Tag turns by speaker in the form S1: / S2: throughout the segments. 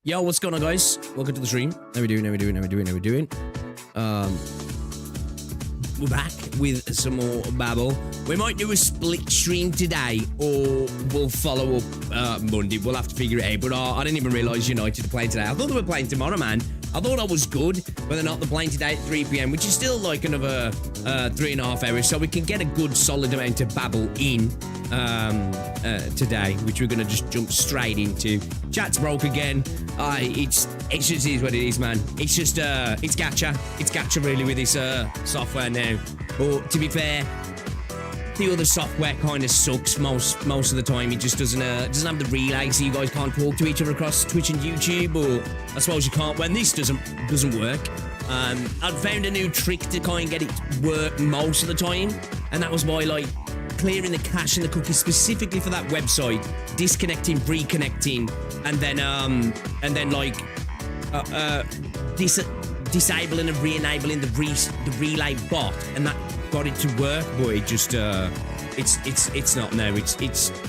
S1: Yo, what's going on, guys? Welcome to the stream. How we doing? We're back with some more Babel. We might do a split stream today, or we'll follow up Monday. We'll have to figure it out. But I didn't even realise United are playing today. I thought they were playing tomorrow, man. I thought I was good, but they're not. They're playing today at 3 p.m, which is still like another 3.5 hours, so we can get a good solid amount of Babel in today, which we're gonna just jump straight into. Chat's broke again. It's just is what it is, man. It's just it's gacha really with this software now. But to be fair, the other software kind of sucks most of the time. It just doesn't have the relay, so you guys can't talk to each other across Twitch and YouTube, or I suppose you can't when this doesn't work. I've found a new trick to kind of get it to work most of the time, and that was by like clearing the cache and the cookies specifically for that website, disconnecting, reconnecting, and then like disabling and re-enabling the relay bot, and that got it to work. But it just it's not now. It's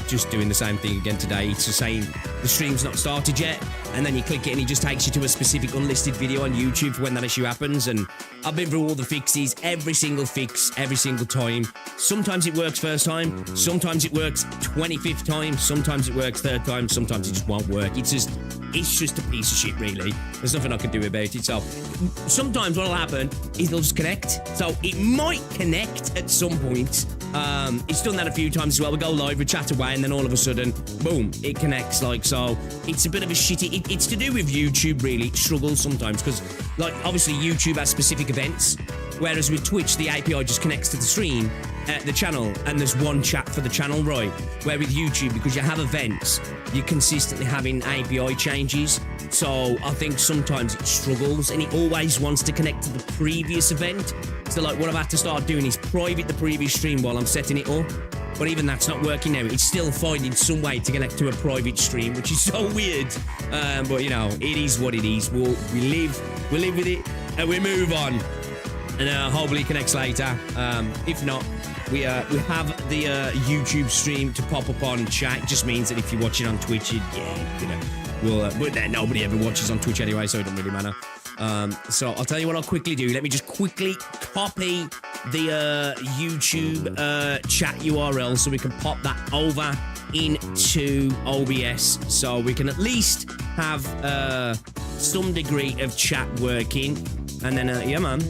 S1: just doing the same thing again today. It's just saying the stream's not started yet, and then you click it and it just takes you to a specific unlisted video on YouTube for when that issue happens. And I've been through all the fixes, every single fix, every single time. Sometimes it works first time, sometimes it works 25th time, sometimes it works third time, sometimes it just won't work. It's just a piece of shit, really. There's nothing I can do about it. So sometimes what'll happen is they'll just connect. So it might connect at some point. It's done that a few times as well. We go live, we chat away, and then all of a sudden, boom, it connects. Like, so it's a bit of a shitty. It's to do with YouTube, really. It struggles sometimes because, like, obviously YouTube has specific events, whereas with Twitch, the API just connects to the stream, the channel, and there's one chat for the channel, right? Where with YouTube, because you have events, you're consistently having API changes. So I think sometimes it struggles, and it always wants to connect to the previous event. So like what I've had to start doing is private the previous stream while I'm setting it up. But even that's not working now. It's still finding some way to connect to a private stream, which is so weird. But you know, it is what it is. We live with it, and we move on. And hopefully it connects later. If not, we have the YouTube stream to pop up on chat. It just means that if you're watching on Twitch, but nobody ever watches on Twitch anyway, so it doesn't really matter. So I'll tell you what I'll quickly do. Let me just quickly copy the YouTube chat URL so we can pop that over into OBS, so we can at least have some degree of chat working. And then yeah, man,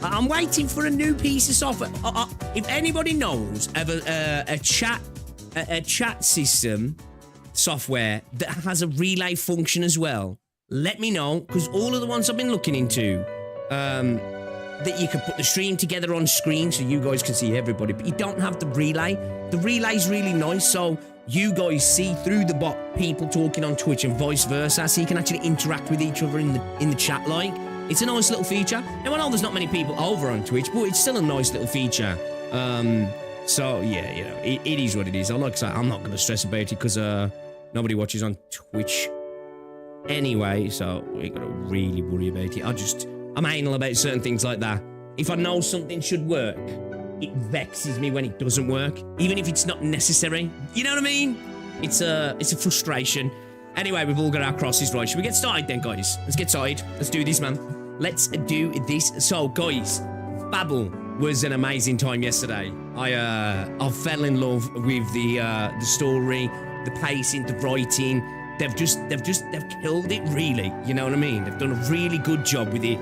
S1: I'm waiting for a new piece of software. If anybody knows of a chat system software that has a relay function as well, let me know, because all of the ones I've been looking into, that you can put the stream together on screen so you guys can see everybody, but you don't have the relay. The relay's really nice, so you guys see through the bot people talking on Twitch and vice versa, so you can actually interact with each other in the chat. Like, it's a nice little feature. And I know there's not many people over on Twitch, but it's still a nice little feature. So yeah, you know, it is what it is. Like I say, I'm not going to stress about it because nobody watches on Twitch anyway, so we ain't got to really worry about it. I'm anal about certain things like that. If I know something should work, it vexes me when it doesn't work, even if it's not necessary. You know what I mean? It's a frustration. Anyway, we've all got our crosses right. Should we get started then, guys? Let's get started. Let's do this, man. Let's do this. So, guys, Babel was an amazing time yesterday. I fell in love with the story, the pacing, the writing. They've killed it, really. You know what I mean? They've done a really good job with it.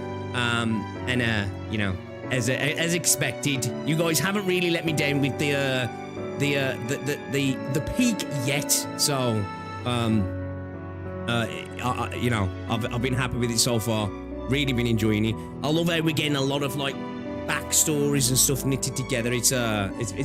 S1: You know, as expected, you guys haven't really let me down with the peak yet. So, you know, I've been happy with it so far. Really been enjoying it. I love how we're getting a lot of like backstories and stuff knitted together. It's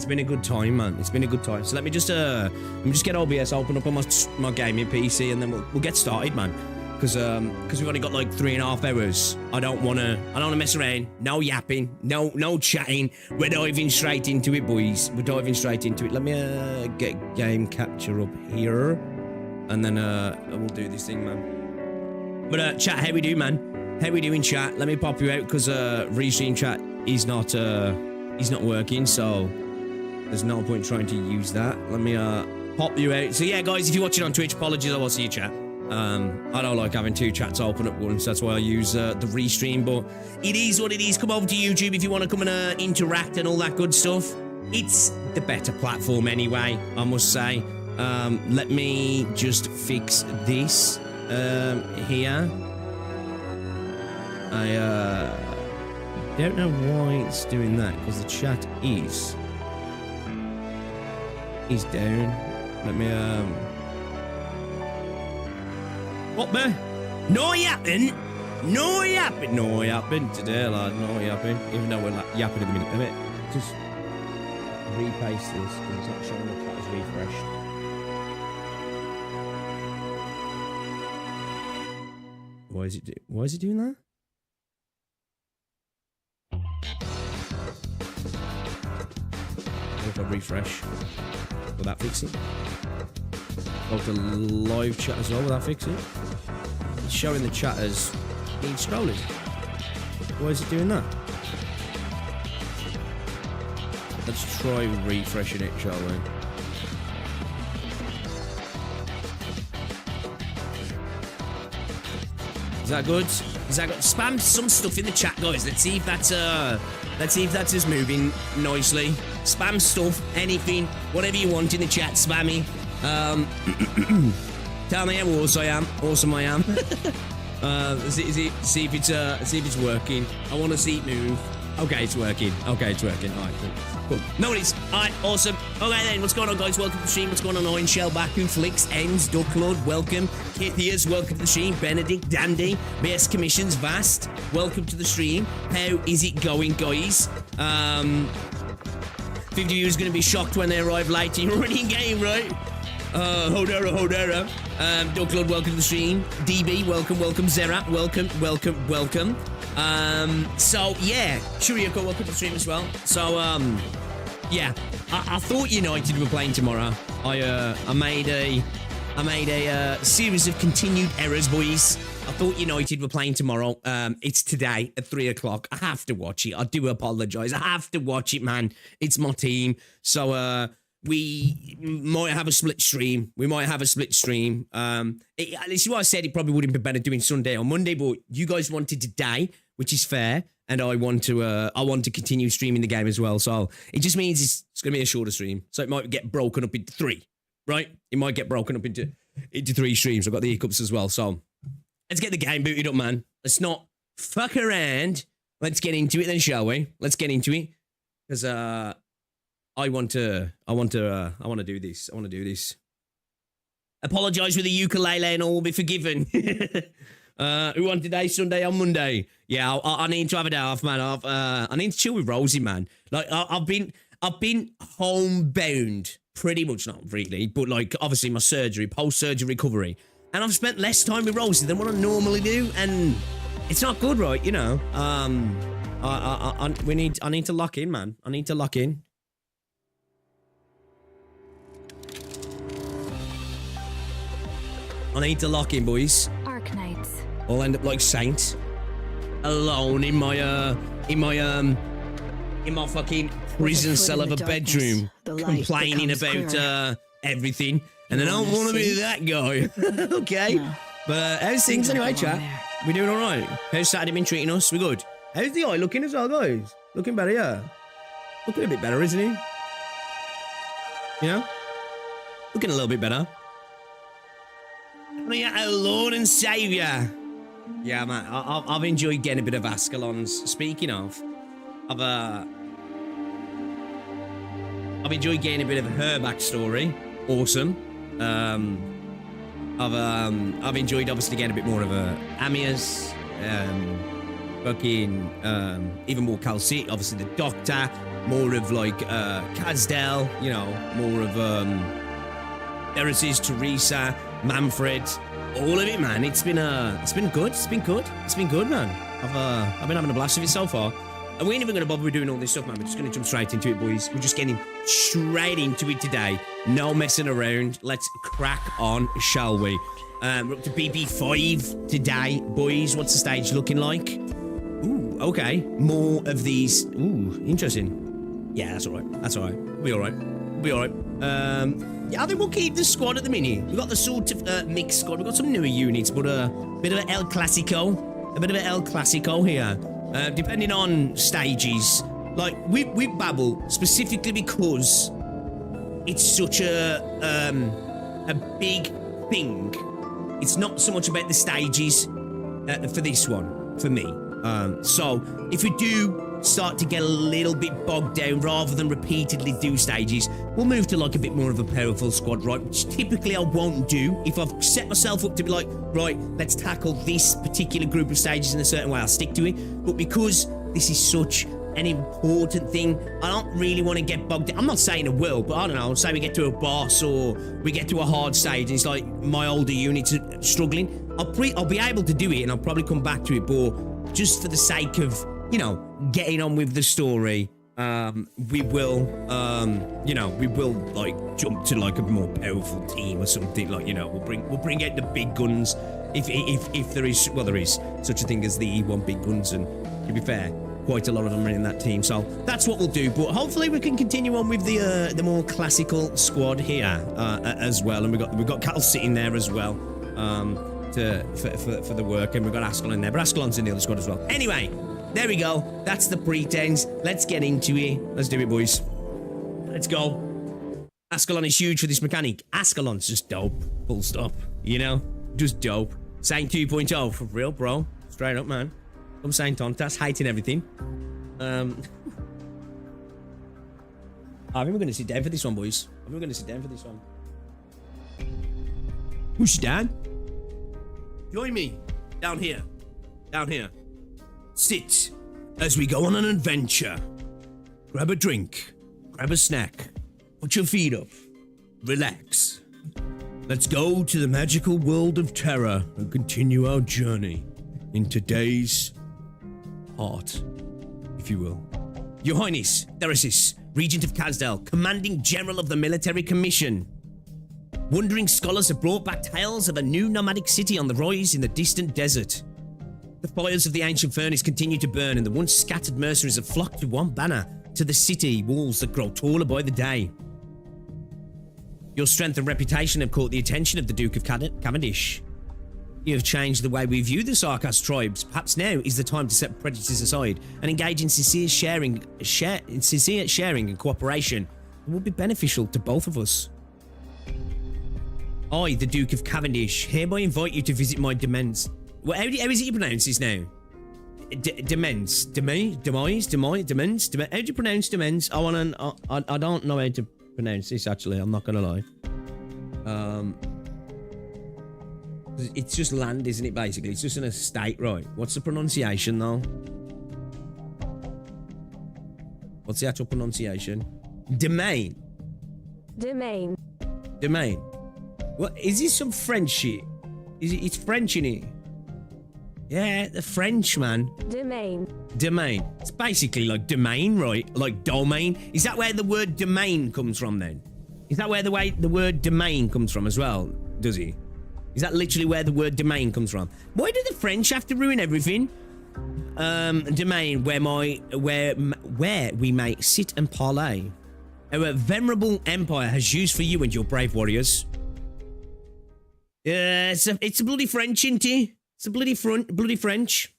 S1: been a good time, man. It's been a good time. So let me just get OBS open up on my gaming PC, and then we'll get started, man. Because we've only got like 3.5 hours. I don't wanna mess around. No yapping, no chatting. We're diving straight into it, boys. We're diving straight into it. Let me get game capture up here, and then we'll do this thing, man. But chat, how we do, man? How we doing, chat? Let me pop you out because restream chat is not working, so there's no point trying to use that. Let me pop you out. So yeah, guys, if you're watching on Twitch, apologies, I won't see your chat. I don't like having 2 chats open at once. That's why I use the restream. But it is what it is. Come over to YouTube if you want to come and interact and all that good stuff. It's the better platform anyway, I must say. Let me just fix this here. I don't know why it's doing that, because the chat is down. Let me what man? No yapping. No yapping. No yapping today, lad. No yapping. Even though we're like yapping in a minute. Let me just repaste this because it's not showing the chat is refreshed. Why is it doing that? If I refresh, will that fix it? Go to live chat as well, will that fix it? It's showing the chat as being scrolling. Why is it doing that? Let's try refreshing it, shall we? Is that good? Is that good? Spam some stuff in the chat, guys. Let's see if that's just moving nicely. Spam stuff, anything, whatever you want in the chat, spammy. Tell me how awesome I am. See if it's working. I want to see it move. Okay, it's working. Okay, it's working. All right, cool. No worries. All right, awesome. Okay then, what's going on, guys? Welcome to the stream. What's going on? Owen, Shell, Baku, Flicks, Ends, Ducklord, welcome. Kithias, welcome to the stream. Benedict, Dandy, BS Commissions, Vast, welcome to the stream. How is it going, guys? 50 viewers going to be shocked when they arrive late in your running game, right? Hodera. Ducklord, welcome to the stream. DB, welcome. Zera, welcome. So yeah, Shurioko, welcome to the stream as well. So yeah, I thought United were playing tomorrow. I made a series of continued errors, boys. I thought United were playing tomorrow. It's today at 3 o'clock. I have to watch it. I do apologise. I have to watch it, man. It's my team. So we might have a split stream. This is why I said it probably wouldn't be better doing Sunday or Monday, but you guys wanted today, which is fair, and I want to continue streaming the game as well. So it just means it's going to be a shorter stream. So it might get broken up into 3, right? It might get broken up into 3 streams. I've got the hiccups as well. So let's get the game booted up, man. Let's not fuck around. Let's get into it then, shall we? Let's get into it, because I want to do this. I want to do this. Apologise with the ukulele and all will be forgiven. Who won today, Sunday or Monday? Yeah, I need to have a day off, man. I need to chill with Rosie, man. Like I've been homebound pretty much, not really, but like obviously my surgery, post-surgery recovery, and I've spent less time with Rosie than what I normally do, and it's not good, right? You know. I need to lock in, man. I need to lock in. I need to lock in, boys.
S2: Arknights.
S1: I'll end up like Saint, alone in my fucking prison cell of a bedroom, complaining about everything, and I don't want to be that guy. Okay, no. But how's things anyway, chat? We doing all right? How's Saturday been treating us? We good? How's the eye looking as well, guys? Looking better, yeah. Looking a bit better, isn't he? Yeah, looking a little bit better. Our Lord and Saviour. Yeah, man, I've enjoyed getting a bit of Ascalons. Speaking of, I've enjoyed getting a bit of her backstory. Awesome. I've enjoyed obviously getting a bit more of Amia's, even more Calci, obviously the Doctor, more of like Kazdel, you know, more of Eris's, Teresa, Manfred, all of it, man. It's been good. It's been good, man. I've been having a blast with it so far. And we ain't even going to bother with doing all this stuff, man. We're just going to jump straight into it, boys. We're just getting straight into it today. No messing around. Let's crack on, shall we? We're up to BP5 today, boys. What's the stage looking like? Ooh, okay. More of these. Ooh, interesting. Yeah, that's all right. That's all right. We'll be all right. be all right. Yeah, I think we'll keep the squad at the minute. We've got the sort of mixed squad. We've got some newer units, but a bit of an El Clasico. A bit of an El Clasico here. Depending on stages. Like, with Babel, specifically because it's such a big thing. It's not so much about the stages for this one, for me. So, if we do start to get a little bit bogged down rather than repeatedly do stages, we'll move to like a bit more of a powerful squad, right? Which typically I won't do. If I've set myself up to be like, right, let's tackle this particular group of stages in a certain way, I'll stick to it. But because this is such an important thing, I don't really want to get bogged down. I'm not saying I will, but I don't know, say we get to a boss or we get to a hard stage and it's like my older units are struggling, I'll be able to do it and I'll probably come back to it, but just for the sake of, you know, getting on with the story, we will, we will like jump to like a more powerful team or something, like, you know, we'll bring out the big guns if there is, well, there is such a thing as the E1 big guns, and to be fair, quite a lot of them are in that team, so that's what we'll do. But hopefully we can continue on with the more classical squad here as well, and we've got Cattle sitting there as well for the work, and we've got Ascalon there, but Ascalon's in the other squad as well. Anyway, there we go. That's the pretense. Let's get into it. Let's do it, boys. Let's go. Ascalon is huge for this mechanic. Ascalon's just dope. Full stop. You know? Just dope. Saint 2.0. For real, bro. Straight up, man. I'm Saint Tontas. Hating everything. I think we're going to sit down for this one, boys. I think we're going to sit down for this one. Who's down? Join me. Down here. Down here. Sit as we go on an adventure. Grab a drink, grab a snack, put your feet up, relax. Let's go to the magical world of terror and continue our journey in today's heart, if you will. Your Highness, Theresis, Regent of Kazdel, Commanding General of the Military Commission. Wandering scholars have brought back tales of a new nomadic city on the rise in the distant desert. The fires of the ancient furnace continue to burn, and the once scattered mercenaries have flocked to one banner, to the city walls that grow taller by the day. Your strength and reputation have caught the attention of the Duke of Cavendish. You have changed the way we view the Sarkas tribes. Perhaps now is the time to set prejudices aside and engage in sincere sharing and cooperation that will be beneficial to both of us. I, the Duke of Cavendish, hereby invite you to visit my domains. Well, how is it you pronounce this now? Demens. How do you pronounce demens? I don't know how to pronounce this, actually. I'm not gonna lie. It's just land, isn't it, basically? It's just an estate, right? What's the pronunciation, though? What's the actual pronunciation? Domain.
S2: Domain.
S1: Domain. What, is this some French shit? It's French in it. Yeah, the French, man.
S2: Domain.
S1: Domain. It's basically like domain, right? Like domain. Is that where the word domain comes from, then? Is that where the word domain comes from as well? Does he? Is that literally where the word domain comes from? Why do the French have to ruin everything? Domain, where we may sit and parley. Our venerable empire has used for you and your brave warriors. It's a bloody French, isn't it? It's a bloody French.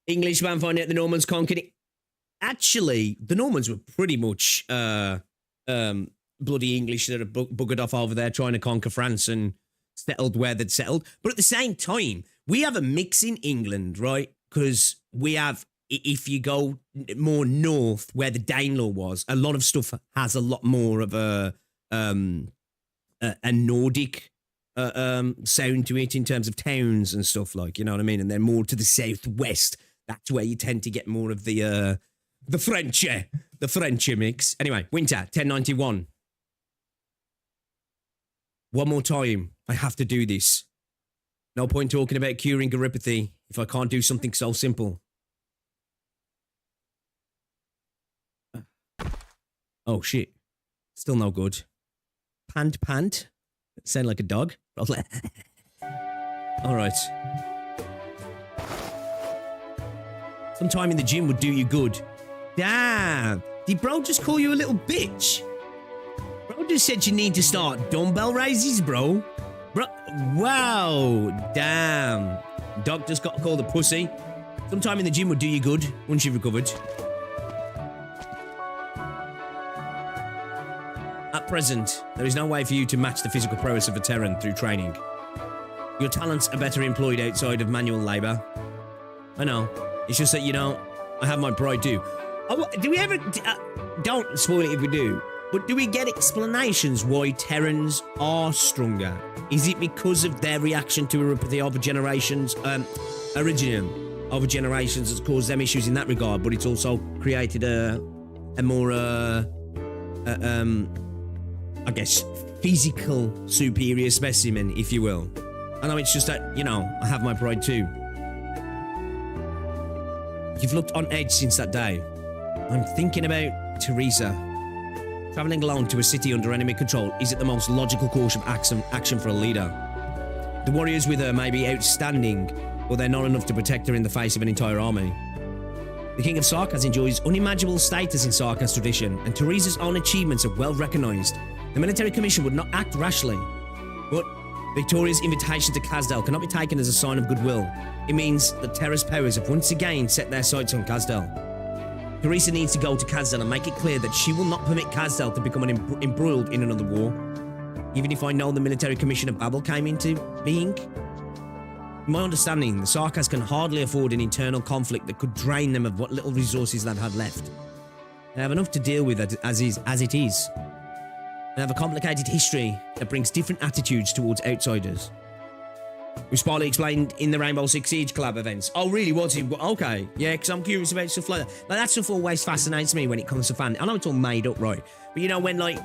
S1: Englishman finding out the Normans conquered it. Actually, the Normans were pretty much bloody English that have buggered off over there trying to conquer France and settled where they'd settled. But at the same time, we have a mix in England, right? Because we have, if you go more north where the Danelaw was, a lot of stuff has a lot more of a Nordic sound to it in terms of towns and stuff, like, you know what I mean? And then more to the southwest, that's where you tend to get more of the French mix. Anyway, winter 1091. One more time, I have to do this. No point talking about curing grypathy if I can't do something so simple. Oh shit, still no good. Pant. Sound like a dog. All right. Some time in the gym would do you good. Damn. Did bro just call you a little bitch? just said you need to start dumbbell raises, bro. Bro, wow, damn. Doctor's got to call the pussy. Sometime in the gym would do you good once you've recovered. At present, there is no way for you to match the physical prowess of a Terran through training. Your talents are better employed outside of manual labor. I know. It's just that, you know, I have my pride too. Oh, do we ever... don't spoil it if we do. But do we get explanations why Terrans are stronger? Is it because of their reaction to the other generations? Originium. Other generations has caused them issues in that regard, but it's also created a more... I guess, physical superior specimen, if you will. I know it's just that, you know, I have my pride too. You've looked on edge since that day. I'm thinking about Teresa. Traveling alone to a city under enemy control isn't the most logical course of action for a leader. The warriors with her may be outstanding, but they're not enough to protect her in the face of an entire army. The King of Sarkaz enjoys unimaginable status in Sarkaz tradition, and Teresa's own achievements are well recognized. The military commission would not act rashly, but Victoria's invitation to Kazdel cannot be taken as a sign of goodwill. It means that Terra's powers have once again set their sights on Kazdel. Teresa needs to go to Kazdel and make it clear that she will not permit Kazdel to become embroiled in another war. Even if I know the military commission of Babel came into being. In my understanding, the Sarkaz can hardly afford an internal conflict that could drain them of what little resources they have left. They have enough to deal with as it is. They have a complicated history that brings different attitudes towards outsiders. Was partly explained in the Rainbow Six Siege collab events. Oh, really? Was it? Okay. Yeah, because I'm curious about stuff like that. Like, that stuff always fascinates me when it comes to fan. I know it's all made up, right? But you know, when, like,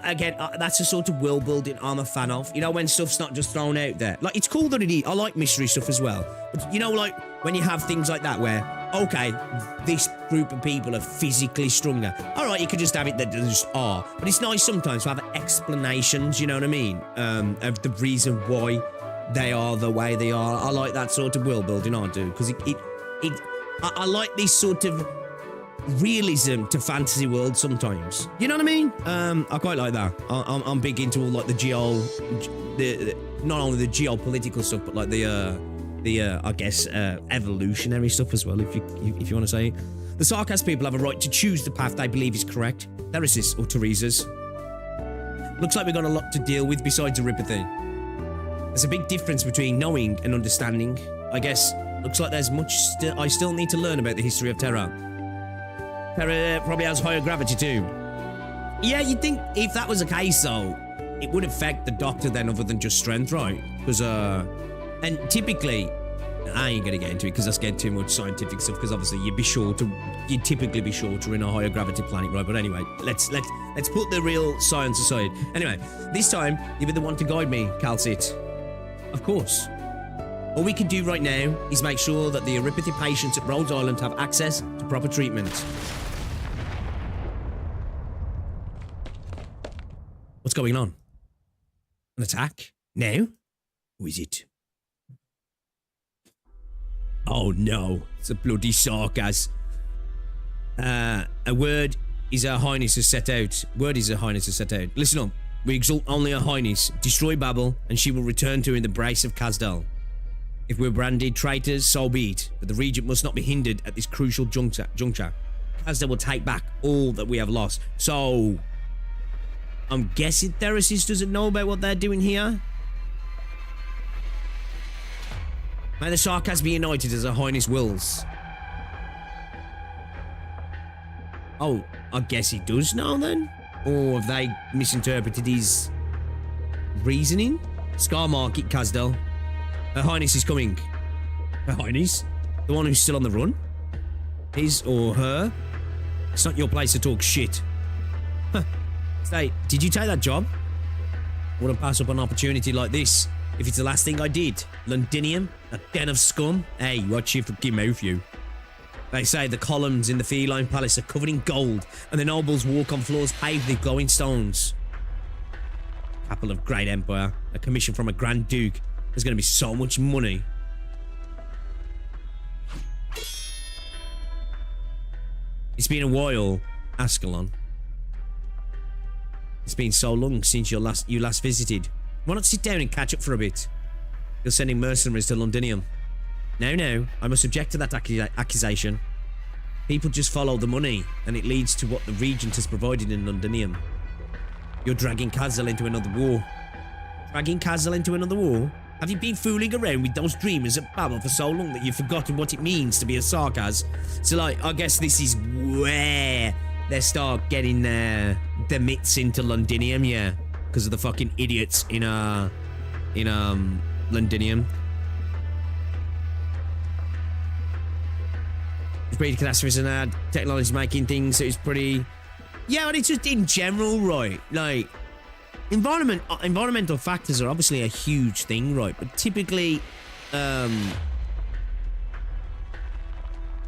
S1: again, that's the sort of world building I'm a fan of. You know, when stuff's not just thrown out there. Like, it's cool that it is. I like mystery stuff as well. But, you know, like, when you have things like that where, okay, this group of people are physically stronger. All right, you could just have it that they just are. But it's nice sometimes to have explanations, you know what I mean? Of the reason why they are the way they are. I like that sort of world building, I do. Because I like this sort of realism to fantasy world sometimes. You know what I mean? I quite like that. I'm big into all like the not only the geopolitical stuff, but like the I guess evolutionary stuff as well, if you want to say it. The Sarkaz people have a right to choose the path they believe is correct. Theresis or Teresa's. Looks like we've got a lot to deal with besides Aripathy. There's a big difference between knowing and understanding. I guess looks like there's much I still need to learn about the history of Terra. Terra probably has higher gravity too. Yeah, you'd think if that was the case though, it would affect the Doctor then other than just strength, right? Because and typically, I ain't gonna get into it because that's getting too much scientific stuff. Because obviously you'd typically be shorter in a higher gravity planet, right? But anyway, let's put the real science aside. Anyway, this time you'll be the one to guide me, Calcit. Of course. All we can do right now is make sure that the Aripathy patients at Rhodes Island have access to proper treatment. What's going on? An attack? Now? Who is it? Oh no, it's a bloody Sarkaz. A word is Her Highness has set out. Word is Her Highness has set out. Listen up. We exalt only Her Highness. Destroy Babel, and she will return to in the brace of Kazdel. If we're branded traitors, so be it. But the Regent must not be hindered at this crucial juncture. Kazdel will take back all that we have lost. So, I'm guessing Theresis doesn't know about what they're doing here. May the Sarkaz be united as Her Highness wills. Oh, I guess he does know then? Or have they misinterpreted his reasoning? Scar Market, Kazdel. Her Highness is coming. Her Highness? The one who's still on the run? His or her? It's not your place to talk shit. Huh. Say, did you take that job? I wouldn't pass up an opportunity like this. If it's the last thing I did. Londinium? A den of scum? Hey, watch your fucking mouth, you. They say the columns in the Feline Palace are covered in gold, and the nobles walk on floors paved with glowing stones. Capital of great empire, a commission from a Grand Duke. There's going to be so much money. It's been a while, Ascalon. It's been so long since you last visited. Why not sit down and catch up for a bit? You're sending mercenaries to Londinium. No, I must object to that accusation. People just follow the money, and it leads to what the Regent has provided in Londinium. You're dragging Kazdel into another war. Dragging Kazdel into another war? Have you been fooling around with those dreamers at Babel for so long that you've forgotten what it means to be a Sarkaz? So, like, I guess this is where they start getting the mitts into Londinium, yeah, because of the fucking idiots in Londinium. It's pretty catastrophes and technology making things, so it's pretty. Yeah, but it's just in general, right? Like, environmental factors are obviously a huge thing, right? But typically, it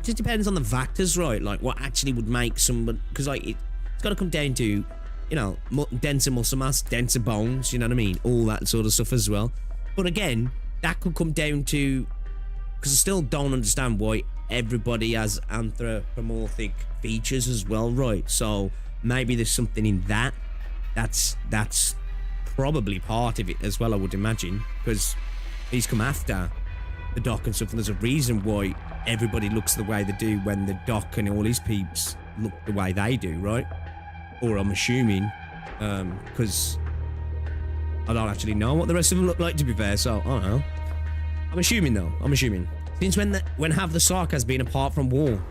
S1: just depends on the factors, right? Like, what actually would make someone, because like it's got to come down to, you know, denser muscle mass, denser bones. You know what I mean? All that sort of stuff as well. But again, that could come down to, because I still don't understand why everybody has anthropomorphic features as well, right? So maybe there's something in that. That's probably part of it as well, I would imagine, because he's come after the Doc and stuff, and there's a reason why everybody looks the way they do when the Doc and all his peeps look the way they do, right? Or I'm assuming, because I don't actually know what the rest of them look like, to be fair, so I don't know. I'm assuming though, Since when have the Sarkaz been apart from war?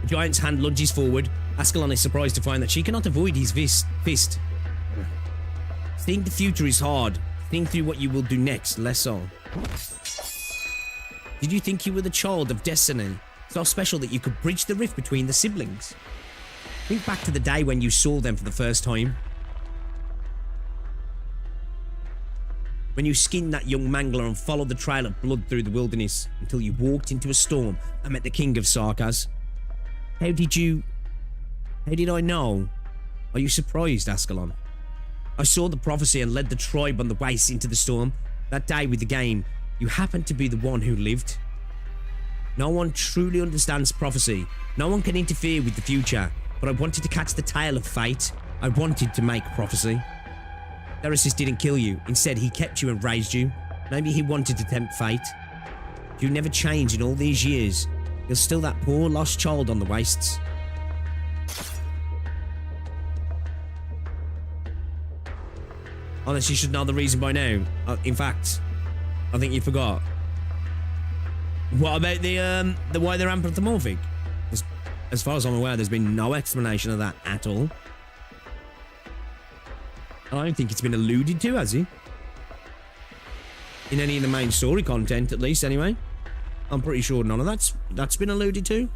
S1: The giant's hand lunges forward. Ascalon is surprised to find that she cannot avoid his fist. Think the future is hard. Think through what you will do next, less so. Did you think you were the child of destiny? So special that you could bridge the rift between the siblings? Think back to the day when you saw them for the first time. When you skinned that young mangler and followed the trail of blood through the wilderness until you walked into a storm and met the king of Sarkaz. How did I know? Are you surprised, Ascalon? I saw the prophecy and led the tribe on the waste into the storm. That day with the game, you happened to be the one who lived. No one truly understands prophecy. No one can interfere with the future. But I wanted to catch the tail of fate. I wanted to make prophecy. Theresis didn't kill you. Instead, he kept you and raised you. Maybe he wanted to tempt fate. You never changed in all these years. You're still that poor lost child on the wastes. Unless you should know the reason by now. In fact, I think you forgot. What about the why they're anthropomorphic? As far as I'm aware, there's been no explanation of that at all. I don't think it's been alluded to, has he? In any of the main story content, at least, anyway. I'm pretty sure none of that's been alluded to.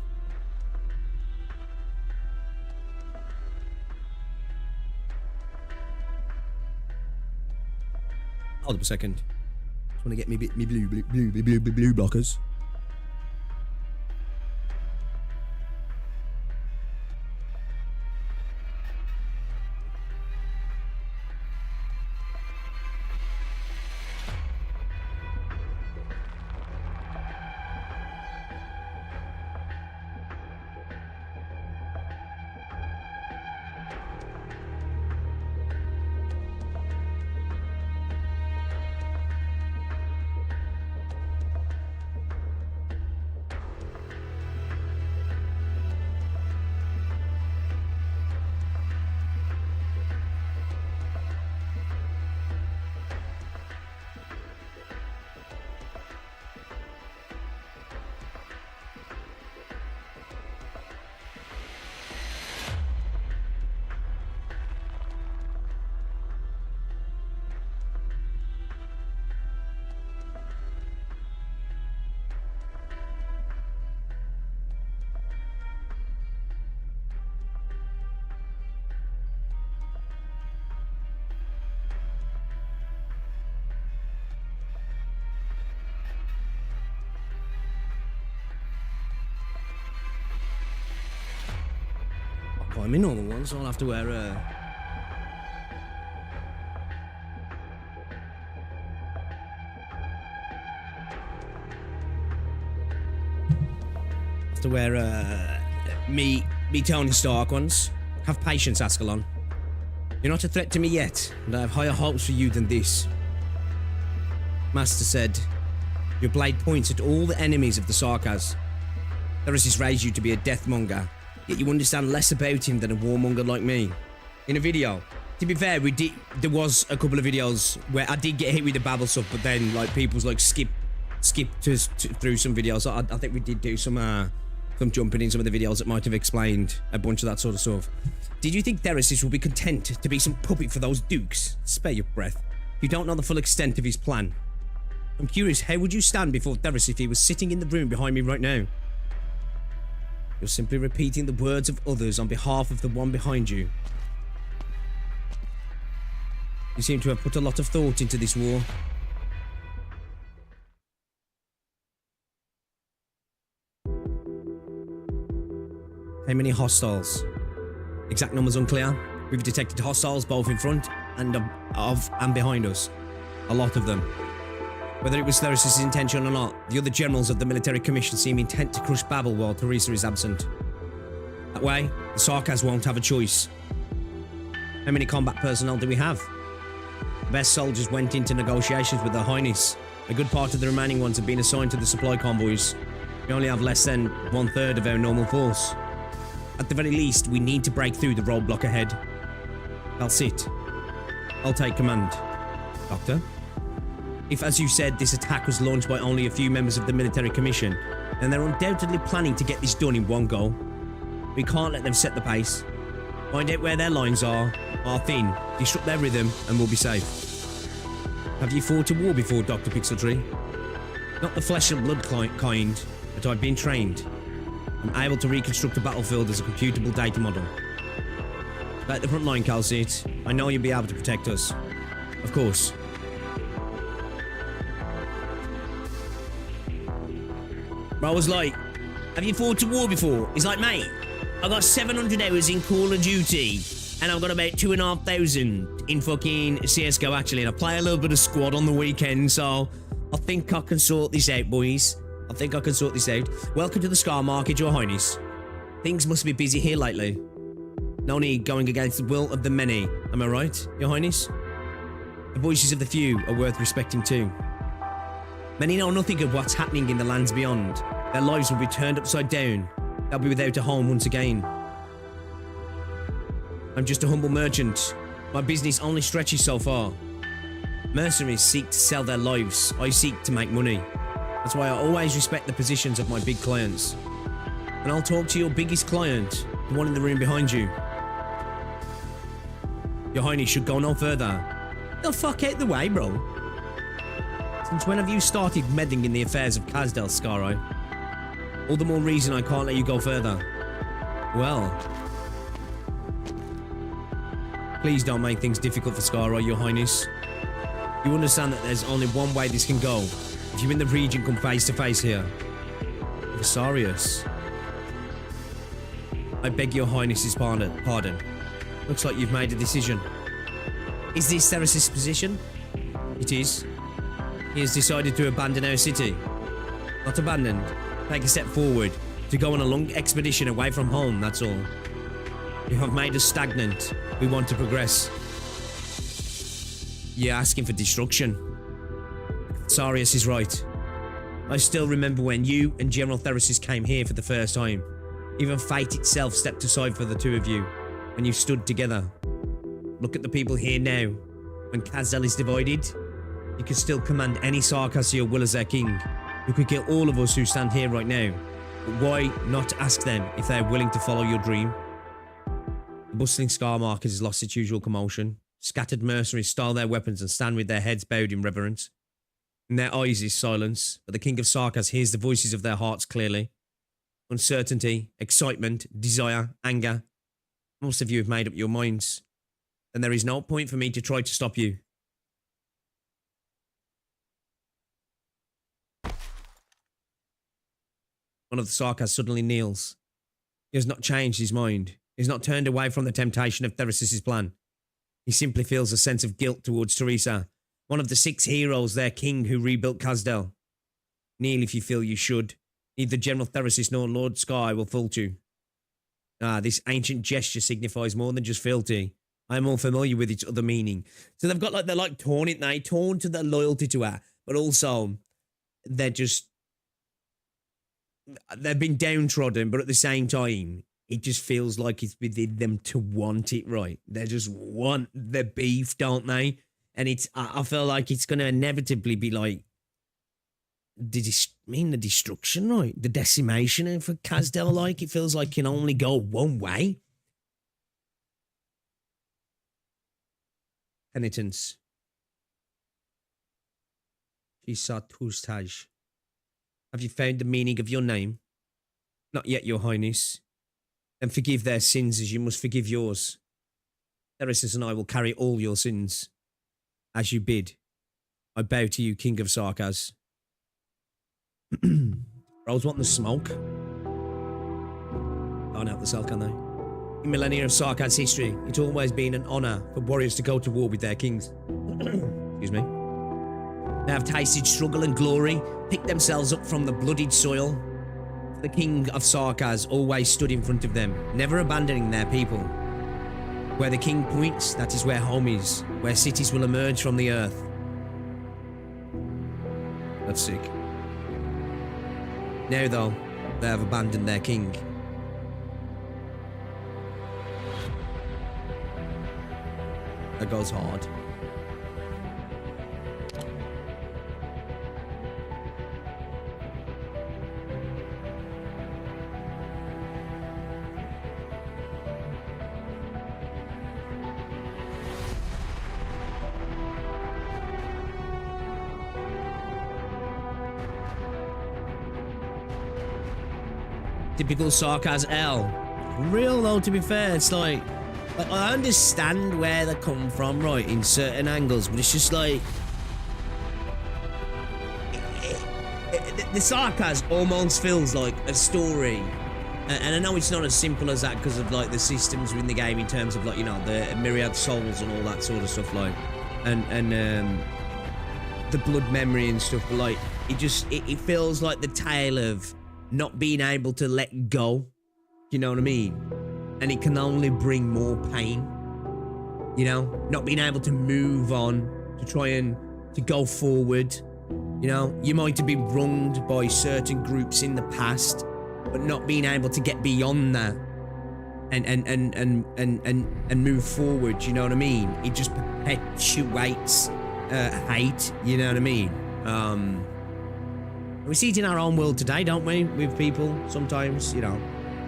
S1: Hold up a second. Just want to get me blue blockers. I'm in normal ones, so I'll have to wear me Tony Stark ones. Have patience, Ascalon. You're not a threat to me yet, and I have higher hopes for you than this. Master said, your blade points at all the enemies of the Sarkas. Theresis raised you to be a deathmonger, yet you understand less about him than a warmonger like me. In a video, to be fair, there was a couple of videos where I did get hit with the Babel stuff, but then like people's like skip through some videos. So I think we did do some jumping in some of the videos that might have explained a bunch of that sort of stuff. Did you think Theresis will be content to be some puppet for those dukes? Spare your breath. You don't know the full extent of his plan. I'm curious, how would you stand before Theris if he was sitting in the room behind me right now? You're simply repeating the words of others on behalf of the one behind you. You seem to have put a lot of thought into this war. How many hostiles? Exact numbers unclear. We've detected hostiles both in front and behind us. A lot of them. Whether it was Theris' intention or not, the other generals of the military commission seem intent to crush Babel while Teresa is absent. That way, the Sarkas won't have a choice. How many combat personnel do we have? The best soldiers went into negotiations with their Highness. A good part of the remaining ones have been assigned to the supply convoys. We only have less than 1/3 of our normal force. At the very least, we need to break through the roadblock ahead. I'll sit. I'll take command. Doctor? If, as you said, this attack was launched by only a few members of the military commission, then they're undoubtedly planning to get this done in one go. We can't let them set the pace. Find out where their lines are thin, disrupt their rhythm, and we'll be safe. Have you fought a war before, Dr. Pixeltree? Not the flesh and blood kind, but I've been trained. I'm able to reconstruct a battlefield as a computable data model. Back the front line, Calcite. I know you'll be able to protect us. Of course. Bro was like, have you fought a war before? He's like, mate, I got 700 hours in Call of Duty, and I've got about 2,500 in fucking CSGO actually, and I play a little bit of squad on the weekend, so I think I can sort this out, boys. I think I can sort this out. Welcome to the Scar Market, Your Highness. Things must be busy here lately. No need going against the will of the many. Am I right, Your Highness? The voices of the few are worth respecting too. Many know nothing of what's happening in the lands beyond. Their lives will be turned upside down. They'll be without a home once again. I'm just a humble merchant. My business only stretches so far. Mercenaries seek to sell their lives. I seek to make money. That's why I always respect the positions of my big clients. And I'll talk to your biggest client, the one in the room behind you. Your Highness should go no further. The fuck out the way, bro. Since when have you started meddling in the affairs of Kazdel, Scarai? All the more reason I can't let you go further. Well. Please don't make things difficult for Scarai, Your Highness. You understand that there's only one way this can go. If you in the region come face to face here. Visarius. I beg Your Highness's pardon. Looks like you've made a decision. Is this Theris' position? It is. He has decided to abandon our city. Not abandoned. Take a step forward. To go on a long expedition away from home, that's all. You have made us stagnant. We want to progress. You're asking for destruction. Sarius is right. I still remember when you and General Theris came here for the first time. Even fate itself stepped aside for the two of you, and you stood together. Look at the people here now. When Kazdel is divided, you can still command any Sarkas to your will as their king. You could kill all of us who stand here right now. But why not ask them if they are willing to follow your dream? The bustling Scar Market has lost its usual commotion. Scattered mercenaries style their weapons and stand with their heads bowed in reverence. In their eyes is silence, but the King of Sarkas hears the voices of their hearts clearly. Uncertainty, excitement, desire, anger. Most of you have made up your minds. Then there is no point for me to try to stop you. One of the Sarkas suddenly kneels. He has not changed his mind. He has not turned away from the temptation of Theris' plan. He simply feels a sense of guilt towards Teresa, one of the 6 heroes, their king who rebuilt Kazdel. Kneel if you feel you should. Neither General Theris nor Lord Sky will fault you. This ancient gesture signifies more than just fealty. I'm more familiar with its other meaning. So they've got like, they're like torn it now, torn to their loyalty to her, but also they're just, they've been downtrodden, but at the same time, it just feels like it's within them to want it, right? They just want the beef, don't they? And I feel like it's going to inevitably be like, the destruction, right? The decimation for Kazdel, like, it feels like can only go one way. Penitence. Shisatuztaj. Have you found the meaning of your name? Not yet, your highness. Then forgive their sins as you must forgive yours. Theresis and I will carry all your sins. As you bid. I bow to you, King of Sarkaz. Bros want the smoke. Can't help themselves, can they? In millennia of Sarkaz history, it's always been an honour for warriors to go to war with their kings. Excuse me. They have tasted struggle and glory, picked themselves up from the bloodied soil. The king of Sarkaz always stood in front of them, never abandoning their people. Where the king points, that is where home is, where cities will emerge from the earth. That's sick. Now, though, they have abandoned their king. That goes hard. Typical Sarkaz L. Real though, to be fair, it's like I understand where they come from, right, in certain angles, but it's just like the Sarkaz almost feels like a story, and I know it's not as simple as that because of like the systems within the game in terms of like, you know, the myriad souls and all that sort of stuff, like, and the blood memory and stuff, but like it feels like the tale of not being able to let go, you know what I mean? And it can only bring more pain, you know? Not being able to move on, to try and to go forward, you know? You might have been wronged by certain groups in the past, but not being able to get beyond that and move forward, you know what I mean? It just perpetuates hate, you know what I mean? We see it in our own world today, don't we? With people, sometimes, you know,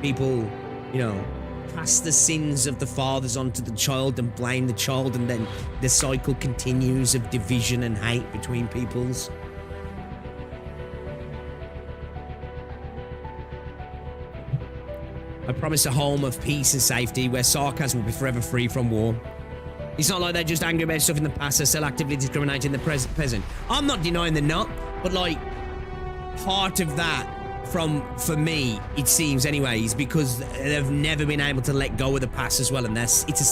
S1: people, you know, cast the sins of the fathers onto the child and blame the child, and then the cycle continues of division and hate between peoples. I promise a home of peace and safety where Sarkaz will be forever free from war. It's not like they're just angry about stuff in the past, they're still actively discriminating the present. I'm not denying they're not, but like, part of that for me, it seems anyways, because they've never been able to let go of the past as well, and it's a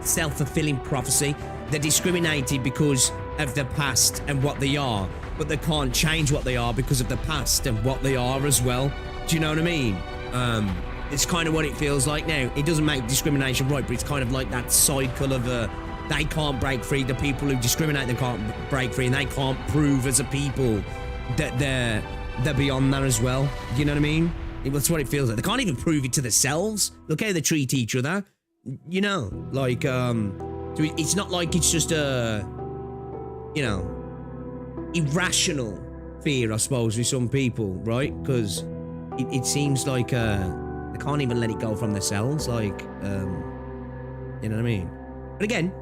S1: self-fulfilling prophecy. They're discriminated because of the past and what they are, but they can't change what they are because of the past and what they are as well. Do you know what I mean? It's kind of what it feels like now. It doesn't make discrimination right, but it's kind of like that cycle of they can't break free. The people who discriminate, they can't break free, and they can't prove as a people that they're beyond that as well. You know what I mean? That's what it feels like. They can't even prove it to themselves. Look how they treat each other. You know, like so it's not like it's just a, you know, irrational fear, I suppose, with some people, right? Because it seems like they can't even let it go from themselves. Like, you know what I mean? But again,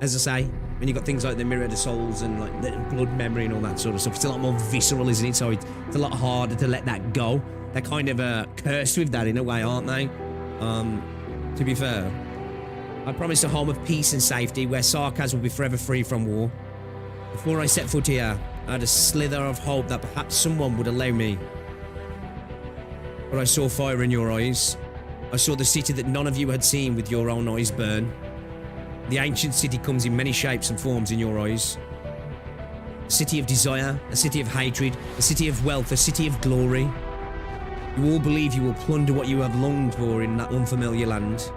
S1: as I say, when you got things like the Myriad of Souls and like the blood memory and all that sort of stuff, it's a lot more visceral, isn't it? So it's a lot harder to let that go. They're kind of cursed with that in a way, aren't they? To be fair, I promised a home of peace and safety where Sarkaz will be forever free from war. Before I set foot here, I had a slither of hope that perhaps someone would allow me. But I saw fire in your eyes. I saw the city that none of you had seen with your own eyes burn. The ancient city comes in many shapes and forms in your eyes. A city of desire, a city of hatred, a city of wealth, a city of glory. You all believe you will plunder what you have longed for in that unfamiliar land.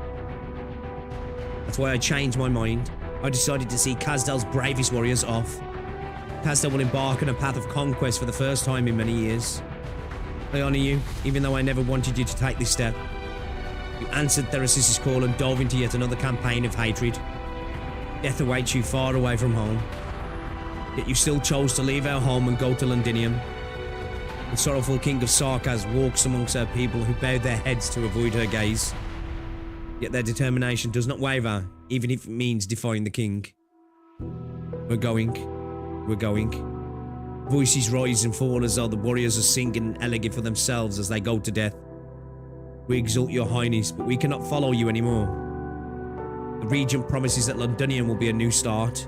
S1: But That's why I changed my mind. I decided to see Kazdel's bravest warriors off. Kazdel will embark on a path of conquest for the first time in many years. I honor you, even though I never wanted you to take this step. You answered Theresis' call and dove into yet another campaign of hatred. Death awaits you far away from home. Yet you still chose to leave our home and go to Londinium. The sorrowful king of Sarkaz walks amongst her people who bowed their heads to avoid her gaze. Yet their determination does not waver, even if it means defying the king. We're going. We're going. Voices rise and fall as though the warriors are singing an elegy for themselves as they go to death. We exalt your highness, but we cannot follow you anymore. The regent promises that Londinium will be a new start.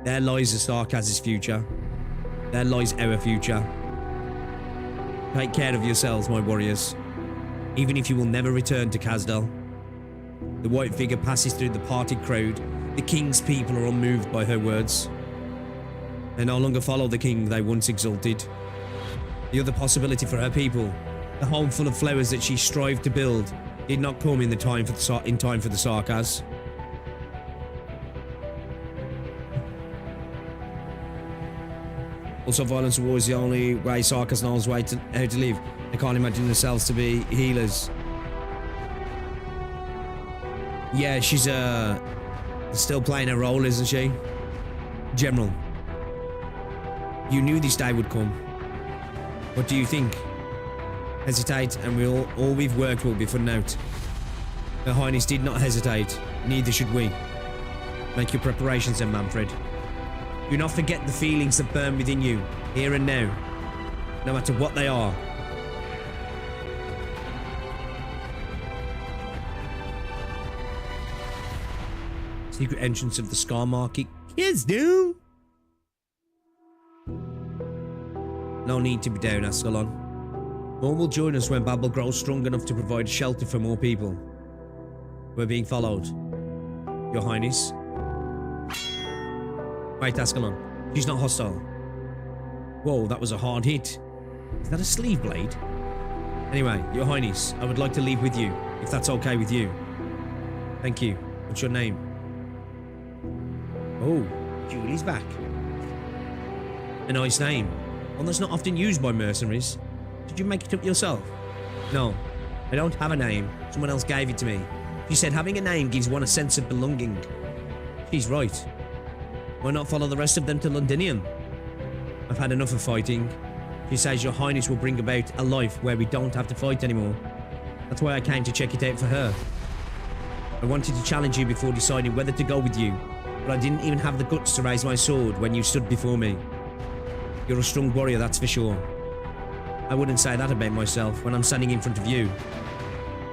S1: There lies the Sarkaz's future. There lies our future. Take care of yourselves, my warriors, even if you will never return to Kazdel. The white figure passes through the parted crowd. The king's people are unmoved by her words. They no longer follow the king they once exalted. The other possibility for her people, the home full of flowers that she strived to build, did not come in time for the Sarkaz. Also, violence and war is the only way Sarkaz knows how to live. They can't imagine themselves to be healers. Yeah, she's still playing a role, isn't she? General, you knew this day would come. What do you think? Hesitate and all we've worked will be for naught. Her Highness did not hesitate, neither should we. Make your preparations then, Manfred. Do not forget the feelings that burn within you, here and now, no matter what they are. Secret entrance of the Scar Market. Kazdel! No need to be down, Ascalon. More will join us when Babel grows strong enough to provide shelter for more people. We're being followed. Your Highness. Wait, Ascalon. She's not hostile. Whoa, that was a hard hit. Is that a sleeve blade? Anyway, Your Highness, I would like to leave with you, if that's okay with you. Thank you. What's your name? Oh, Julie's back. A nice name. One that's not often used by mercenaries. Did you make it up yourself? No, I don't have a name. Someone else gave it to me. She said having a name gives one a sense of belonging. She's right. Why not follow the rest of them to Londinium? I've had enough of fighting. She says Your Highness will bring about a life where we don't have to fight anymore. That's why I came to check it out for her. I wanted to challenge you before deciding whether to go with you, but I didn't even have the guts to raise my sword when you stood before me. You're a strong warrior, that's for sure. I wouldn't say that about myself when I'm standing in front of you.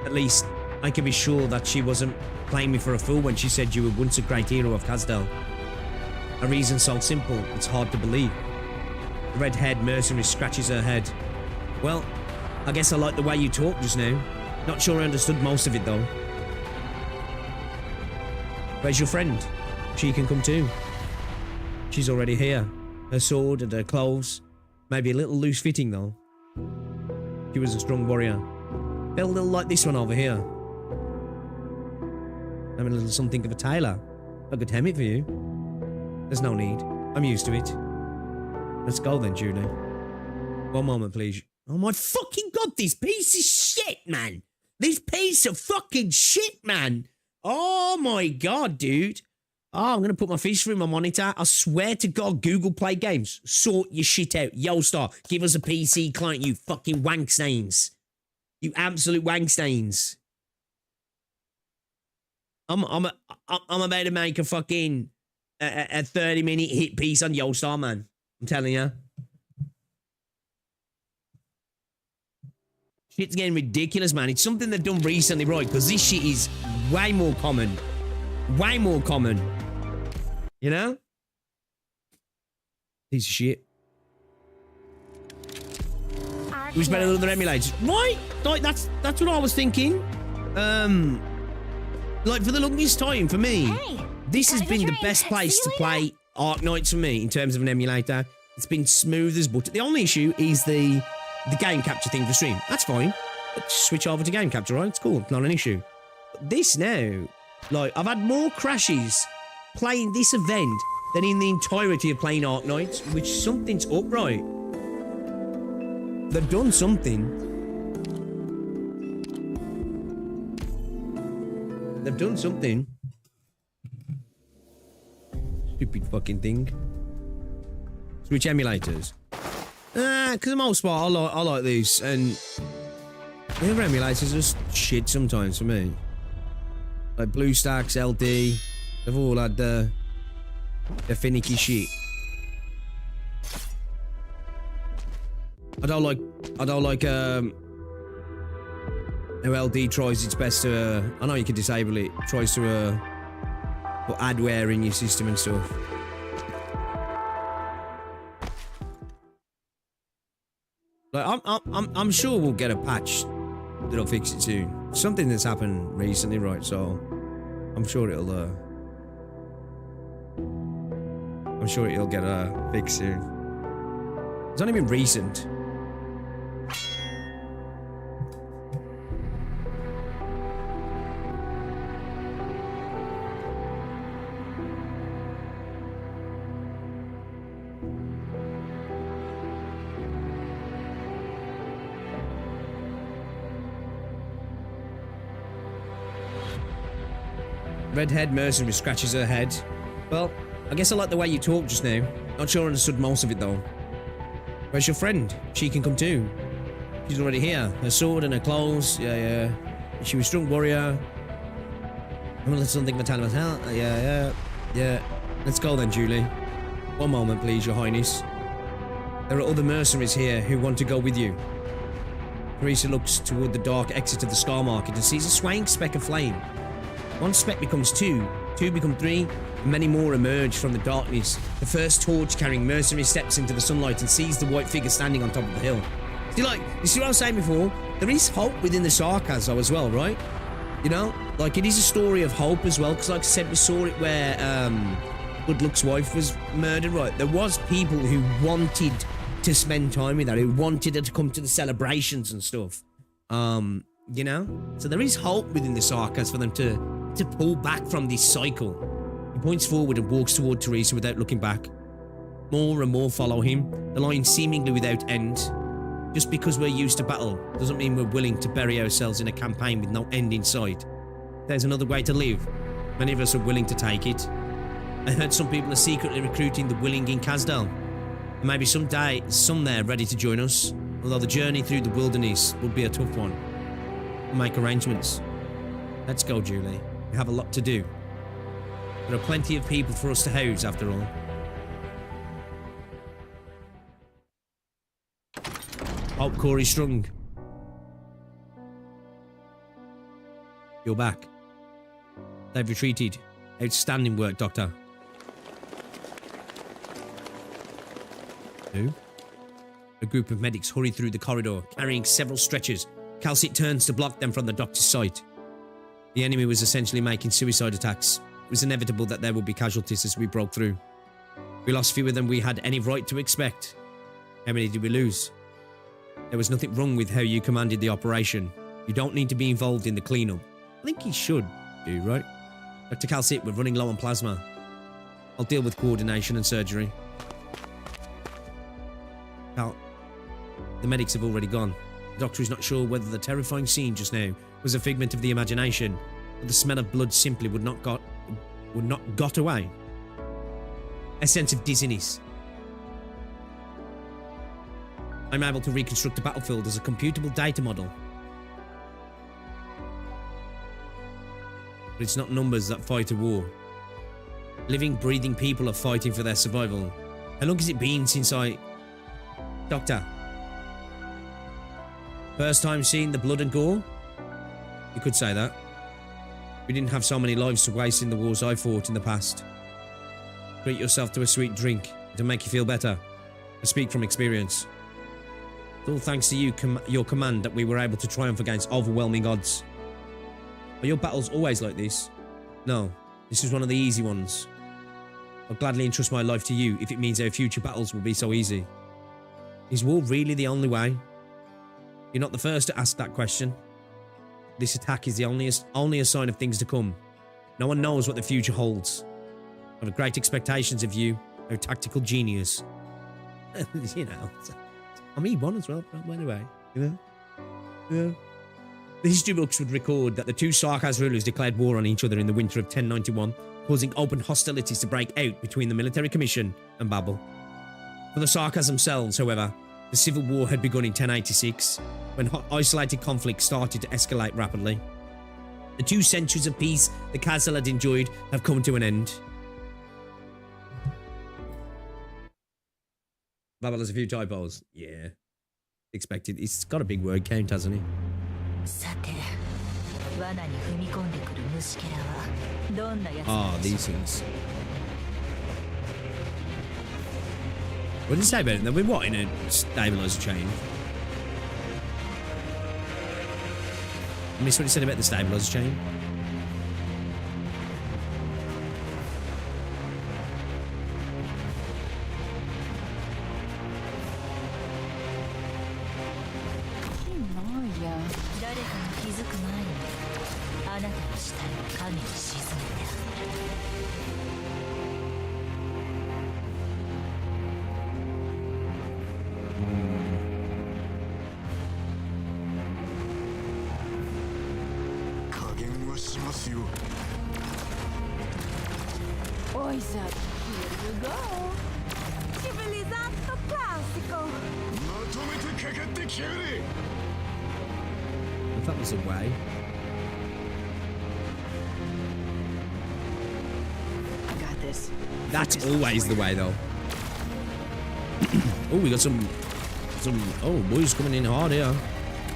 S1: At least, I can be sure that she wasn't playing me for a fool when she said you were once a great hero of Kazdel. A reason so simple, it's hard to believe. The red-haired mercenary scratches her head. Well, I guess I like the way you talked just now. Not sure I understood most of it, though. Where's your friend? She can come too. She's already here. Her sword and her clothes. Maybe a little loose-fitting, though. She was a strong warrior. Felt a little like this one over here. I'm a little something of a tailor. I could hem it for you. There's no need. I'm used to it. Let's go then, Julie. One moment, please. Oh my fucking god, this piece of shit, man. This piece of fucking shit, man. Oh my god, dude. Oh, I'm going to put my face through my monitor. I swear to God, Google Play Games. Sort your shit out. Yo, Star, give us a PC client, you fucking wank stains. You absolute wank stains. I'm about to make a fucking a 30-minute hit piece on Yo, Star, man. I'm telling you. Shit's getting ridiculous, man. It's something they've done recently, right? Because this shit is way more common. Way more common. You know? Piece of shit. Who's better than other emulators? Right? Like, that's what I was thinking. Like, for the longest time, for me, this has been the best place to play Arknights for me in terms of an emulator. It's been smooth as butter. The only issue is the game capture thing for stream. That's fine. But switch over to game capture, right? It's cool. It's not an issue. But this now, Like, I've had more crashes playing this event than in the entirety of playing Arknights, which something's upright. They've done something. They've done something. Stupid fucking thing. Switch emulators. Because the most part, I like these, and the other emulators are just shit sometimes for me. Like BlueStacks, LD, they've all had the finicky shit. I don't like how LD tries its best to, I know you can disable it, tries to put adware in your system and stuff. Like, I'm sure we'll get a patch that'll fix it soon. Something that's happened recently, right? So I'm sure it'll get a fix soon. It's not even recent. Redhead mercenary scratches her head. Well, I guess I like the way you talk just now. Not sure I understood most of it though. Where's your friend? She can come too. She's already here. Her sword and her clothes. Yeah. She was a strong warrior. I'm gonna let something Metallic as hell. Yeah. Let's go then, Julie. One moment, please, your highness. There are other mercenaries here who want to go with you. Teresa looks toward the dark exit of the Scar Market and sees a swaying speck of flame. One speck becomes two become three, and many more emerge from the darkness. The first torch-carrying mercenary steps into the sunlight and sees the white figure standing on top of the hill. You see what I was saying before? There is hope within the Sarkaz as well, right? You know? Like, it is a story of hope as well, because like I said, we saw it where Goodluck's wife was murdered, right? There was people who wanted to spend time with her, who wanted her to come to the celebrations and stuff. You know? So there is hope within the Sarkaz for them to pull back from this cycle. He points forward and walks toward Teresa without looking back. More and more follow him, the line seemingly without end. Just because we're used to battle doesn't mean we're willing to bury ourselves in a campaign with no end in sight. There's another way to live. Many of us are willing to take it. I heard some people are secretly recruiting the willing in Kazdel. And maybe someday, some there ready to join us. Although the journey through the wilderness will be a tough one. We'll make arrangements. Let's go, Julie. We have a lot to do. There are plenty of people for us to house, after all. Hope core is strung. You're back. They've retreated. Outstanding work, Doctor. Who? A group of medics hurry through the corridor, carrying several stretchers. Calcit turns to block them from the doctor's sight. The enemy was essentially making suicide attacks. It was inevitable that there would be casualties as we broke through. We lost fewer than we had any right to expect. How many did we lose? There was nothing wrong with how you commanded the operation. You don't need to be involved in the cleanup. I think you should do, right? Dr. Calcit, we're running low on plasma. I'll deal with coordination and surgery. Cal, the medics have already gone. The doctor is not sure whether the terrifying scene just now was a figment of the imagination, but the smell of blood simply would not got away. A sense of dizziness. I'm able to reconstruct the battlefield as a computable data model. But it's not numbers that fight a war. Living, breathing people are fighting for their survival. How long has it been since Doctor? First time seeing the blood and gore? You could say that. We didn't have so many lives to waste in the wars I fought in the past. Treat yourself to a sweet drink to make you feel better. I speak from experience. It's all thanks to you, your command, that we were able to triumph against overwhelming odds. Are your battles always like this? No, this is one of the easy ones. I'll gladly entrust my life to you if it means our future battles will be so easy. Is war really the only way? You're not the first to ask that question. This attack is the only a sign of things to come. No one knows what the future holds. I have great expectations of you, a tactical genius. You know, I mean one as well, by the way. You know? Yeah. The history books would record that the two Sarkaz rulers declared war on each other in the winter of 1091, causing open hostilities to break out between the military commission and Babel. For the Sarkaz themselves, however, the civil war had begun in 1086, when isolated conflicts started to escalate rapidly. The 2 centuries of peace the Kazdel had enjoyed have come to an end. Babel has a few typos. Yeah. Expected. He's got a big word count, hasn't he? Ah, these things. What did it say about it? We're what, in a stabilizer chain? I missed what it said about the stabilizer chain. If that was a way.
S3: I got this.
S1: That's always the way, though. Oh, we got some. Oh, boys coming in hard here.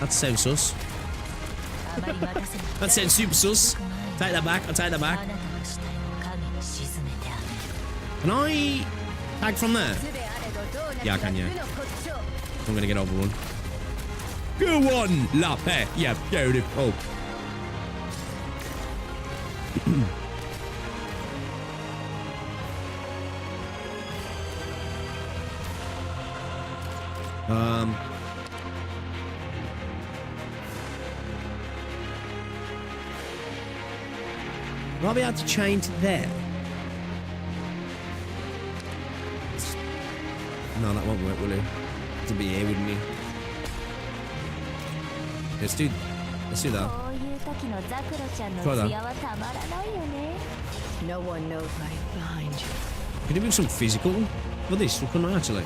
S1: That sounds sus. That sounds super sus. Take that back. I'll take that back. Can I tag from there? Yeah, I can, yeah. I'm gonna get over one. Go on, Lappe. Yeah, beautiful. Will I be able to chain to there? No, that won't work, will it? To be here, wouldn't he? Let's do that. Try that.
S3: No one knows right behind you.
S1: Can you do some physical for this? Or can I actually?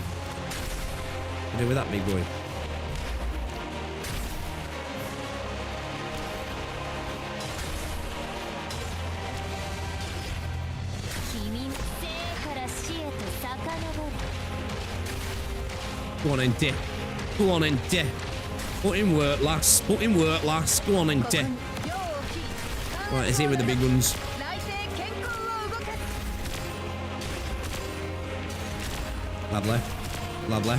S1: Do with that big boy. Go on and dip. Go on and dip. Put in work, lass. Put in work, lass. Go on and dip. Right, let's hit with the big ones. Lovely. Lovely.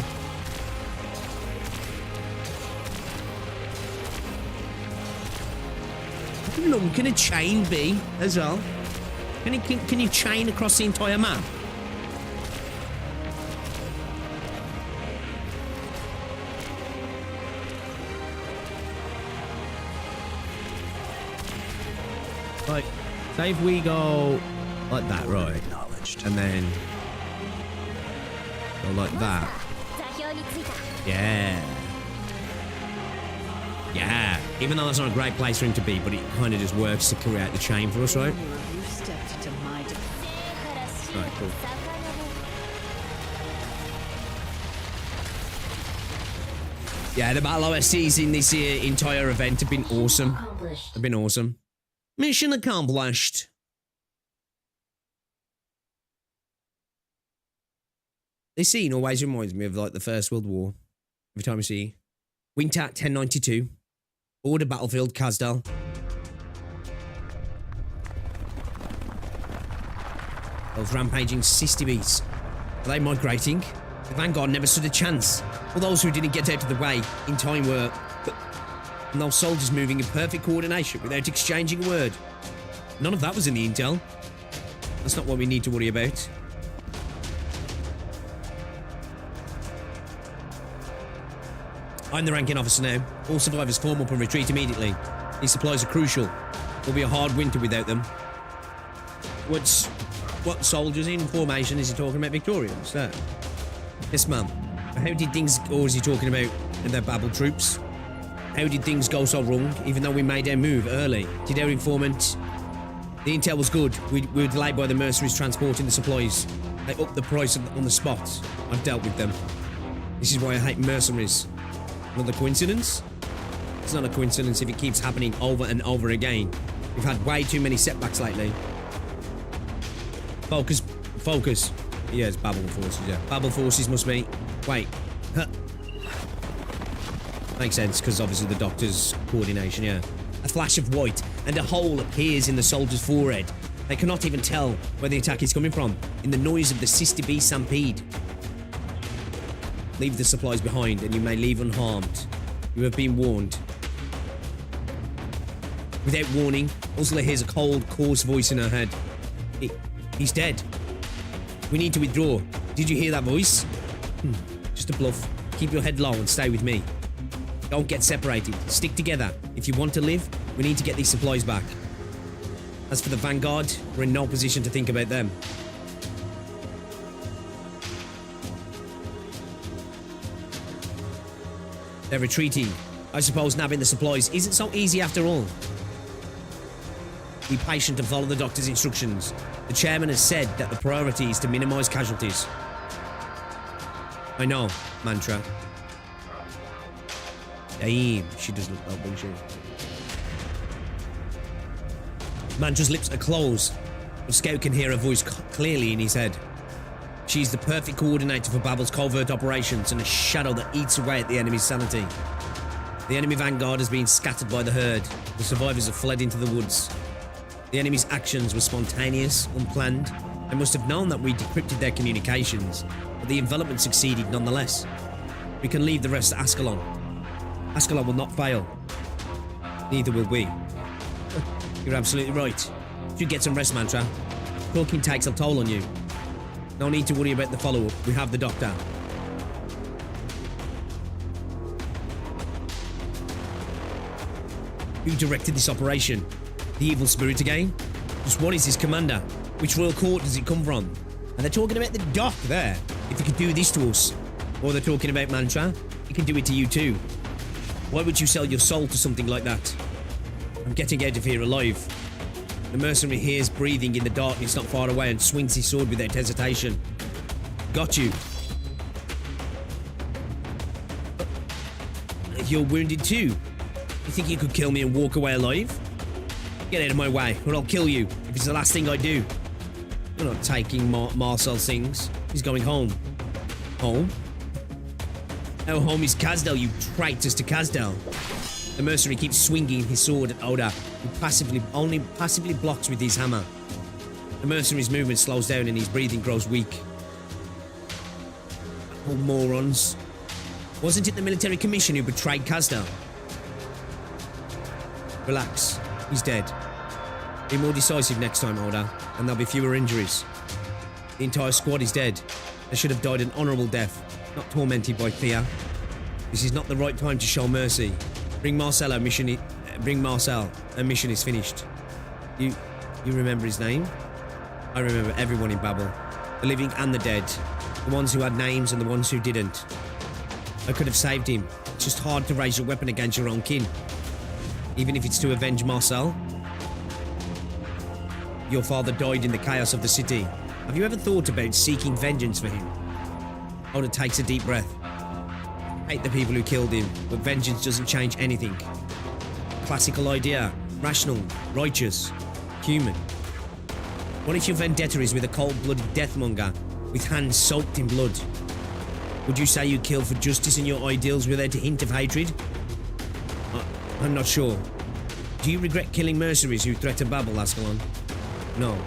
S1: How long can a chain be as well? Can you chain across the entire map? Like, say if we go like that, right? And then go like that. Yeah. Yeah. Even though that's not a great place for him to be, but it kind of just works to create the chain for us, right? Alright, cool. Yeah, the battle OSTs in this entire event have been awesome. Have been awesome. Mission accomplished. This scene always reminds me of like the First World War. Every time I see Winter 1092, Border Battlefield Kazdel. Those rampaging 60 beats. Are they migrating? The Vanguard never stood a chance. All those who didn't get out of the way in time were... And those soldiers moving in perfect coordination without exchanging a word. None of that was in the intel. That's not what we need to worry about. I'm the ranking officer now. All survivors form up and retreat immediately. These supplies are crucial. It'll be a hard winter without them. What soldiers in formation is he talking about? Victorians? No. Yes, ma'am. How did things... Or is he talking about the Babel troops? How did things go so wrong, even though we made our move early? Did our informant... The intel was good. We were delayed by the mercenaries transporting the supplies. They upped the price on the spot. I've dealt with them. This is why I hate mercenaries. Another coincidence? It's not a coincidence if it keeps happening over and over again. We've had way too many setbacks lately. Focus. Focus. Yeah, it's Babel forces, yeah. Babel forces must be... Wait. Huh. Makes sense, because obviously the doctor's coordination, yeah. A flash of white, and a hole appears in the soldier's forehead. They cannot even tell where the attack is coming from, in the noise of the Sister Bee stampede. Leave the supplies behind, and you may leave unharmed. You have been warned. Without warning, Ursula hears a cold, coarse voice in her head. He's dead. We need to withdraw. Did you hear that voice? Just a bluff. Keep your head low and stay with me. Don't get separated. Stick together. If you want to live, we need to get these supplies back. As for the Vanguard, we're in no position to think about them. They're retreating. I suppose nabbing the supplies isn't so easy after all. Be patient and follow the doctor's instructions. The chairman has said that the priority is to minimize casualties. I know, Mantra. Damn, she does look like bullshit. Mantra's lips are closed, but Scout can hear her voice clearly in his head. She's the perfect coordinator for Babel's covert operations and a shadow that eats away at the enemy's sanity. The enemy vanguard has been scattered by the herd. The survivors have fled into the woods. The enemy's actions were spontaneous, unplanned. They must have known that we decrypted their communications, but the envelopment succeeded nonetheless. We can leave the rest to Ascalon. Ascalon will not fail. Neither will we. You're absolutely right. You get some rest, Mantra. Talking takes a toll on you. No need to worry about the follow-up. We have the doctor. Who directed this operation? The evil spirit again? Just what is his commander? Which royal court does it come from? And they're talking about the doc there. If he could do this to us. Or they're talking about Mantra. He can do it to you too. Why would you sell your soul to something like that? I'm getting out of here alive. The mercenary hears breathing in the darkness not far away and swings his sword without hesitation. Got you. You're wounded too. You think you could kill me and walk away alive? Get out of my way, or I'll kill you, if it's the last thing I do. You're not taking Marcel Sings. He's going home. Home? Our home is Kazdel, you traitors to Kazdel. The mercenary keeps swinging his sword at Oda, who only passively blocks with his hammer. The mercenary's movement slows down and his breathing grows weak. Oh, morons. Wasn't it the military commission who betrayed Kazdel? Relax. He's dead. Be more decisive next time, Oda, and there'll be fewer injuries. The entire squad is dead. They should have died an honourable death, not tormented by fear. This is not the right time to show mercy. Bring Marcel, our mission is finished. You remember his name? I remember everyone in Babel. The living and the dead. The ones who had names and the ones who didn't. I could have saved him. It's just hard to raise your weapon against your own kin. Even if it's to avenge Marcel. Your father died in the chaos of the city. Have you ever thought about seeking vengeance for him? Oda takes a deep breath. I hate the people who killed him, but vengeance doesn't change anything. Classical idea. Rational, righteous, human. What if your vendetta is with a cold-blooded deathmonger with hands soaked in blood? Would you say you kill for justice and your ideals without a hint of hatred? I'm not sure. Do you regret killing mercenaries who threaten Babel, Ascalon? No.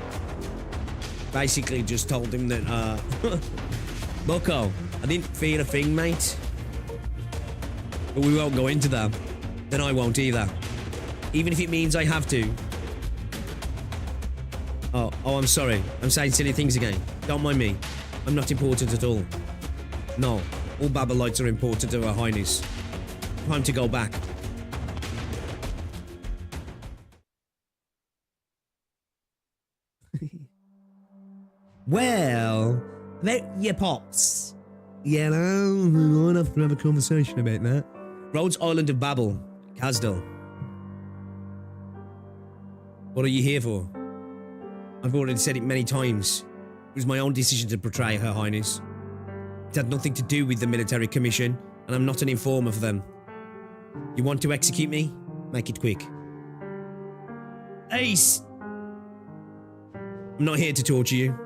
S1: Basically just told him that, Bucko, I didn't feel a thing, mate. But we won't go into that. Then I won't either. Even if it means I have to. Oh, I'm sorry. I'm saying silly things again. Don't mind me. I'm not important at all. No, all Babelites are important to Her Highness. Time to go back. Well, about your pops. Yeah, no, we might have to have a conversation about that. Rhodes Island of Babel, Kazdel. What are you here for? I've already said it many times. It was my own decision to betray Her Highness. It had nothing to do with the military commission, and I'm not an informer for them. You want to execute me? Make it quick. Ace! I'm not here to torture you.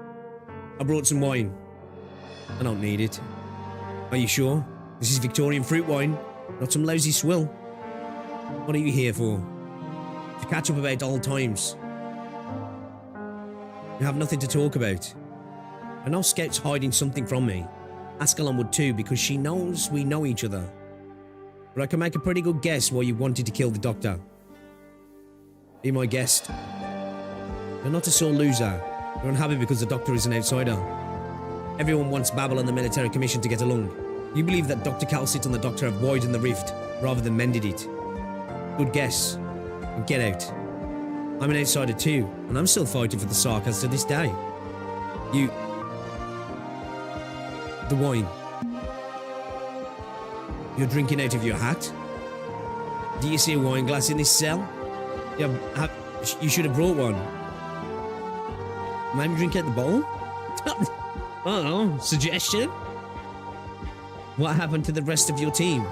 S1: I brought some wine. I don't need it. Are you sure? This is Victorian fruit wine, not some lousy swill. What are you here for? To catch up about old times. You have nothing to talk about. I know Scout's hiding something from me. Ascalon would too, because she knows we know each other. But I can make a pretty good guess why you wanted to kill the Doctor. Be my guest. You're not a sore loser. You're unhappy because the Doctor is an outsider. Everyone wants Babel and the military commission to get along. You believe that Dr. Calcit and the Doctor have widened the rift, rather than mended it. Good guess. And get out. I'm an outsider too, and I'm still fighting for the Sarkas to this day. You... The wine. You're drinking out of your hat? Do you see a wine glass in this cell? Yeah, you should have brought one. Maybe drink out the bowl? I don't know, suggestion? What happened to the rest of your team?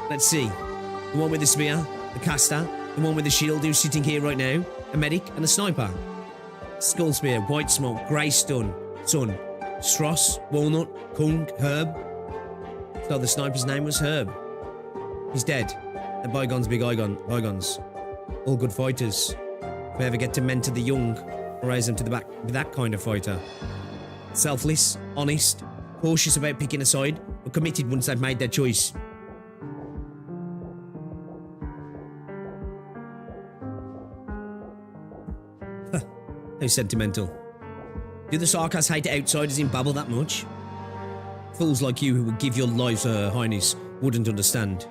S1: Let's see. The one with the spear, the caster, the one with the shield who's sitting here right now, a medic and a sniper. Skull spear, white smoke, grey sun, Stross, walnut, kung, herb. So the sniper's name was Herb. He's dead. Let bygones be bygones. All good fighters. If we ever get to mentor the young, I'll raise them to the back with that kind of fighter. Selfless, honest, cautious about picking a side, but committed once they've made their choice. How sentimental. Do the Sarkas hate outsiders in Babel that much? Fools like you who would give your lives to Her Highness wouldn't understand.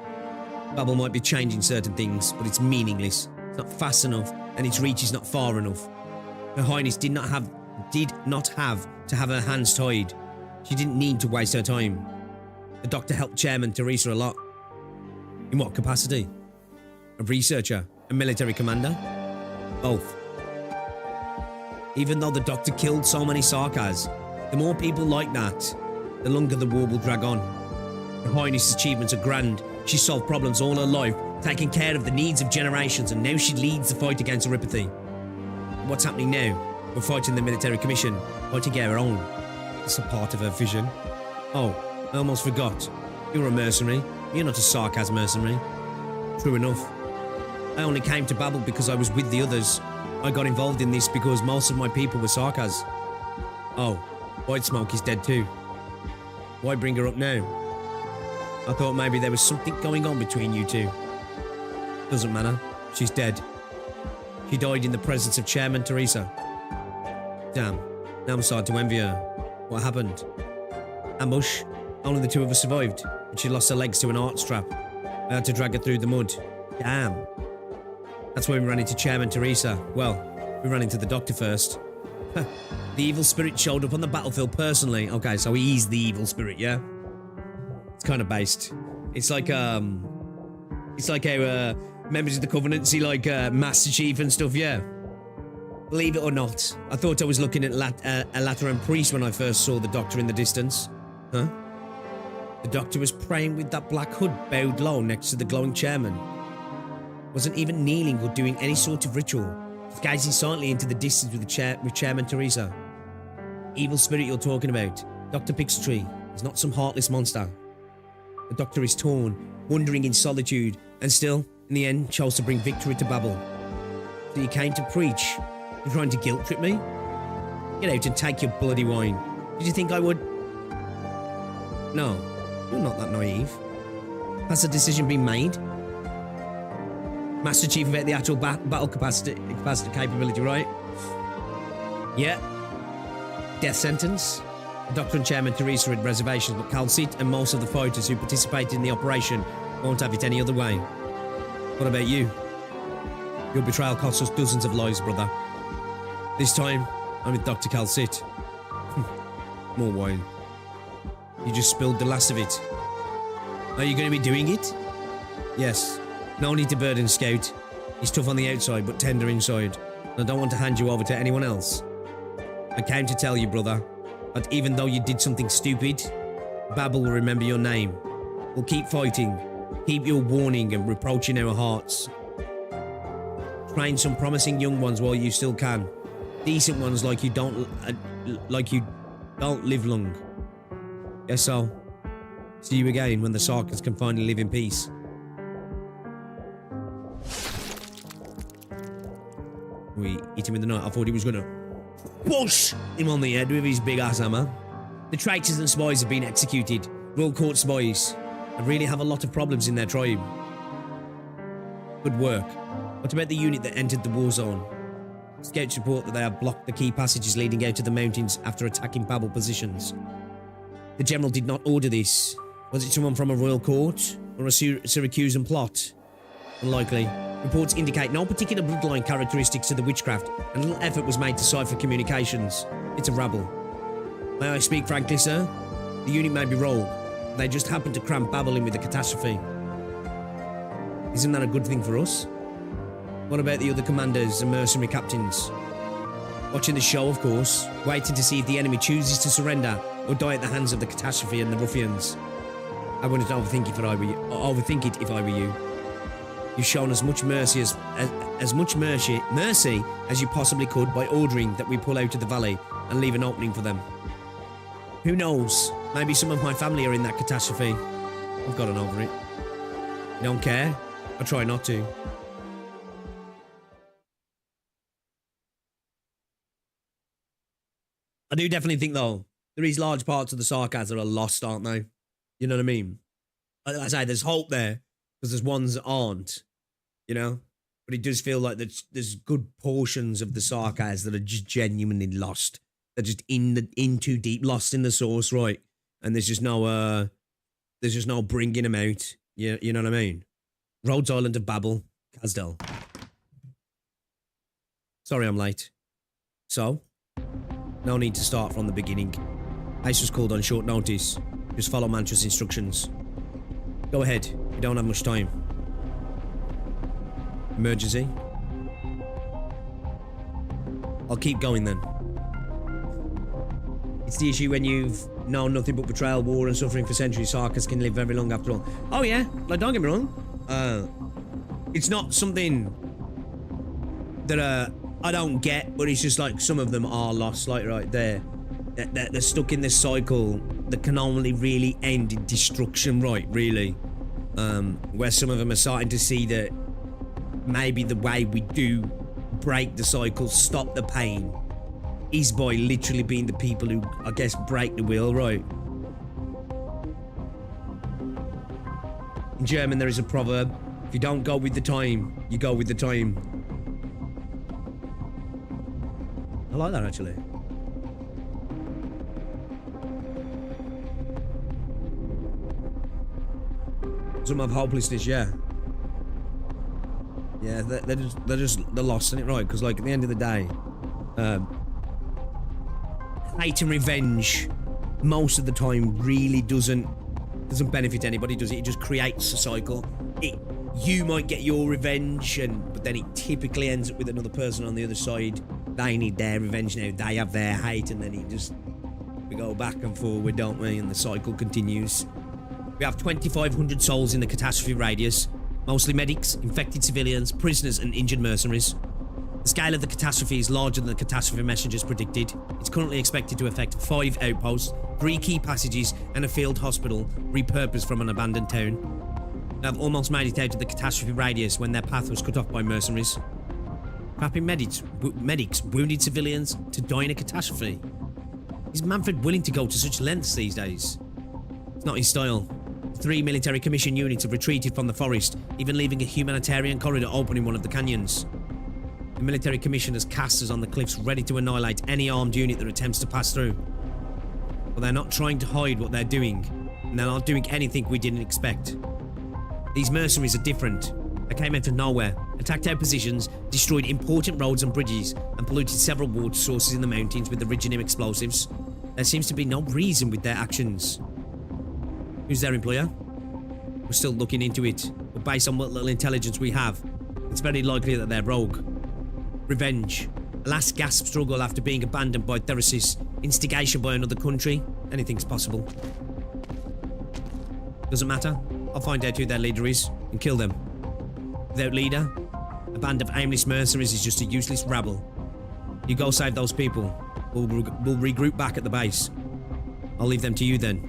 S1: Babel might be changing certain things, but it's meaningless. It's not fast enough, and its reach is not far enough. Her Highness did not have to have her hands tied. She didn't need to waste her time. The Doctor helped Chairman Teresa a lot. In what capacity? A researcher? A military commander? Both. Even though the Doctor killed so many Sarkas, the more people like that, the longer the war will drag on. Her Highness's achievements are grand. She solved problems all her life, taking care of the needs of generations, and now she leads the fight against Oripathy. What's happening now? We're fighting the military commission, fighting our own. It's a part of her vision. Oh, I almost forgot. You're a mercenary. You're not a Sarkas mercenary. True enough. I only came to Babel because I was with the others. I got involved in this because most of my people were Sarkas. Oh, White Smoke is dead too. Why bring her up now? I thought maybe there was something going on between you two. Doesn't matter. She's dead. She died in the presence of Chairman Teresa. Damn. Now I'm starting to envy her. What happened? Ambush. Only the two of us survived, but she lost her legs to an arch strap. I had to drag her through the mud. Damn. That's when we ran into Chairman Teresa. Well, we ran into the Doctor first. The evil spirit showed up on the battlefield personally. Okay, so he's the evil spirit, yeah? It's kind of based. It's like how members of the Covenant see like Master Chief and stuff, yeah? Believe it or not, I thought I was looking at a Lateran priest when I first saw the Doctor in the distance. Huh? The Doctor was praying with that black hood bowed low next to the glowing chairman. Wasn't even kneeling or doing any sort of ritual, just gazing silently into the distance with Chairman Teresa. Evil spirit you're talking about, Dr. Pixtree, is not some heartless monster. The Doctor is torn, wandering in solitude, and still, in the end, chose to bring victory to Babel. So you came to preach? You're trying to guilt trip me? Get out and take your bloody wine. Did you think I would? No, you're not that naive. Has the decision been made? Master Chief about the actual battle capacity capability, right? Yeah. Death sentence? The Doctor and Chairman Teresa had reservations, but Calcit and most of the fighters who participated in the operation won't have it any other way. What about you? Your betrayal cost us dozens of lives, brother. This time, I'm with Dr. Calcit. More wine. You just spilled the last of it. Are you going to be doing it? Yes. No need to burden Scout. He's tough on the outside, but tender inside. I don't want to hand you over to anyone else. I came to tell you, brother, that even though you did something stupid, Babel will remember your name. We'll keep fighting. Keep your warning and reproach in our hearts. Train some promising young ones while you still can. Decent ones like you don't live long. Guess so. See you again when the Sarkans can finally live in peace. We hit him in the night. I thought he was gonna push him on the head with his big ass hammer. The traitors and spies have been executed. Royal Court spies and really have a lot of problems in their tribe. Good work. What about the unit that entered the war zone? Scouts report that they have blocked the key passages leading out of the mountains after attacking Babel positions. The general did not order this. Was it someone from a royal court or a Syracusan plot? Unlikely. Reports indicate no particular bloodline characteristics to the witchcraft, and little effort was made to cipher communications. It's a rabble. May I speak frankly, sir? The unit may be rogue. They just happened to cram Babel in with the catastrophe. Isn't that a good thing for us? What about the other commanders and mercenary captains? Watching the show, of course, waiting to see if the enemy chooses to surrender or die at the hands of the catastrophe and the ruffians. I wouldn't overthink it if I were you. You've shown as much mercy as much mercy as you possibly could by ordering that we pull out of the valley and leave an opening for them. Who knows? Maybe some of my family are in that catastrophe. I've gotten over it. You don't care? I try not to. I do definitely think, though, there is large parts of the Sarkans that are lost, aren't they? You know what I mean? Like I say, there's hope there, because there's ones that aren't, you know? But it does feel like there's good portions of the Sarkans that are just genuinely lost. They're just in too deep, lost in the source, right? And there's just no bringing them out. You know what I mean? Rhodes Island of Babel, Kazdel. Sorry I'm late. So? No need to start from the beginning. Ace was called on short notice. Just follow Mantra's instructions. Go ahead. You don't have much time. Emergency? I'll keep going then. It's the issue when you've known nothing but betrayal, war, and suffering for centuries. Sarkans can live very long after all. Oh yeah, like don't get me wrong. It's not something that I don't get, but it's just like some of them are lost, like right there. They're stuck in this cycle that can only really end in destruction, right? Really, where some of them are starting to see that maybe the way we do break the cycle, stop the pain, is by literally being the people who, I guess, break the wheel, right? In German, there is a proverb: if you don't go with the time, you go with the time. I like that, actually. Some of hopelessness, yeah. Yeah, they're lost in it, right? Because, like, at the end of the day, hate and revenge most of the time really doesn't benefit anybody, does it? It just creates a cycle. You might get your revenge, but then it typically ends up with another person on the other side. They need their revenge now. They have their hate, and then we go back and forward, don't we? And the cycle continues. We have 2,500 souls in the catastrophe radius. Mostly medics, infected civilians, prisoners, and injured mercenaries. The scale of the catastrophe is larger than the catastrophe messengers predicted. It's currently expected to affect 5 outposts, 3 key passages, and a field hospital repurposed from an abandoned town. They have almost made it out of the catastrophe radius when their path was cut off by mercenaries. Trapping medics wounded civilians to die in a catastrophe. Is Manfred willing to go to such lengths these days? It's not his style. 3 military commission units have retreated from the forest, even leaving a humanitarian corridor open in one of the canyons. The military commission has casters on the cliffs ready to annihilate any armed unit that attempts to pass through. But they're not trying to hide what they're doing, and they're not doing anything we didn't expect. These mercenaries are different. They came out of nowhere, attacked our positions, destroyed important roads and bridges, and polluted several water sources in the mountains with originium explosives. There seems to be no reason with their actions. Who's their employer? We're still looking into it, but based on what little intelligence we have, it's very likely that they're rogue. Revenge. A last gasp struggle after being abandoned by Theresis. Instigation by another country. Anything's possible. Doesn't matter. I'll find out who their leader is and kill them. Without leader, a band of aimless mercenaries is just a useless rabble. You go save those people. We'll regroup back at the base. I'll leave them to you then.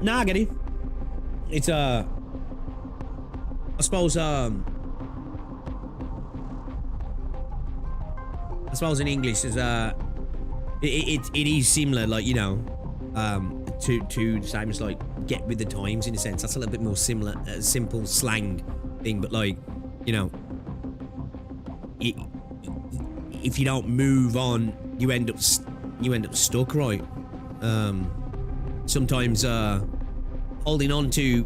S1: Nah, I get it. It's I suppose in English is it is similar, like, you know, to the same as like get with the times in a sense. That's a little bit more similar, simple slang thing, but like, you know, if you don't move on, you end up stuck, right? Sometimes holding on to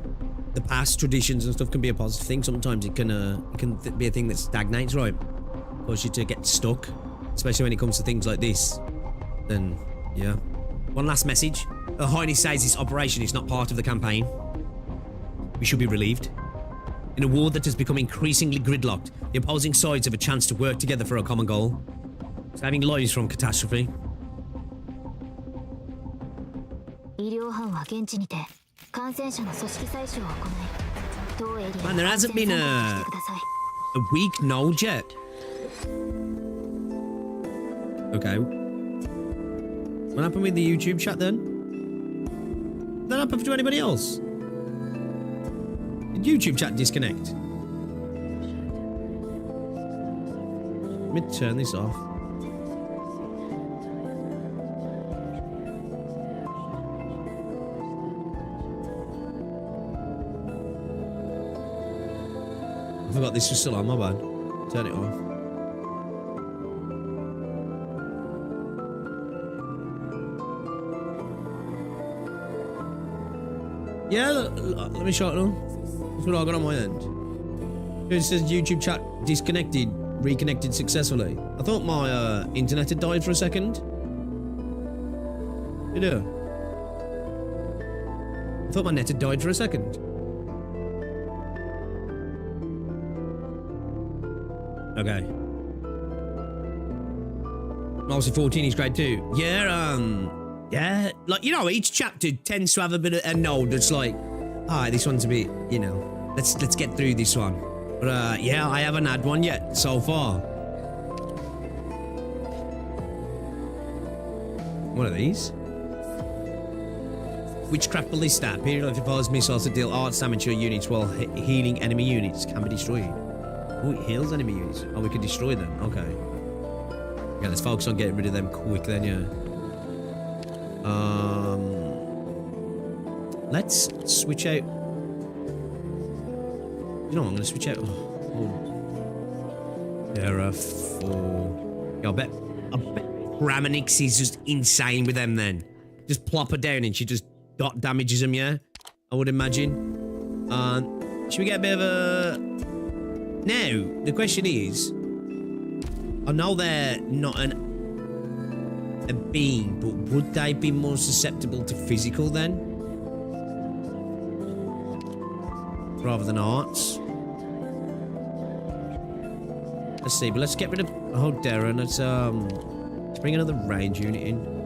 S1: the past traditions and stuff can be a positive thing. Sometimes it can be a thing that stagnates, right? Cause you to get stuck, especially when it comes to things like this. Then, yeah. One last message. Her Highness says this operation is not part of the campaign. We should be relieved. In a war that has become increasingly gridlocked, the opposing sides have a chance to work together for a common goal. Saving lives from catastrophe. Man, there hasn't been a weak node yet. Okay. What happened with the YouTube chat then? Did that happen to anybody else? Did YouTube chat disconnect? Let me turn this off. I forgot this was still on, my bad. Turn it off. Yeah, let me show it now. That's what I got on my end. It says YouTube chat disconnected, reconnected successfully. I thought my internet had died for a second. You do? I thought my net had died for a second. Okay. Obviously 14 is great too. Yeah, yeah, like, you know, each chapter tends to have a bit of a node that's like, alright, this one's a bit, you know, let's get through this one. But yeah, I haven't had one yet so far. What are these? Witchcraft Ballista. Period electrifies missiles to deal arts damage to your units while healing enemy units can be destroyed. Oh, it heals enemy units. Oh, we can destroy them. Okay. Yeah, let's focus on getting rid of them quick then, yeah. Let's switch out. You know what, I'm gonna switch out. Terra 4. Yeah, I bet Ramonix is just insane with them then. Just plop her down and she just dot damages them, yeah? I would imagine. Should we get a bit of a... Now, the question is, I know they're not a being, but would they be more susceptible to physical then? Rather than arts? Let's see, but let's get rid of... Oh, Darren, let's bring another range unit in.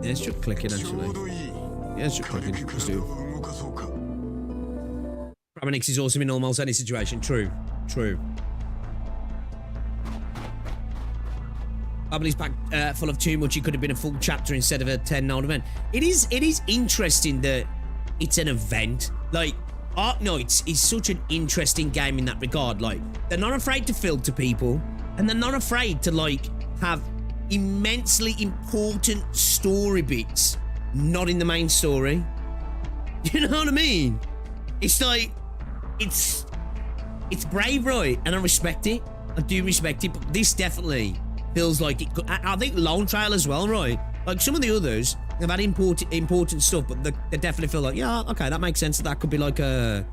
S1: Yeah, it's just clicking actually. Yeah, it's just clicking. Let's do it. Ramonix is awesome in almost any situation. True. True. Babel is back full of too much. It could have been a full chapter instead of a 10-node event. It is interesting that it's an event. Like, Arknights is such an interesting game in that regard. Like, they're not afraid to filter people, and they're not afraid to, like, have immensely important story bits not in the main story. You know what I mean? It's like, it's brave, right? And I respect it. I do respect it, but this definitely feels like it could, I think Lone Trail as well, right? Like some of the others, they've had important stuff, but they definitely feel like, yeah, okay, that makes sense. That could be like a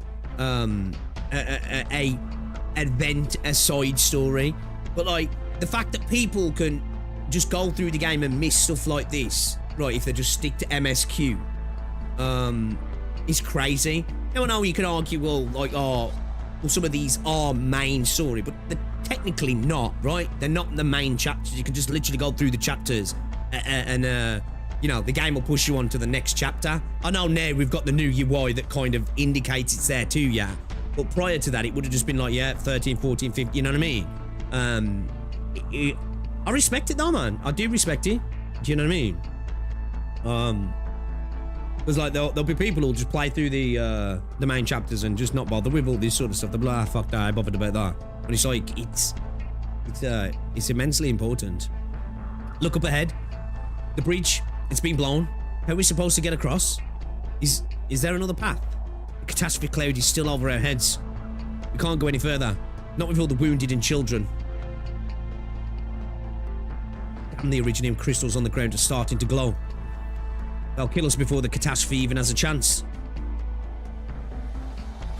S1: event, a side story. But like the fact that people can just go through the game and miss stuff like this, right? If they just stick to MSQ, is crazy. Now I know you could argue, well, like, oh, well, some of these are main story, but they're technically not, right? They're not the main chapters. You can just literally go through the chapters and you know, the game will push you on to the next chapter. I know now we've got the new UI that kind of indicates it's there to you, but prior to that, it would have just been like, yeah, 13, 14, 15, you know what I mean? I respect it though, man. I do respect it. Do you know what I mean? Because like there'll be people who'll just play through the main chapters and just not bother with all this sort of stuff. They'll be like, fuck that, I bothered about that. But it's like, it's immensely important. Look up ahead. The breach, it's been blown. How are we supposed to get across? Is there another path? The catastrophe cloud is still over our heads. We can't go any further. Not with all the wounded and children. Damn, the Iridium crystals on the ground are starting to glow. They'll kill us before the catastrophe even has a chance.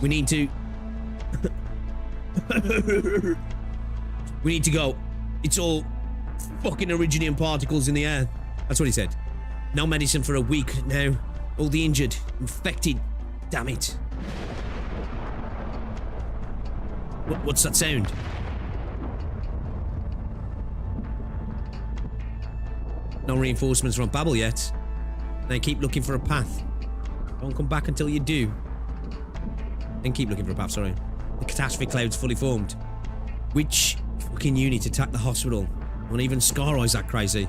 S1: We need to... we need to go. It's all fucking Iridium particles in the air. That's what he said. No medicine for a week now. All the injured, infected. Damn it. What's that sound? No reinforcements from Babel yet. They keep looking for a path. Don't come back until you do. Then keep looking for a path, sorry. The catastrophe cloud's fully formed. Which fucking unit attacked the hospital? Not even Scar Eye's that crazy.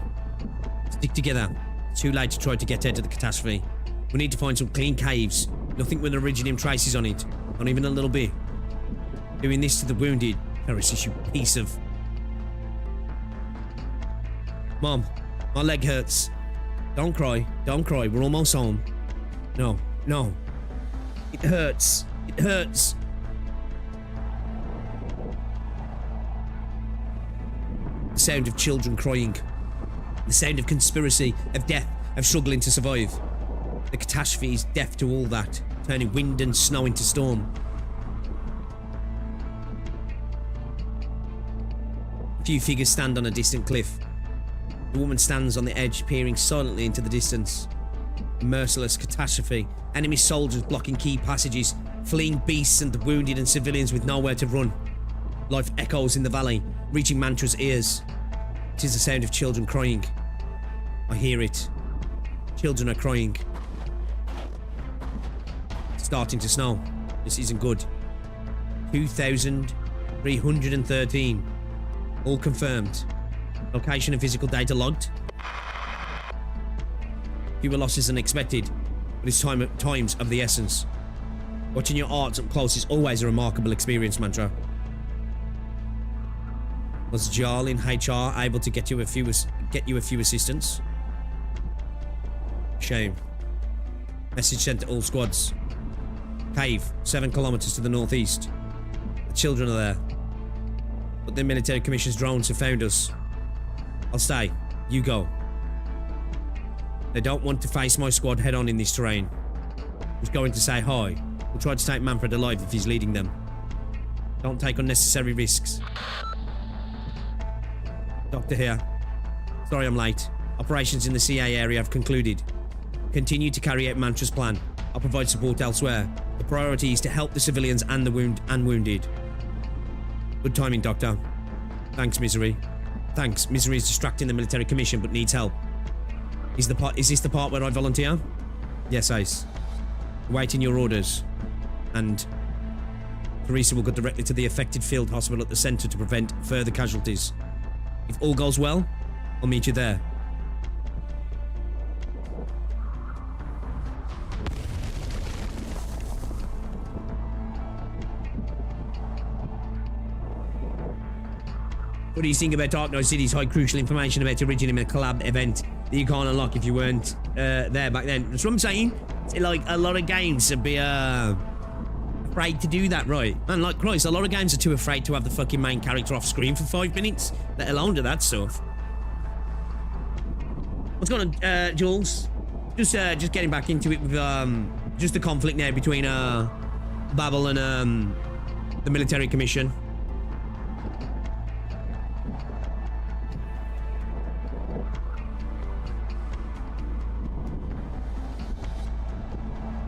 S1: Stick together. It's too late to try to get out of the catastrophe. We need to find some clean caves. Nothing with Iridium traces on it. Not even a little bit. Doing this to the wounded. Heresy, you piece of... Mom, my leg hurts. Don't cry. Don't cry. We're almost home. No. No. It hurts. It hurts. The sound of children crying. The sound of conspiracy, of death, of struggling to survive. The catastrophe is deaf to all that, turning wind and snow into storm. A few figures stand on a distant cliff. The woman stands on the edge, peering silently into the distance. A merciless catastrophe. Enemy soldiers blocking key passages, fleeing beasts and the wounded and civilians with nowhere to run. Life echoes in the valley, reaching Mantra's ears. It is the sound of children crying. I hear it. Children are crying. It's starting to snow. This isn't good. 2,313. All confirmed. Location and physical data logged. Fewer losses than expected, but it's times of the essence. Watching your arts up close is always a remarkable experience, Mantra. Was Jarl in HR able to get you a few assistance? Shame. Message sent to all squads. Cave, 7 kilometers to the northeast. The children are there. But the military commission's drones have found us. I'll stay. You go. They don't want to face my squad head-on in this terrain. Who's going to say hi? We'll try to take Manfred alive if he's leading them. Don't take unnecessary risks. Doctor here. Sorry I'm late. Operations in the CA area have concluded. Continue to carry out Mantra's plan. I'll provide support elsewhere. The priority is to help the civilians and the wounded. Good timing, Doctor. Thanks, Misery. Thanks. Misery is distracting the military commission but needs help. Is this the part where I volunteer? Yes, Ace. Awaiting your orders. And Teresa will go directly to the affected field hospital at the center to prevent further casualties. If all goes well, I'll meet you there. What do you think about Arknights City's high crucial information about Iridium in a collab event that you can't unlock if you weren't there back then? That's what I'm saying. It's like a lot of games would be afraid to do that, right? Man, like Christ, a lot of games are too afraid to have the fucking main character off screen for 5 minutes, let alone do that stuff. What's going on, Jules? Just getting back into it with just the conflict now between Babel and the military commission.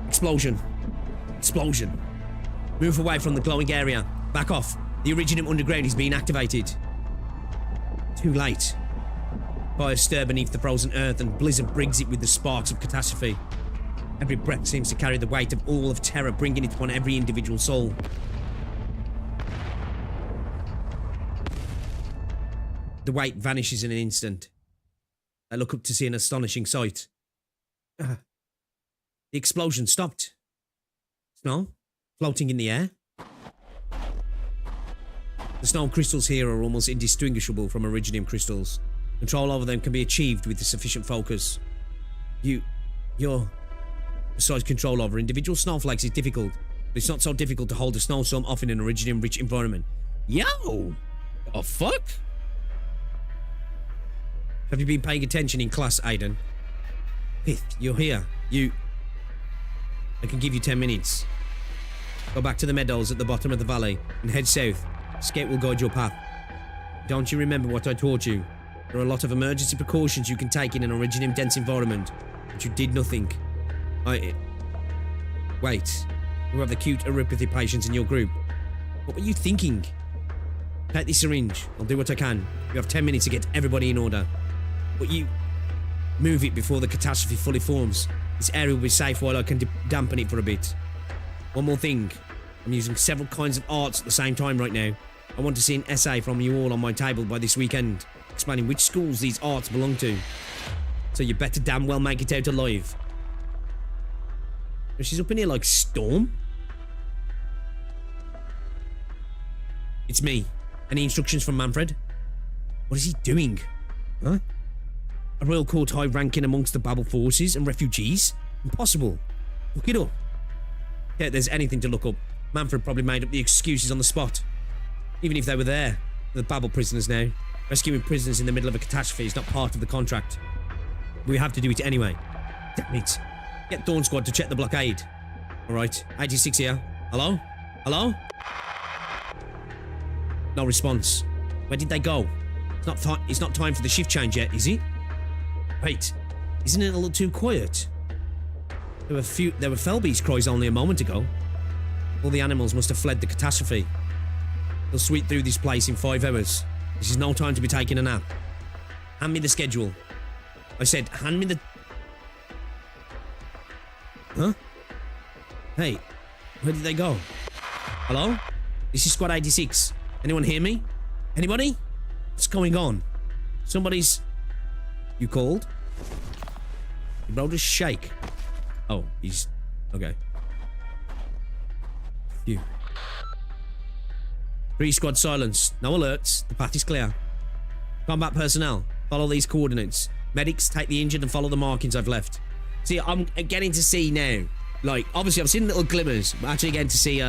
S1: Explosion. Explosion. Move away from the glowing area. Back off. The Iridium underground is being activated. Too late. Fires stir beneath the frozen earth and blizzard brings it with the sparks of catastrophe. Every breath seems to carry the weight of all of terror, bringing it upon every individual soul. The weight vanishes in an instant. I look up to see an astonishing sight. The explosion stopped. Snow floating in the air. The snow crystals here are almost indistinguishable from Iridium crystals. Control over them can be achieved with sufficient focus. Besides control over individual snowflakes is difficult, but it's not so difficult to hold a snowstorm off in an Iridium-rich environment. Yo! Oh, fuck? Have you been paying attention in class, Aiden? Fifth, you're here. I can give you 10 minutes. Go back to the meadows at the bottom of the valley and head south. Scout will guide your path. Don't you remember what I taught you? There are a lot of emergency precautions you can take in an Iridium-dense environment, but you did nothing. Wait. You have the cute neuropathy patients in your group. What were you thinking? Take this syringe. I'll do what I can. You have 10 minutes to get everybody in order. But you... move it before the catastrophe fully forms. This area will be safe while I can dampen it for a bit. One more thing. I'm using several kinds of arts at the same time right now. I want to see an essay from you all on my table by this weekend, explaining which schools these arts belong to. So you better damn well make it out alive. She's up in here like Storm? It's me. Any instructions from Manfred? What is he doing? Huh? A royal court high ranking amongst the Babel forces and refugees? Impossible. Look it up. Yeah, there's anything to look up. Manfred probably made up the excuses on the spot. Even if they were there. The Babel prisoners now. Rescuing prisoners in the middle of a catastrophe is not part of the contract. We have to do it anyway. Damn it. Get Dawn Squad to check the blockade. Alright, 86 here. Hello? Hello? No response. Where did they go? It's not time for the shift change yet, is it? Wait, isn't it a little too quiet? There were Felby's cries only a moment ago. All the animals must have fled the catastrophe. They'll sweep through this place in 5 hours. This is no time to be taking a nap. Hand me the schedule. I said, hand me the... Huh? Hey, where did they go? Hello? This is Squad 86. Anyone hear me? Anybody? What's going on? Somebody's... You called? Your bro just shake. Oh, he's... Okay. Phew. 3 squad silence. No alerts. The path is clear. Combat personnel, follow these coordinates. Medics, take the injured and follow the markings I've left. See, I'm getting to see now. Like, obviously I've seen little glimmers. I'm actually getting to see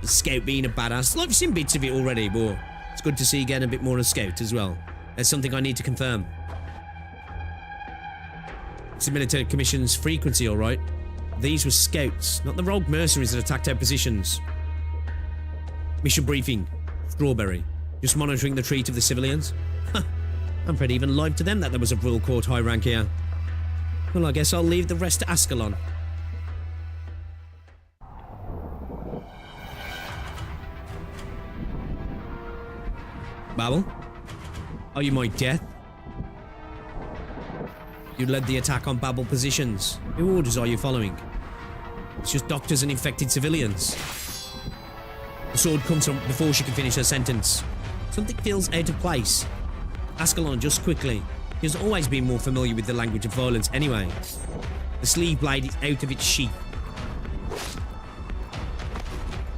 S1: Scout being a badass. Like, I've seen bits of it already, but it's good to see again a bit more of Scout as well. There's something I need to confirm. It's the military commission's frequency, alright? These were scouts, not the rogue mercenaries that attacked our positions. Mission briefing. Strawberry. Just monitoring the retreat of the civilians. Manfred even lied to them that there was a royal court high rank here. Well, I guess I'll leave the rest to Ascalon. Babel? Are you my death? You led the attack on Babel positions. Who orders are you following? It's just doctors and infected civilians. The sword comes from before she can finish her sentence. Something feels out of place. Ascalon, just quickly. He has always been more familiar with the language of violence anyway. The sleeve blade is out of its sheath.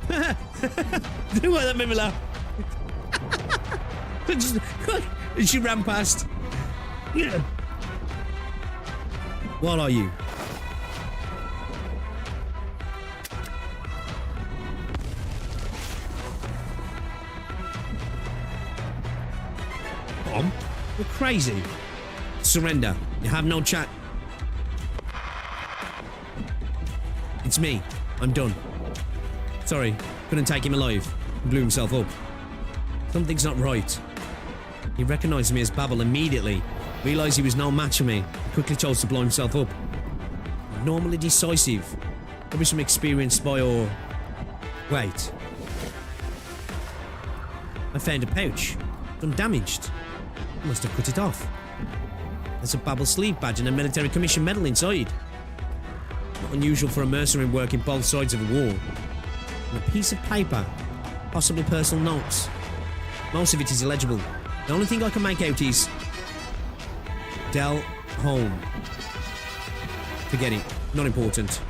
S1: Do what that made me laugh. And she ran past. Yeah. What are you? Bomb? You're crazy. Surrender. You have no chat. It's me. I'm done. Sorry, couldn't take him alive. He blew himself up. Something's not right. He recognized me as Babel immediately. Realized he was no match for me. He quickly chose to blow himself up. Normally decisive. Probably some experienced spy or... Wait. I found a pouch. It's undamaged. I must have cut it off. There's a Babel sleeve badge and a military commission medal inside. Not unusual for a mercenary working both sides of a war. And a piece of paper. Possibly personal notes. Most of it is illegible. The only thing I can make out is... Del home. Forget it. Not important.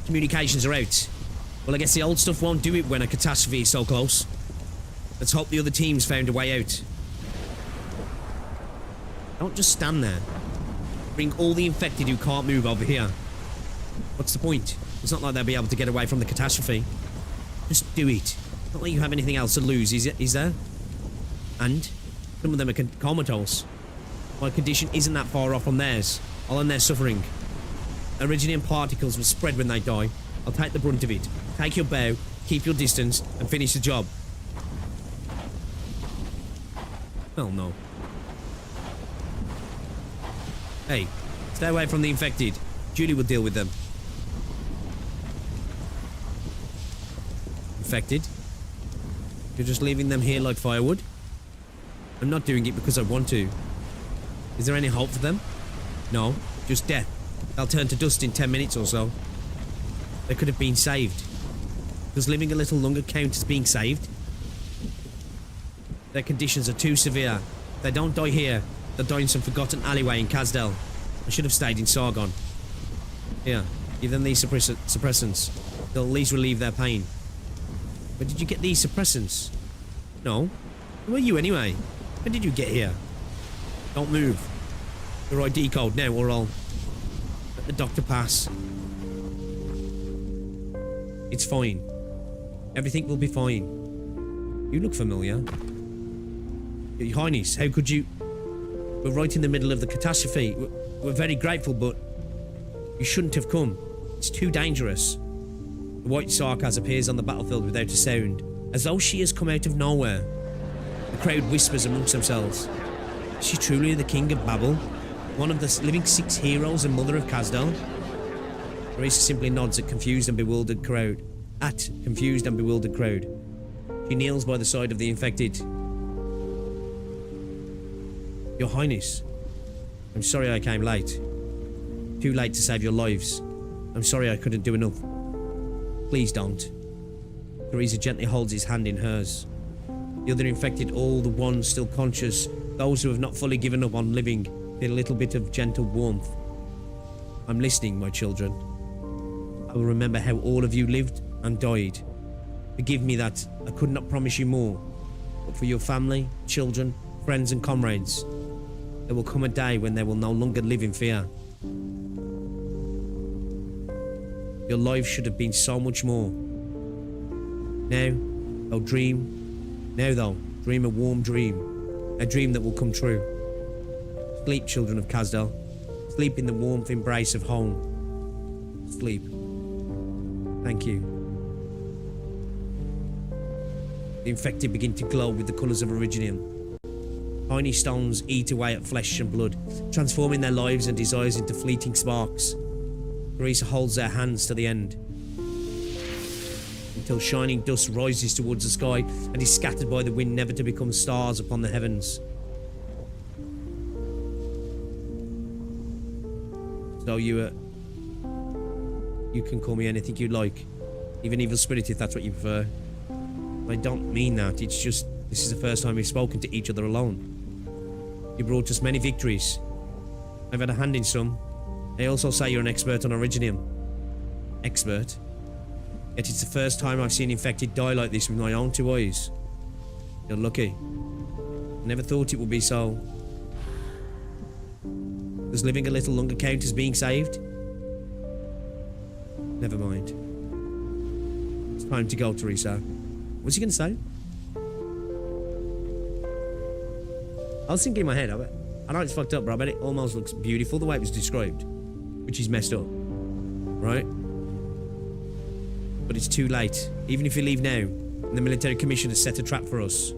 S1: Communications are out. Well, I guess the old stuff won't do it when a catastrophe is so close. Let's hope the other team's found a way out. Don't just stand there. Bring all the infected who can't move over here. What's the point? It's not like they'll be able to get away from the catastrophe. Just do it. Not like you have anything else to lose, is there? And some of them are comatose. My condition isn't that far off from theirs. I'll end their suffering. Originium particles will spread when they die. I'll take the brunt of it. Take your bow, keep your distance, and finish the job. Hell no. Hey, stay away from the infected. Julie will deal with them. Infected? You're just leaving them here like firewood? I'm not doing it because I want to. Is there any hope for them? No, just death. They'll turn to dust in 10 minutes or so. They could have been saved. Does living a little longer count as being saved? Their conditions are too severe. If they don't die here, they'll die in some forgotten alleyway in Kazdel. I should have stayed in Sargon. Here, give them these suppressants. They'll at least relieve their pain. Where did you get these suppressants? No. Who are you anyway? When did you get here? Don't move. Your ID code now or I'll... Let the doctor pass. It's fine. Everything will be fine. You look familiar. Your Highness, how could you... We're right in the middle of the catastrophe. We're very grateful, but... You shouldn't have come. It's too dangerous. The white sarcas appears on the battlefield without a sound, as though she has come out of nowhere. The crowd whispers amongst themselves. Is she truly the king of Babel? One of the living 6 heroes and mother of Kazdel? Teresa simply nods at confused and bewildered crowd. She kneels by the side of the infected. Your Highness, I'm sorry I came late. Too late to save your lives. I'm sorry I couldn't do enough. Please don't. Teresa gently holds his hand in hers. The other infected, all the ones still conscious, those who have not fully given up on living, feel a little bit of gentle warmth. I'm listening, my children. I will remember how all of you lived and died. Forgive me that I could not promise you more, but for your family, children, friends and comrades, there will come a day when they will no longer live in fear. Your life should have been so much more. Now, dream a warm dream, a dream that will come true. Sleep, children of Kazdel. Sleep in the warmth embrace of home. Sleep. Thank you. The infected begin to glow with the colours of Originium. Tiny stones eat away at flesh and blood, transforming their lives and desires into fleeting sparks. Teresa holds their hands to the end, until shining dust rises towards the sky and is scattered by the wind, never to become stars upon the heavens. So you can call me anything you like, even evil spirit if that's what you prefer. I don't mean that, it's just this is the first time we've spoken to each other alone. You brought us many victories. I've had a hand in some. They also say you're an expert on Originium. expert. Yet it's the first time I've seen infected die like this with my own 2 eyes. You're lucky. I never thought it would be so. Does living a little longer count as being saved? Never mind. It's time to go, Teresa. What's he going to say? I was thinking in my head, I know it's fucked up, but I bet it almost looks beautiful the way it was described. Which is messed up. Right? But it's too late. Even if you leave now, and the military commission has set a trap for us,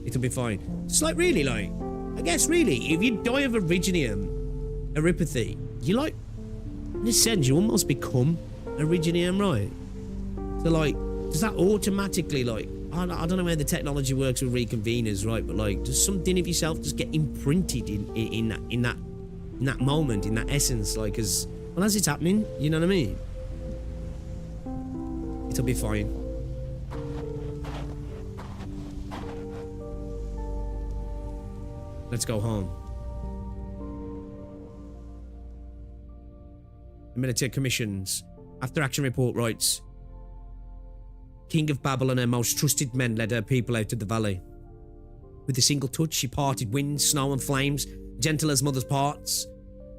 S1: it'll be fine. It's like, really, like, I guess, really, if you die of originium, erypathy, you, like, in a sense, you almost become originium, right? So, like, does that automatically, like, I don't know how the technology works with reconveners, right? But, like, does something of yourself just get imprinted in that moment, in that essence, like, as it's happening, you know what I mean? It'll be fine. Let's go home. The military commission's after action report writes, King of Babel and her most trusted men led her people out of the valley. With a single touch, she parted wind, snow and flames, gentle as a mother parts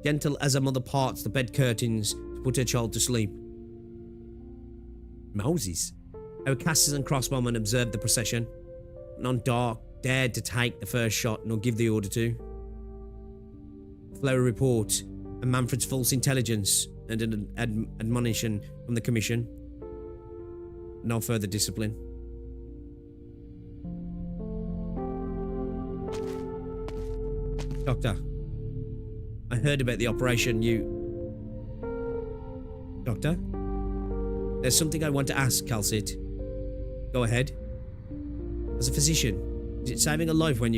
S1: the bed curtains to put her child to sleep. Moses, our casters and crossbowmen observed the procession. None dared to take the first shot nor give the order to. Flower report and Manfred's false intelligence and an admonition from the commission. No further discipline. Doctor, I heard about the operation Doctor? There's something I want to ask, Calcit. Go ahead. As a physician, is it saving a life when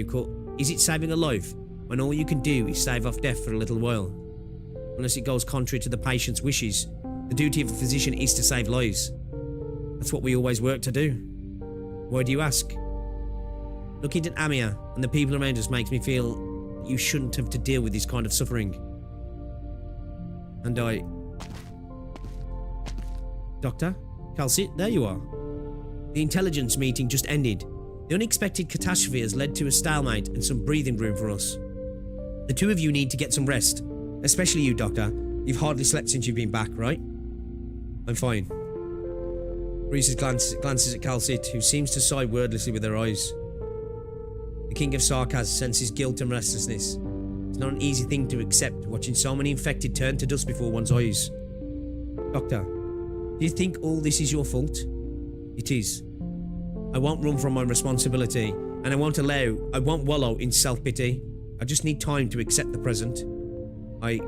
S1: all you can do is stave off death for a little while? Unless it goes contrary to the patient's wishes, the duty of a physician is to save lives. That's what we always work to do. Why do you ask? Looking at Amia and the people around us makes me feel that you shouldn't have to deal with this kind of suffering. And Doctor? Calcit, there you are. The intelligence meeting just ended. The unexpected catastrophe has led to a stalemate and some breathing room for us. The 2 of you need to get some rest. Especially you, Doctor. You've hardly slept since you've been back, right? I'm fine. Reese glances at Calcit, who seems to sigh wordlessly with her eyes. The King of Sarkaz senses guilt and restlessness. It's not an easy thing to accept, watching so many infected turn to dust before one's eyes. Doctor, do you think all this is your fault? It is. I won't run from my responsibility, and I won't wallow in self-pity. I just need time to accept the present. I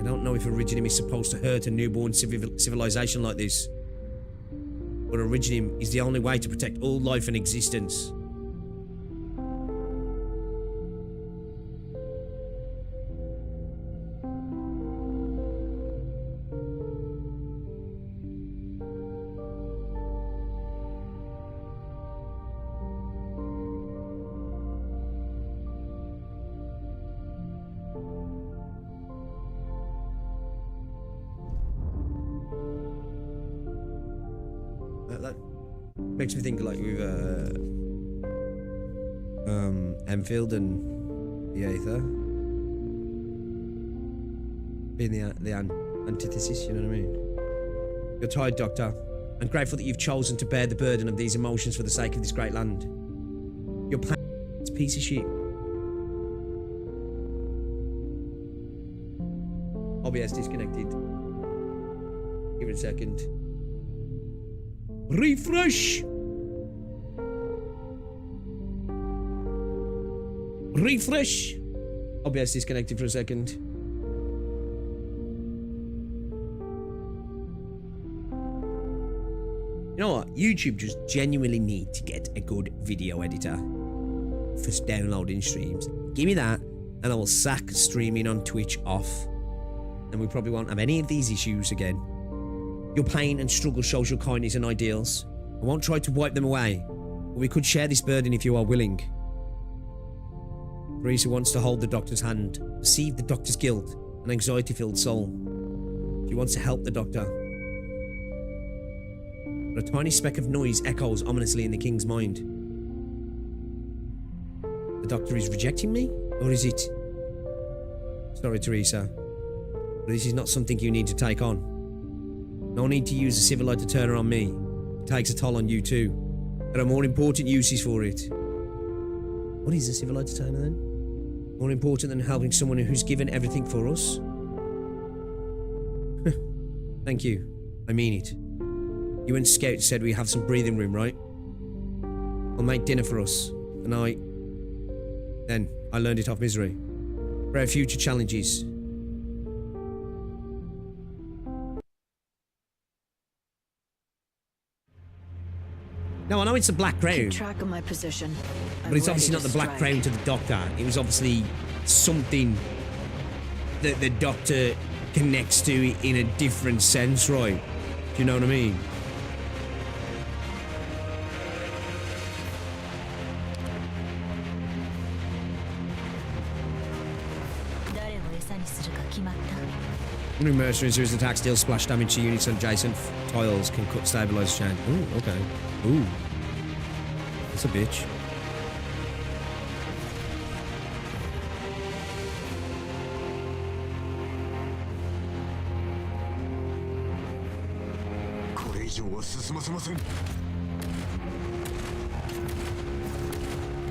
S1: don't know if Originium is supposed to hurt a newborn civilization like this. But Originium is the only way to protect all life and existence. That makes me think like with Enfield and the Aether being the antithesis, you know what I mean? You're tired, Doctor. I'm grateful that you've chosen to bear the burden of these emotions for the sake of this great land. Your plan is a piece of shit. OBS disconnected. Give it a second. Refresh! Refresh! OBS disconnected for a second. You know what? YouTube just genuinely need to get a good video editor for downloading streams. Give me that, and I will sack streaming on Twitch off. And we probably won't have any of these issues again. Your pain and struggle shows your kindness and ideals. I won't try to wipe them away, but we could share this burden if you are willing. Teresa wants to hold the doctor's hand, perceive the doctor's guilt and anxiety-filled soul. She wants to help the doctor. But a tiny speck of noise echoes ominously in the king's mind. The doctor is rejecting me? Or is it... Sorry, Teresa. But this is not something you need to take on. No need to use a civil light to turn her on me. It takes a toll on you too. There are more important uses for it. What is a civil light to turn her then? More important than helping someone who's given everything for us? Thank you. I mean it. You and Scout said we have some breathing room, right? I'll make dinner for us. And Then, I learned it off misery. For our future challenges. No, I know it's a black crown.
S3: Keep track of my position.
S1: But it's obviously not the black crown to the doctor. It was obviously something that the doctor connects to in a different sense, right? Do you know what I mean? How many mercenaries whose attacks deal splash damage to units on adjacent tiles can cut stabilizer chain? Ooh, okay. Ooh. That's a bitch.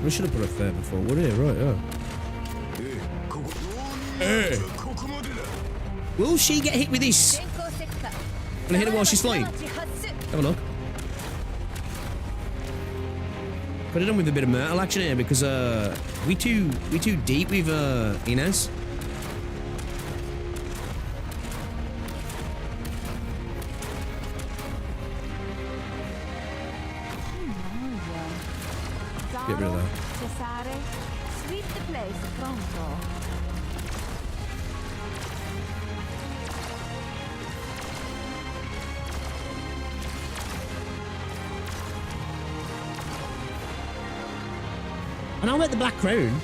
S1: We should have put a fair before, wouldn't it? Right, yeah. Will she get hit with this? Can I hit her while she's flying? Have a look. Could have done with a bit of Myrtle action here because we too deep with Inez. Get rid of that.
S2: Sweep the place pronto.
S1: I know about the Black Crown.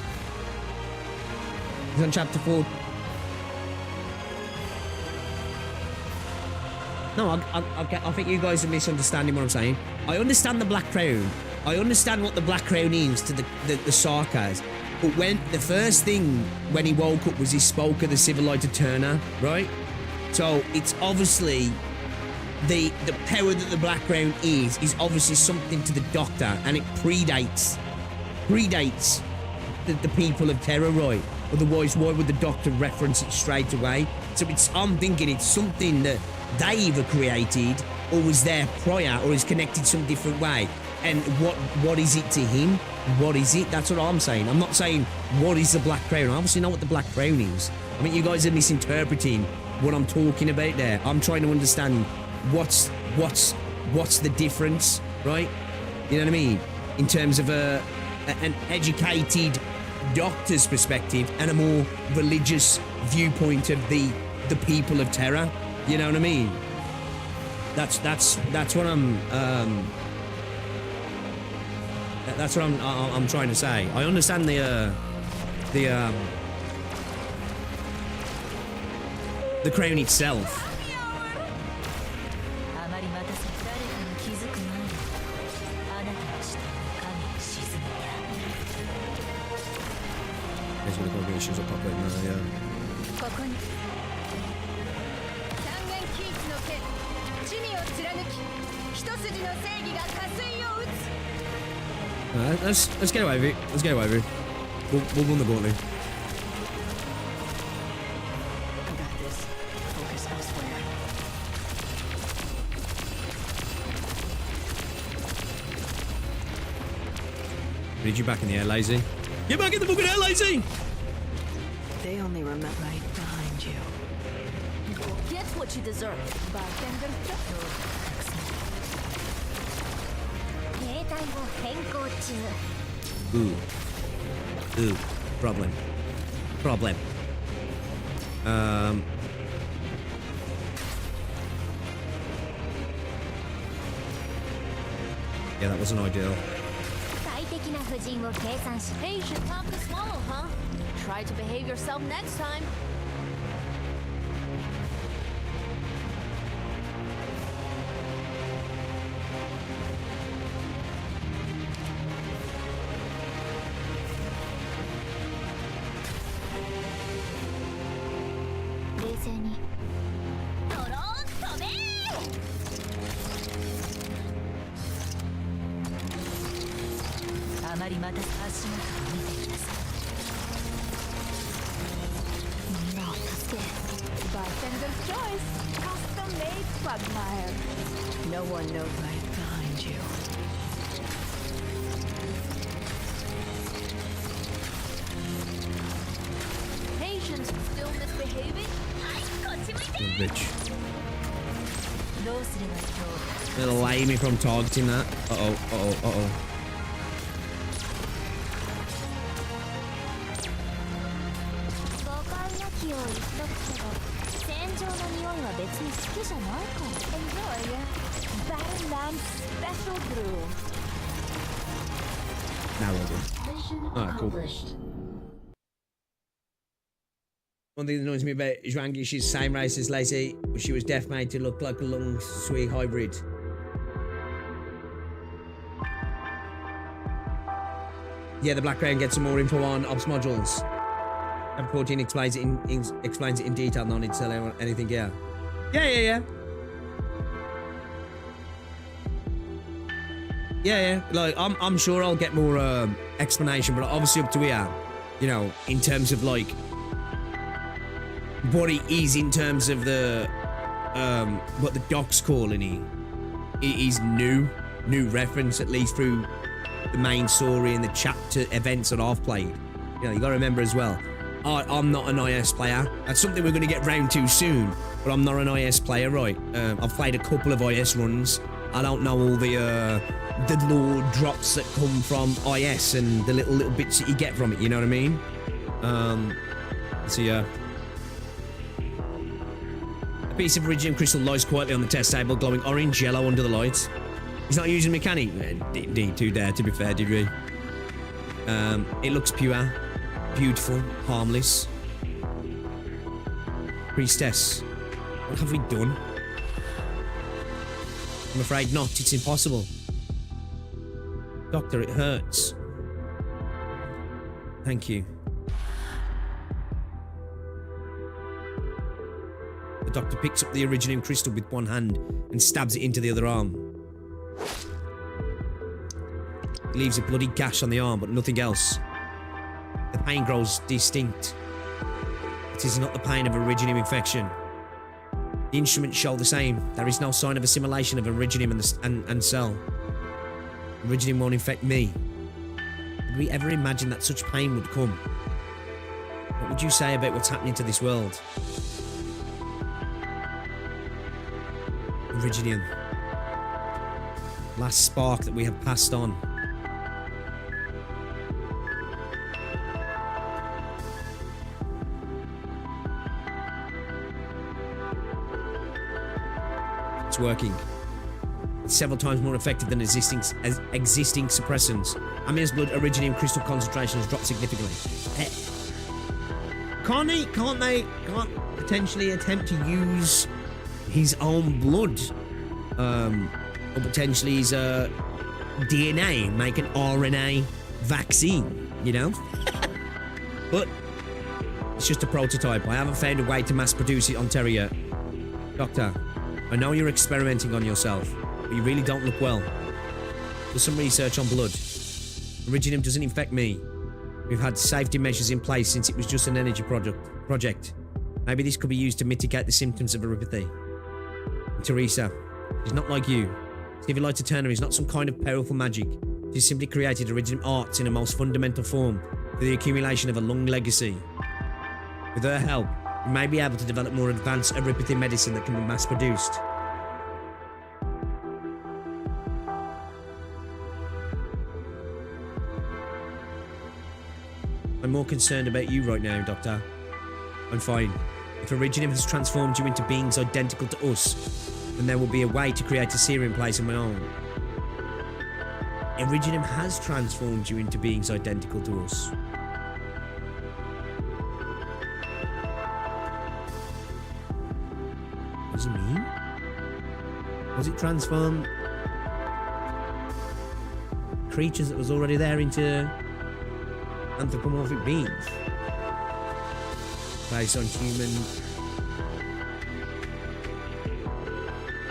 S1: It's on chapter 4. No, I think you guys are misunderstanding what I'm saying. I understand the Black Crown. I understand what the Black Crown is to the Sarkaz. But when the first thing when he woke up was he spoke of the civil light to Turner, right? So it's obviously the power that the Black Crown is obviously something to the Doctor, and it predates the people of Terra, right? Otherwise, why would the Doctor reference it straight away? So I'm thinking it's something that they either created or was there prior or is connected some different way. And what is it to him? What is it? That's what I'm saying. I'm not saying what is the Black Crown. I obviously know what the Black Crown is. I mean, you guys are misinterpreting what I'm talking about there. I'm trying to understand what's the difference, right? You know what I mean? In terms of an educated doctor's perspective and a more religious viewpoint of the people of Terra. You know what I mean? That's what I'm trying to say. I understand the crown itself. There's one of the congregations will pop in there, yeah. Let's get away with it. Let's get away with it. We'll run the gauntlet.
S3: I got this. Focus elsewhere.
S1: Need you back in the air, lazy. Get back in the fucking air, lazy!
S3: They only remember right behind you.
S2: Get what you deserve. Bartender.
S1: Ooh. Problem. Yeah, that wasn't ideal.
S2: Patient tough to swallow, huh? Try to behave yourself next time. りまた足元を見てください。みんなを助け。Bartender's choice. Custom made quagmire.
S3: No one knows right behind you.
S2: Patients still misbehaving?
S1: Bitch.
S2: どうすれば今日
S1: It'll delay me from targeting that. Uh-oh, uh-oh, uh-oh.
S2: 誤解なきよう言っとくけど戦場の匂いは別に好きじゃないから Enjoy Batman Special Brew
S1: Now we're good. Alright, cool. One thing that annoys me about Zhuangyi, she's the same race as Lacey, but she was deaf made to look like a long, sweet hybrid. Yeah, the black crown gets some more info on ops modules. Chapter 14 explains it in detail, no need to tell anyone anything, yeah. Yeah. Yeah, like, I'm sure I'll get more explanation, but obviously up to here, you know, in terms of, like, what it is in terms of the what the doc's calling it is new reference, at least through the main story and the chapter events that I've played. You know, you gotta remember as well, I'm not an IS player. That's something we're gonna get round to soon, but I'm not an IS player, right? I've played a couple of IS runs. I don't know all the lore drops that come from IS and the little bits that you get from it, you know what I mean? So yeah. A piece of iridium crystal lies quietly on the test table, glowing orange yellow under the lights. He's not using mechanic. Indeed, too dare, to be fair, did we? It looks pure, beautiful, harmless. Priestess, what have we done? I'm afraid not. It's impossible. Doctor, it hurts. Thank you. The doctor picks up the iridium crystal with one hand and stabs it into the other arm. He leaves a bloody gash on the arm, but nothing else. The pain grows distinct. It is not the pain of iridium infection. The instruments show the same. There is no sign of assimilation of iridium and cell. Iridium won't infect me. Did we ever imagine that such pain would come? What would you say about what's happening to this world? Iridium. Last spark that we have passed on. It's working. It's several times more effective than existing suppressants. Amir's blood iridium crystal concentration has dropped significantly. Can't they potentially attempt to use his own blood, or potentially his DNA, make an RNA vaccine, you know? But it's just a prototype. I haven't found a way to mass produce it on Terra yet. Doctor, I know you're experimenting on yourself, but you really don't look well. Do some research on blood. Iridium doesn't infect me. We've had safety measures in place since it was just an energy project. Maybe this could be used to mitigate the symptoms of erypathy. Teresa, she's not like you. Lighter Turner is not some kind of powerful magic. She's simply created iridium arts in a most fundamental form for the accumulation of a long legacy. With her help, we may be able to develop more advanced erypathy medicine that can be mass-produced. I'm more concerned about you right now, Doctor. I'm fine. If iridium has transformed you into beings identical to us, then there will be a way to create a serum place of my own. Iridium has transformed you into beings identical to us. What does it mean? Was it transform creatures that was already there into anthropomorphic beings? Based on human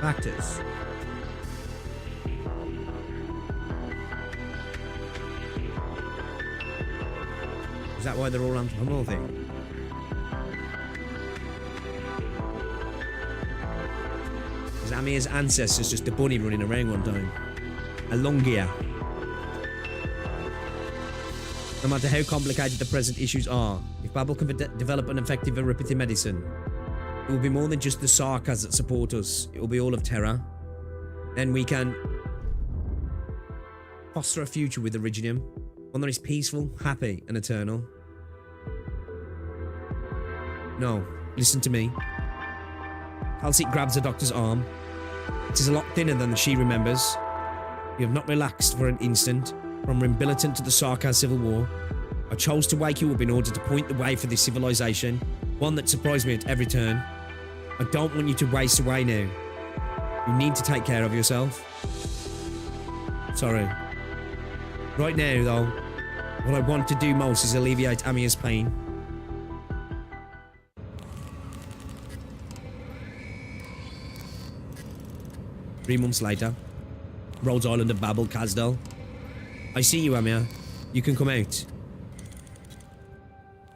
S1: factors. that why they're all anthropomorphic? Is Amia's ancestors just a bunny running around one time? A Longia. No matter how complicated the present issues are, if Babel can develop an effective homeopathy medicine, it will be more than just the Sarkas that support us. It will be all of Terra. Then we can foster a future with Originium, one that is peaceful, happy, and eternal. No, listen to me. Calcit grabs the doctor's arm. It is a lot thinner than she remembers. You have not relaxed for an instant. From Rimbilitant to the Sarkaz Civil War, I chose to wake you up in order to point the way for this civilization, one that surprised me at every turn. I don't want you to waste away now. You need to take care of yourself. Sorry. Right now, though, what I want to do most is alleviate Amia's pain. Three months later, Rhodes Island of Babel, Kazdel. I see you, Amia. You can come out.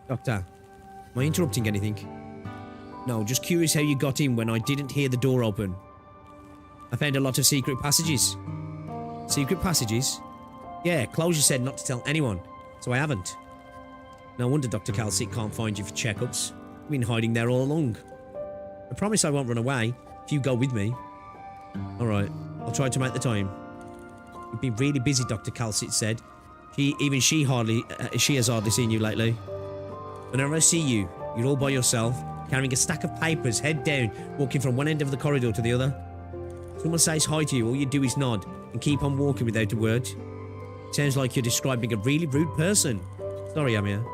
S1: Doctor, am I interrupting anything? No, just curious how you got in when I didn't hear the door open. I found a lot of secret passages. Secret passages? Yeah, Closure said not to tell anyone, so I haven't. No wonder Dr. Calcit can't find you for checkups. You've been hiding there all along. I promise I won't run away if you go with me. Alright, I'll try to make the time. You've been really busy, Dr. Calcit said. She has hardly seen you lately. Whenever I see you, you're all by yourself, carrying a stack of papers, head down, walking from one end of the corridor to the other. Someone says hi to you, all you do is nod and keep on walking without a word. Sounds like you're describing a really rude person. Sorry, Amia.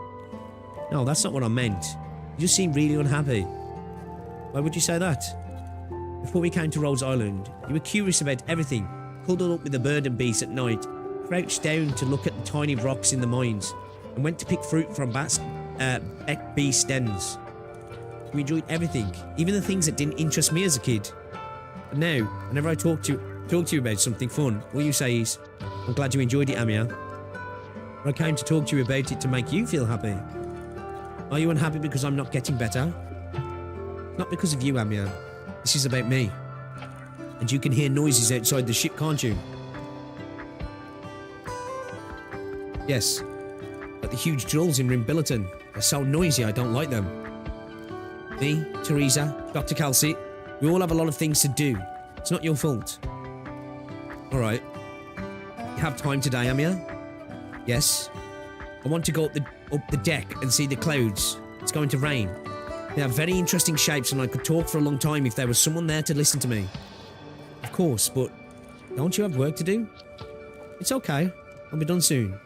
S1: No, that's not what I meant. You just seem really unhappy. Why would you say that? Before we came to Rhodes Island, you were curious about everything, cuddled up with the bird and beast at night, crouched down to look at the tiny rocks in the mines, and went to pick fruit from beast dens. You enjoyed everything, even the things that didn't interest me as a kid. And now, whenever I talk to you about something fun, all you say is, I'm glad you enjoyed it, Amia. But I came to talk to you about it to make you feel happy. Are you unhappy because I'm not getting better? Not because of you, Amia. This is about me. And you can hear noises outside the ship, can't you? Yes. Like the huge drills in Rimbiliton. They're so noisy, I don't like them. Me, Teresa, Dr. Calcit, we all have a lot of things to do. It's not your fault. Alright. You have time today, Amia? Yes. I want to go up the deck and see the clouds. It's going to rain. They have very interesting shapes and I could talk for a long time if there was someone there to listen to me. Of course, but don't you have work to do? It's okay. I'll be done soon.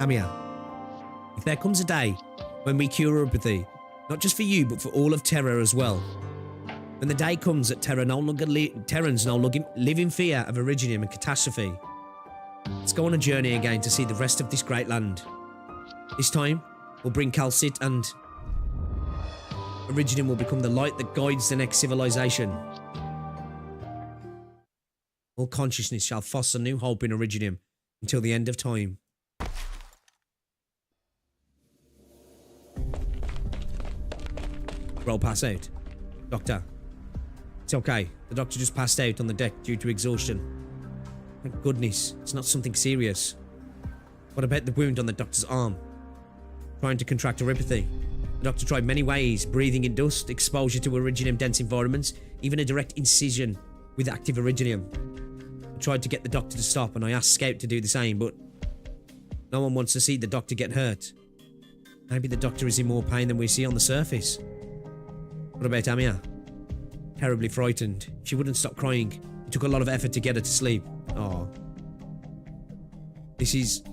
S1: Amia, if there comes a day when we cure apathy, not just for you, but for all of Terra as well, when the day comes that Terrans no longer live in fear of Originium and Catastrophe, let's go on a journey again to see the rest of this great land. This time, we'll bring Calcit and Originium will become the light that guides the next civilization. All consciousness shall foster new hope in Originium until the end of time. Roll pass out. Doctor. It's okay. The doctor just passed out on the deck due to exhaustion. Thank goodness, it's not something serious. What about the wound on the doctor's arm? Trying to contract neuropathy. The doctor tried many ways, breathing in dust, exposure to Originium-dense environments, even a direct incision with active Originium. I tried to get the doctor to stop and I asked Scout to do the same, but no one wants to see the doctor get hurt. Maybe the doctor is in more pain than we see on the surface. What about Amia? Terribly frightened. She wouldn't stop crying. It took a lot of effort to get her to sleep. Oh. This is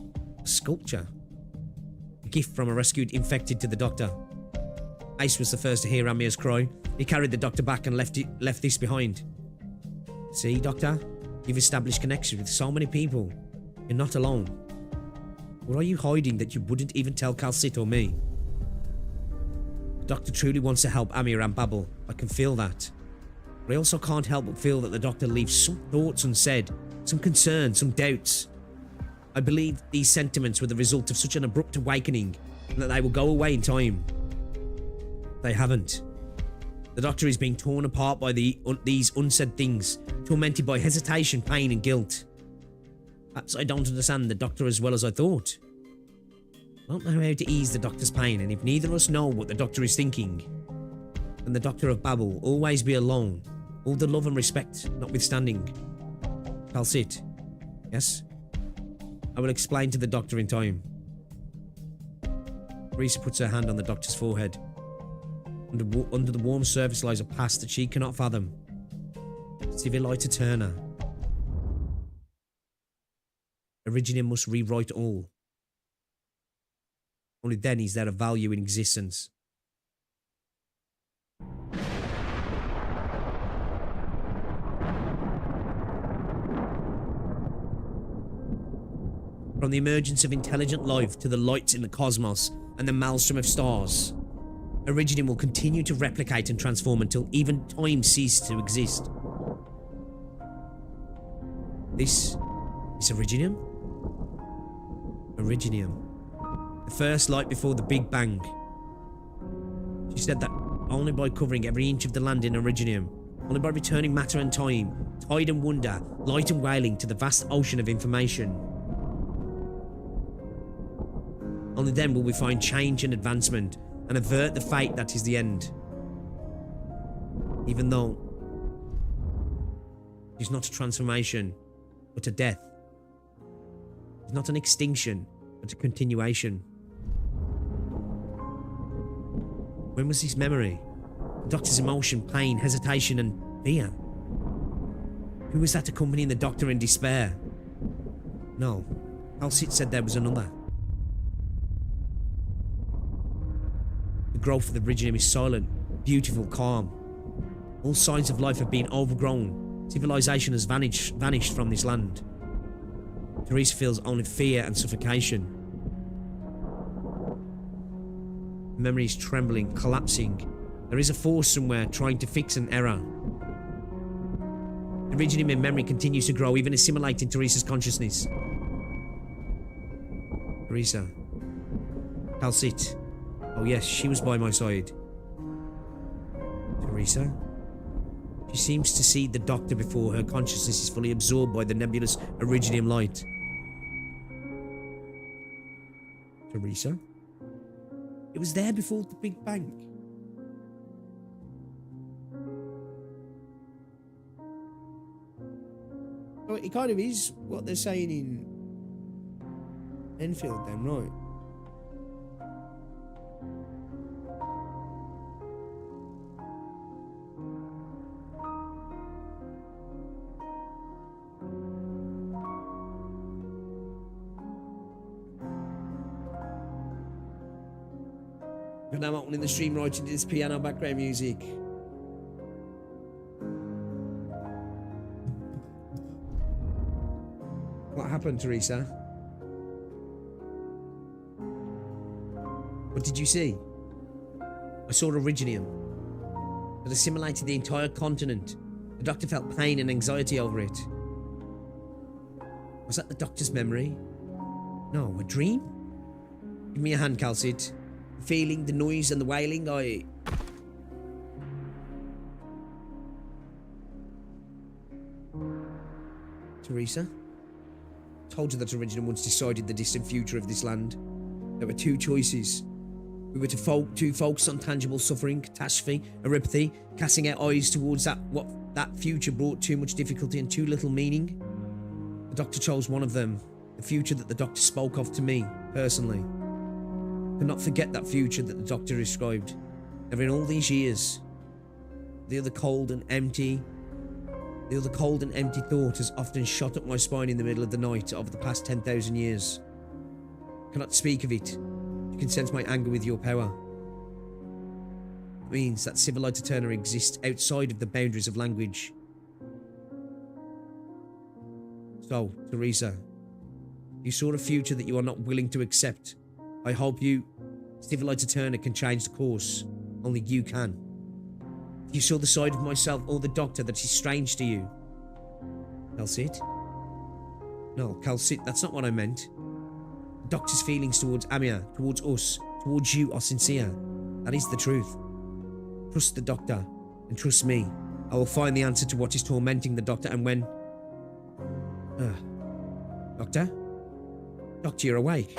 S1: a sculpture. A gift from a rescued infected to the doctor. Ace was the first to hear Amia's cry. He carried the doctor back and left this behind. See, Doctor? You've established connections with so many people. You're not alone. What are you hiding that you wouldn't even tell Calcit or me? The doctor truly wants to help Amia and Babel. I can feel that. But I also can't help but feel that the doctor leaves some thoughts unsaid, some concerns, some doubts. I believe these sentiments were the result of such an abrupt awakening and that they will go away in time. They haven't. The doctor is being torn apart by these unsaid things, tormented by hesitation, pain and guilt. Perhaps I don't understand the doctor as well as I thought. I don't know how to ease the doctor's pain, and if neither of us know what the doctor is thinking, then the doctor of Babel will always be alone, all the love and respect notwithstanding. I'll sit. Yes? I will explain to the doctor in time. Teresa puts her hand on the doctor's forehead. Under the warm surface lies a past that she cannot fathom. Civilite Eterna. Originium must rewrite all. Only then is there a value in existence. From the emergence of intelligent life to the lights in the cosmos and the maelstrom of stars, Originium will continue to replicate and transform until even time ceases to exist. This is Originium? Originium. The first light before the Big Bang. She said that only by covering every inch of the land in Originium, only by returning matter and time, tide and wonder, light and wailing to the vast ocean of information, only then will we find change and advancement and avert the fate that is the end. Even though it is not a transformation, but a death. It's not an extinction, but a continuation. When was this memory? The doctor's emotion, pain, hesitation, and fear. Who was that accompanying the doctor in despair? No, Halsit said there was another. The growth of the Originium is silent, beautiful, calm. All signs of life have been overgrown. Civilization has vanished from this land. Teresa feels only fear and suffocation. Memory is trembling, collapsing. There is a force somewhere trying to fix an error. The Originium in memory continues to grow, even assimilating Teresa's consciousness. Teresa. Halsit. Oh yes, she was by my side. Teresa? She seems to see the doctor before her consciousness is fully absorbed by the nebulous Originium light. Teresa? It was there before the Big Bang. Oh, it kind of is what they're saying in Enfield then, right? And I'm opening the stream right into this piano background music. What happened, Teresa? What did you see? I saw Originium. It assimilated the entire continent. The doctor felt pain and anxiety over it. Was that the doctor's memory? No, a dream? Give me a hand, Halsit. Feeling the noise and the wailing, Teresa? Told you that Originium once decided the distant future of this land. There were two choices. We were to focus on tangible suffering, catastrophe, or apathy, casting our eyes towards what that future brought too much difficulty and too little meaning. The doctor chose one of them, the future that the doctor spoke of to me, personally. I cannot forget that future that the doctor described. Never in all these years. The other cold and empty thought has often shot up my spine in the middle of the night over the past 10,000 years. I cannot speak of it. You can sense my anger with your power. It means that Civilite Eterna exists outside of the boundaries of language. So, Teresa, you saw a future that you are not willing to accept. I hope you, Civilite Eterna, can change the course. Only you can. You saw the side of myself or the doctor that is strange to you. Calcit? No, Calcit, that's not what I meant. The doctor's feelings towards Amia, towards us, towards you are sincere. That is the truth. Trust the doctor, and trust me. I will find the answer to what is tormenting the doctor, and when... Doctor? Doctor, you're awake.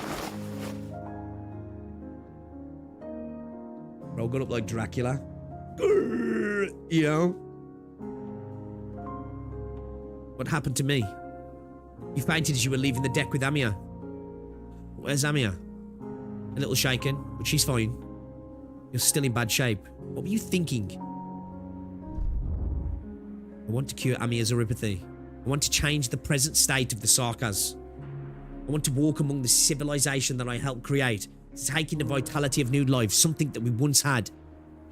S1: Bro, got up like Dracula. You know? What happened to me? You fainted as you were leaving the deck with Amia. Where's Amia? A little shaken, but she's fine. You're still in bad shape. What were you thinking? I want to cure Amia's neuropathy. I want to change the present state of the Sarkas. I want to walk among the civilization that I helped create, taking the vitality of new life, something that we once had,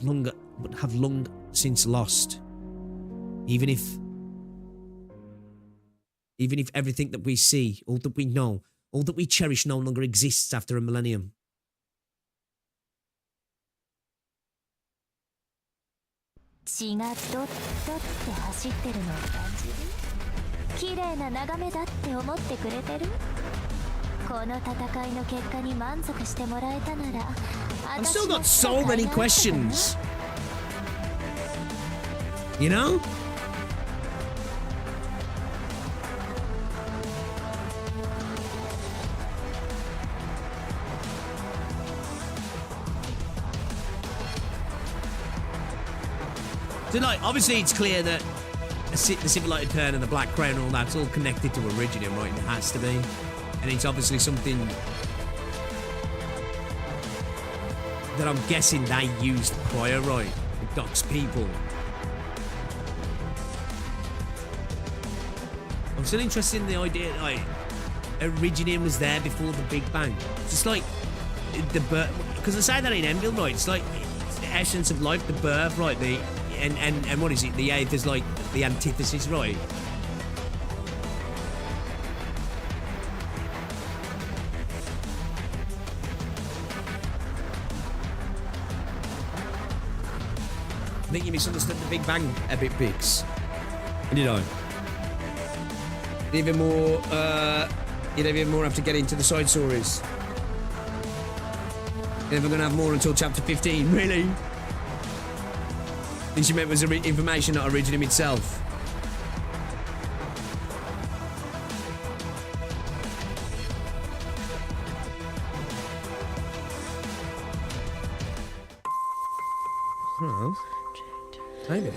S1: but have long since lost. Even if everything that we see, all that we know, all that we cherish no longer exists after a millennium.
S2: 血がドッドって走ってるのを感じる。綺麗な眺めだって思ってくれてる。この戦いの結果に満足してもらえたなら、
S1: I've still got so many questions. You know? So, like, obviously it's clear that the Civilized Turn and the Black Crown and all that's all connected to Originium, right? It has to be. And it's obviously something that I'm guessing they used prior, right? The Doc's people. I'm still interested in the idea that, like, Originium was there before the Big Bang. Just like the birth, because I say that in Envil, right? It's like it's the essence of life, the birth, right? And what is it? The eighth is like the antithesis, right? I think you misunderstood the Big Bang a bit, Bix. Did I? Even more, you'd even more have to get into the side stories. You're never going to have more until chapter 15, really? I think she meant was information, not Originium itself. Oh. Maybe.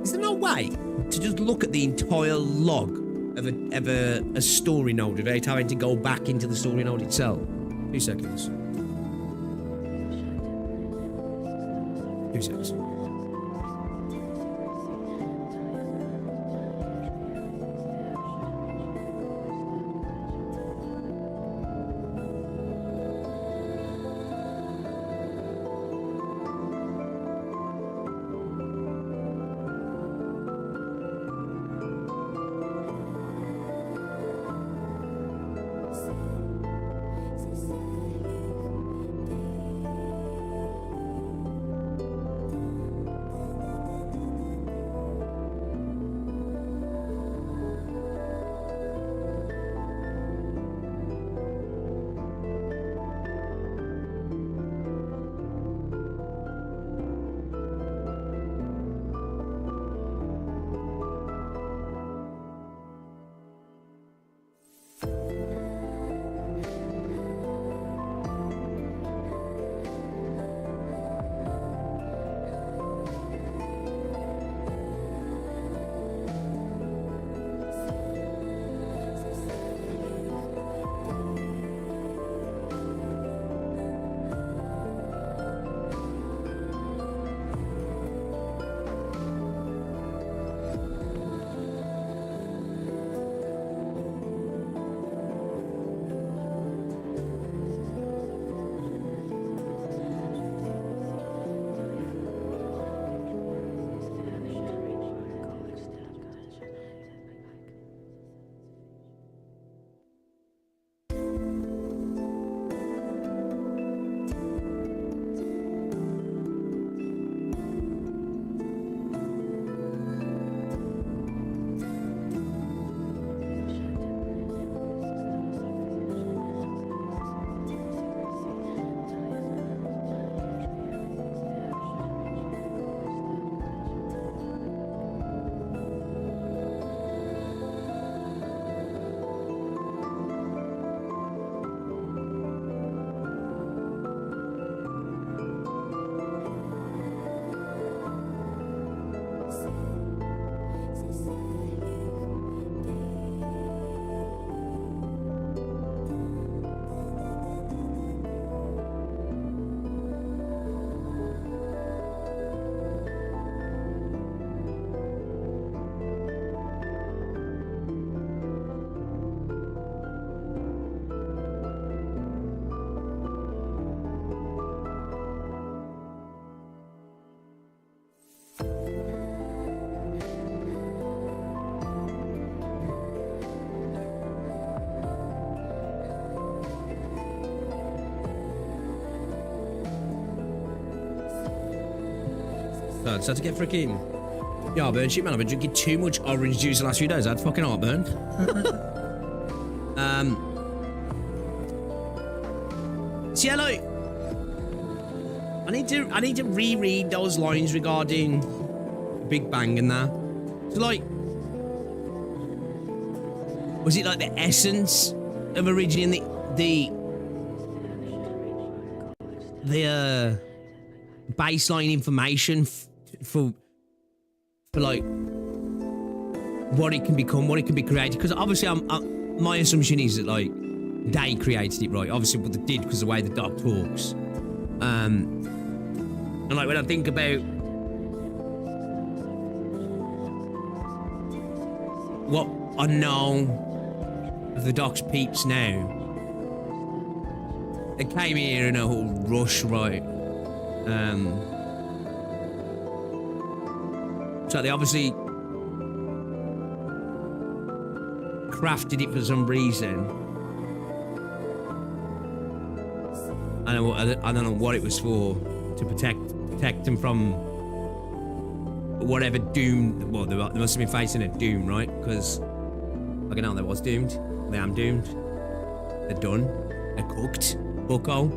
S1: Is there no way to just look at the entire log of a story node without having to go back into the story node itself? 2 seconds. 2 seconds. So to get freaking heartburn shit, man. I've been drinking too much orange juice the last few days. I had fucking heartburn. So yeah, like, I need to reread those lines regarding Big Bang and that. So like, was it like the essence of originally the baseline information for like what it can become, what it can be created? Because obviously, my assumption is that like they created it, right? Obviously, what they did because the way the dog talks, and like when I think about what I know of the Doc's peeps now, they came here in a whole rush, right? So they obviously crafted it for some reason. I don't know what it was for, to protect them from whatever doom. Well, they must have been facing a doom, right? Because I know they was doomed. They am doomed. They're done. They're cooked. Bucko,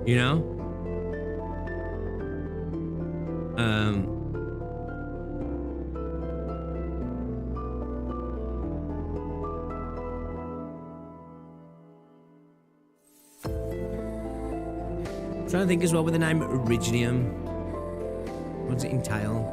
S1: you know. I'm trying to think as well with the name Originium. What does it entail?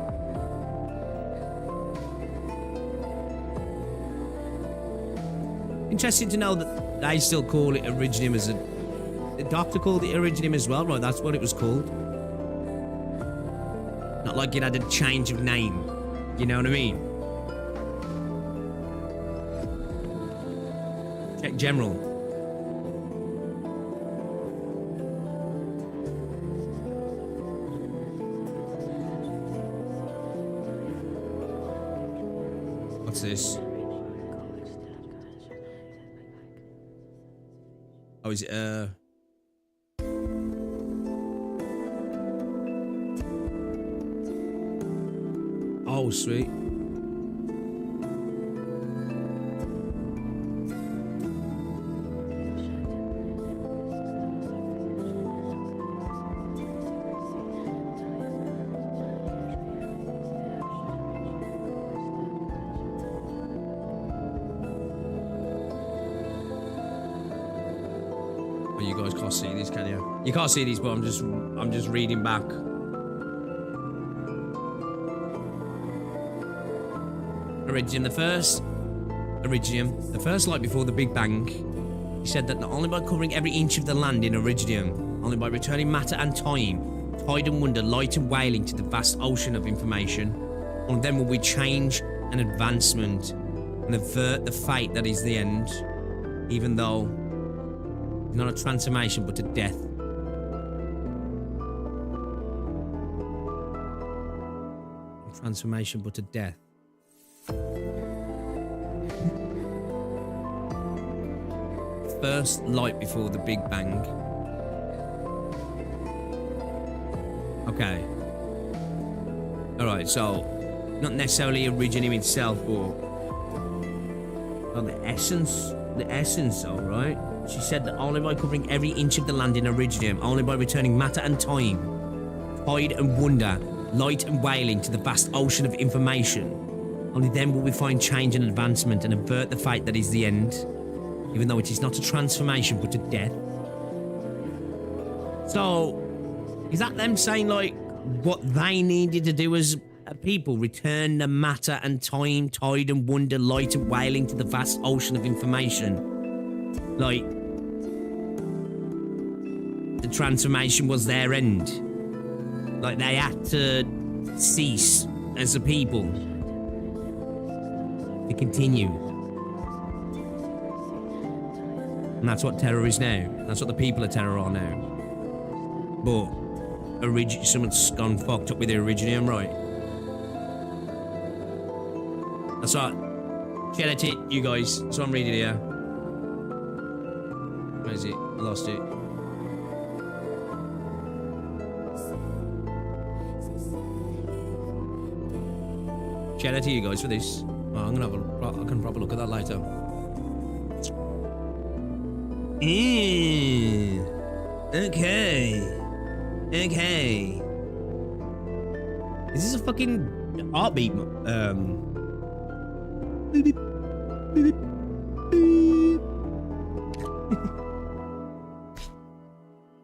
S1: Interesting to know that they still call it Originium as the doctor called it Originium as well, right? That's what it was called. Not like it had a change of name. You know what I mean? Check general. What's this? Oh, is it, oh, sweet. You guys can't see these, can you? You can't see these, but I'm just reading back. Iridium, the first light before the Big Bang. He said that not only by covering every inch of the land in Iridium, only by returning matter and time, tide and wonder, light and wailing to the vast ocean of information, only then will we change an advancement and avert the fate that is the end, even though not a transformation, but a death. A transformation, but a death. First light before the Big Bang. Okay. Alright, so not necessarily Originium itself, but the essence, alright? She said that only by covering every inch of the land in Iridium, only by returning matter and time, tide and wonder, light and wailing to the vast ocean of information, only then will we find change and advancement and avert the fate that is the end, even though it is not a transformation but a death. So, is that them saying like what they needed to do as a people? Return the matter and time, tide and wonder, light and wailing to the vast ocean of information. Like, the transformation was their end. Like, they had to cease as a people to continue. And that's what terror is now. That's what the people of terror are now. But someone's gone fucked up with the Originium, right? That's right. Shout out to you guys. So I'm reading here. Where is it? I lost it. Shout out to you guys for this. Well, I'm gonna have I can probably look at that later. Okay. Okay. Is this a fucking heartbeat? Beep, beep, beep, beep.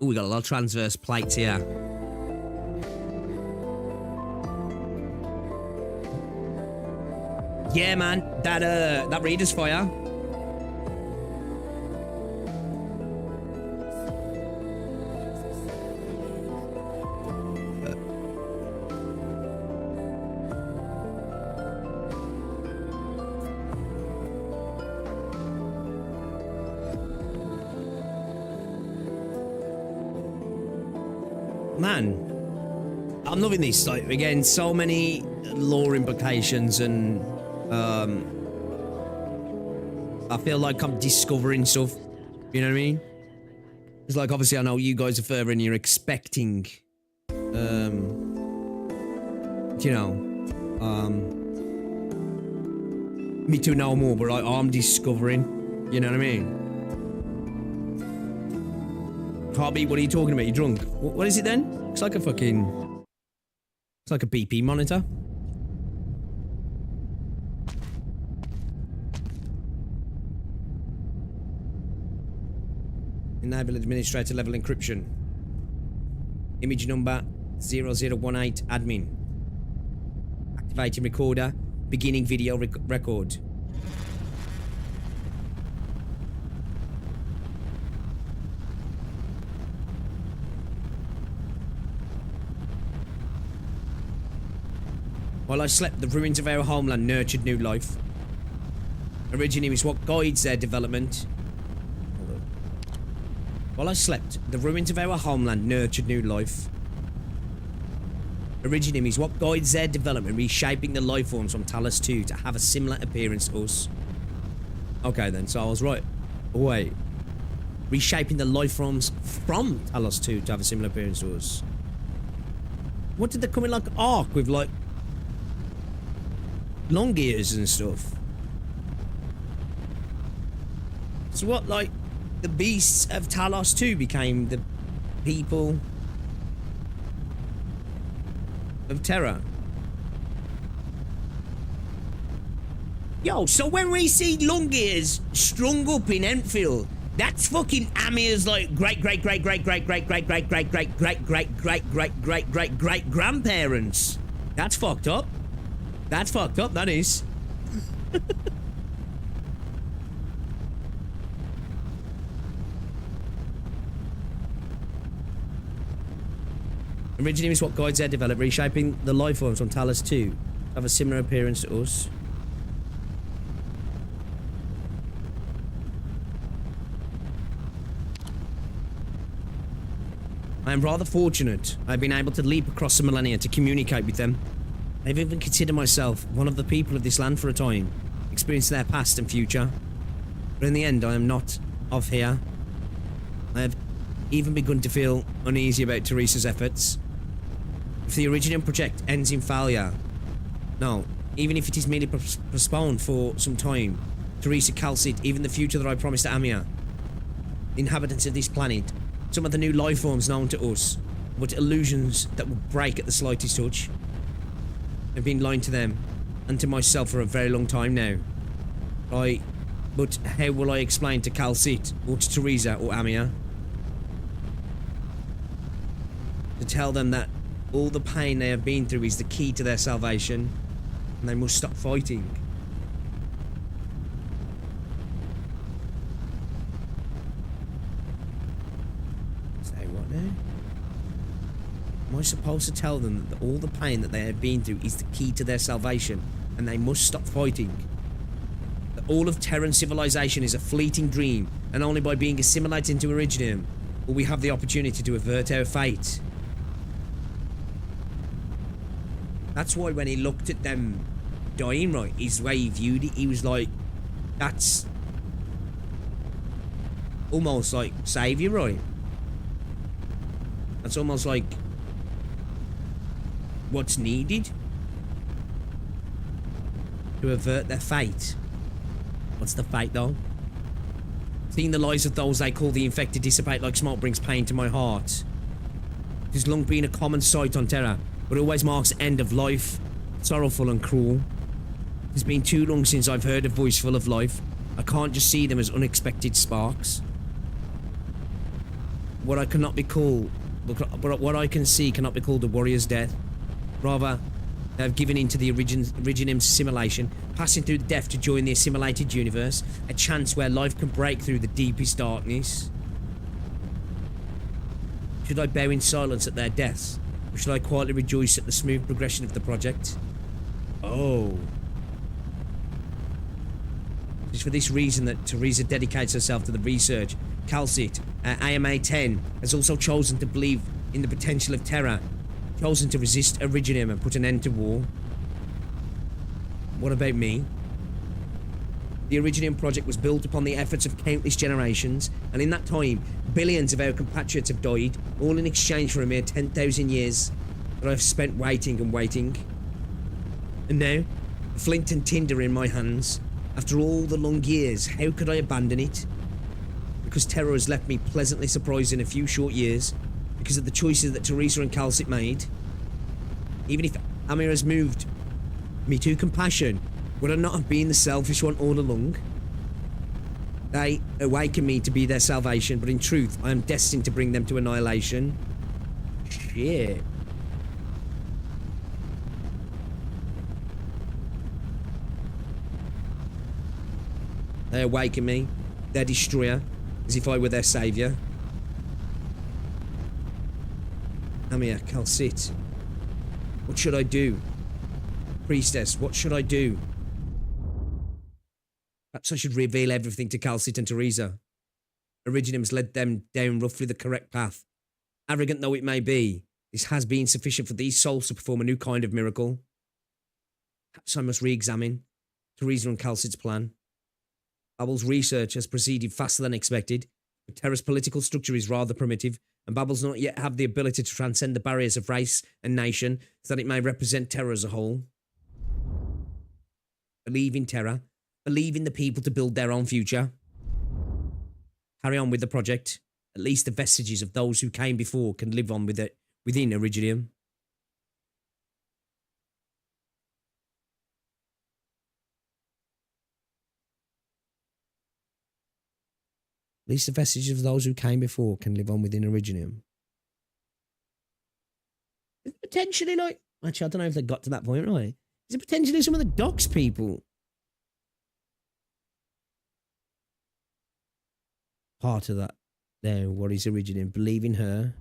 S1: Oh, we got a lot of transverse plates here. Yeah, man, that reader's fire. Man, I'm loving this. Like, again, so many lore implications, and I feel like I'm discovering stuff. You know what I mean? It's like, obviously, I know you guys are further and you're expecting, you know, me to know more, but I'm discovering. You know what I mean? Heartbeat, what are you talking about? You drunk? What is it then? It's like a fucking... It's like a BP monitor. Enable administrator level encryption. Image number 0018 admin. Activating recorder. Beginning video record. While I slept, the ruins of our homeland nurtured new life. Originium is what guides their development. While I slept, the ruins of our homeland nurtured new life. Originium is what guides their development, reshaping the life forms from Talos 2 to have a similar appearance to us. Okay then, so I was right. Oh, wait. Reshaping the life forms from Talos 2 to have a similar appearance to us. What did they come in, like arc with like long ears and stuff? So what, like, the beasts of Talos 2 became the people of Terra? Yo, so when we see long ears strung up in Enfield, that's fucking Amir's like great grandparents. That's fucked up. That's fucked up, that is. Originium is what guides their development, reshaping the life forms on Talos 2 to have a similar appearance to us. I am rather fortunate. I've been able to leap across the millennia to communicate with them. I've even considered myself one of the people of this land for a time, experiencing their past and future. But in the end, I am not of here. I have even begun to feel uneasy about Teresa's efforts. If the Originium project ends in failure, no, even if it is merely postponed for some time, Teresa Calcit, even the future that I promised to Amir, the inhabitants of this planet, some of the new life forms known to us, but illusions that will break at the slightest touch. I've been lying to them and to myself for a very long time now. But how will I explain to Calcit or to Teresa or Amir? To tell them that all the pain they have been through is the key to their salvation and they must stop fighting. Say what now? Am I supposed to tell them that all the pain that they have been through is the key to their salvation and they must stop fighting? That all of Terran civilization is a fleeting dream and only by being assimilated into Originium will we have the opportunity to avert our fate? That's why when he looked at them dying, right, his way he viewed it, he was like, that's almost like saviour, right? That's almost like what's needed. to avert their fate. What's the fate, though? Seeing the lives of those they call the infected dissipate like smoke brings pain to my heart. It has long been a common sight on Terra, but always marks the end of life, sorrowful and cruel. It's been too long since I've heard a voice full of life. I can't just see them as unexpected sparks. What I cannot be called, what I can see cannot be called a warrior's death. Rather, they have given into the Originum's simulation, passing through death to join the assimilated universe, a chance where life can break through the deepest darkness. Should I bow in silence at their deaths, or should I quietly rejoice at the smooth progression of the project? Oh. It's for this reason that Teresa dedicates herself to the research. Calcit, AMA-10, has also chosen to believe in the potential of Terra, chosen to resist Originum and put an end to war. What about me? The Originum project was built upon the efforts of countless generations, and in that time, billions of our compatriots have died, all in exchange for a mere 10,000 years that I've spent waiting and waiting. And now, flint and tinder in my hands. After all the long years, how could I abandon it? Because Terror has left me pleasantly surprised in a few short years, because of the choices that Teresa and Calcit made. Even if Amir has moved me to compassion, would I not have been the selfish one all along? They awaken me to be their salvation, but in truth, I am destined to bring them to annihilation. Shit. They awaken me, their destroyer, as if I were their saviour. Amir, Calcit, what should I do? Priestess, what should I do? Perhaps I should reveal everything to Calcit and Teresa. Originum's led them down roughly the correct path. Arrogant though it may be, this has been sufficient for these souls to perform a new kind of miracle. Perhaps I must re-examine Teresa and Calcit's plan. Babel's research has proceeded faster than expected, but Terra's political structure is rather primitive, and Babel does not yet have the ability to transcend the barriers of race and nation so that it may represent Terra as a whole. Believe in Terra. Believe in the people to build their own future. Carry on with the project. At least the vestiges of those who came before can live on with it within Originum. At least the vestiges of those who came before can live on within Originum. Potentially, like... Actually, I don't know if they got to that point, right? Is it potentially some of the Docks people? Part of that. Now, what is Originum? Believe in her.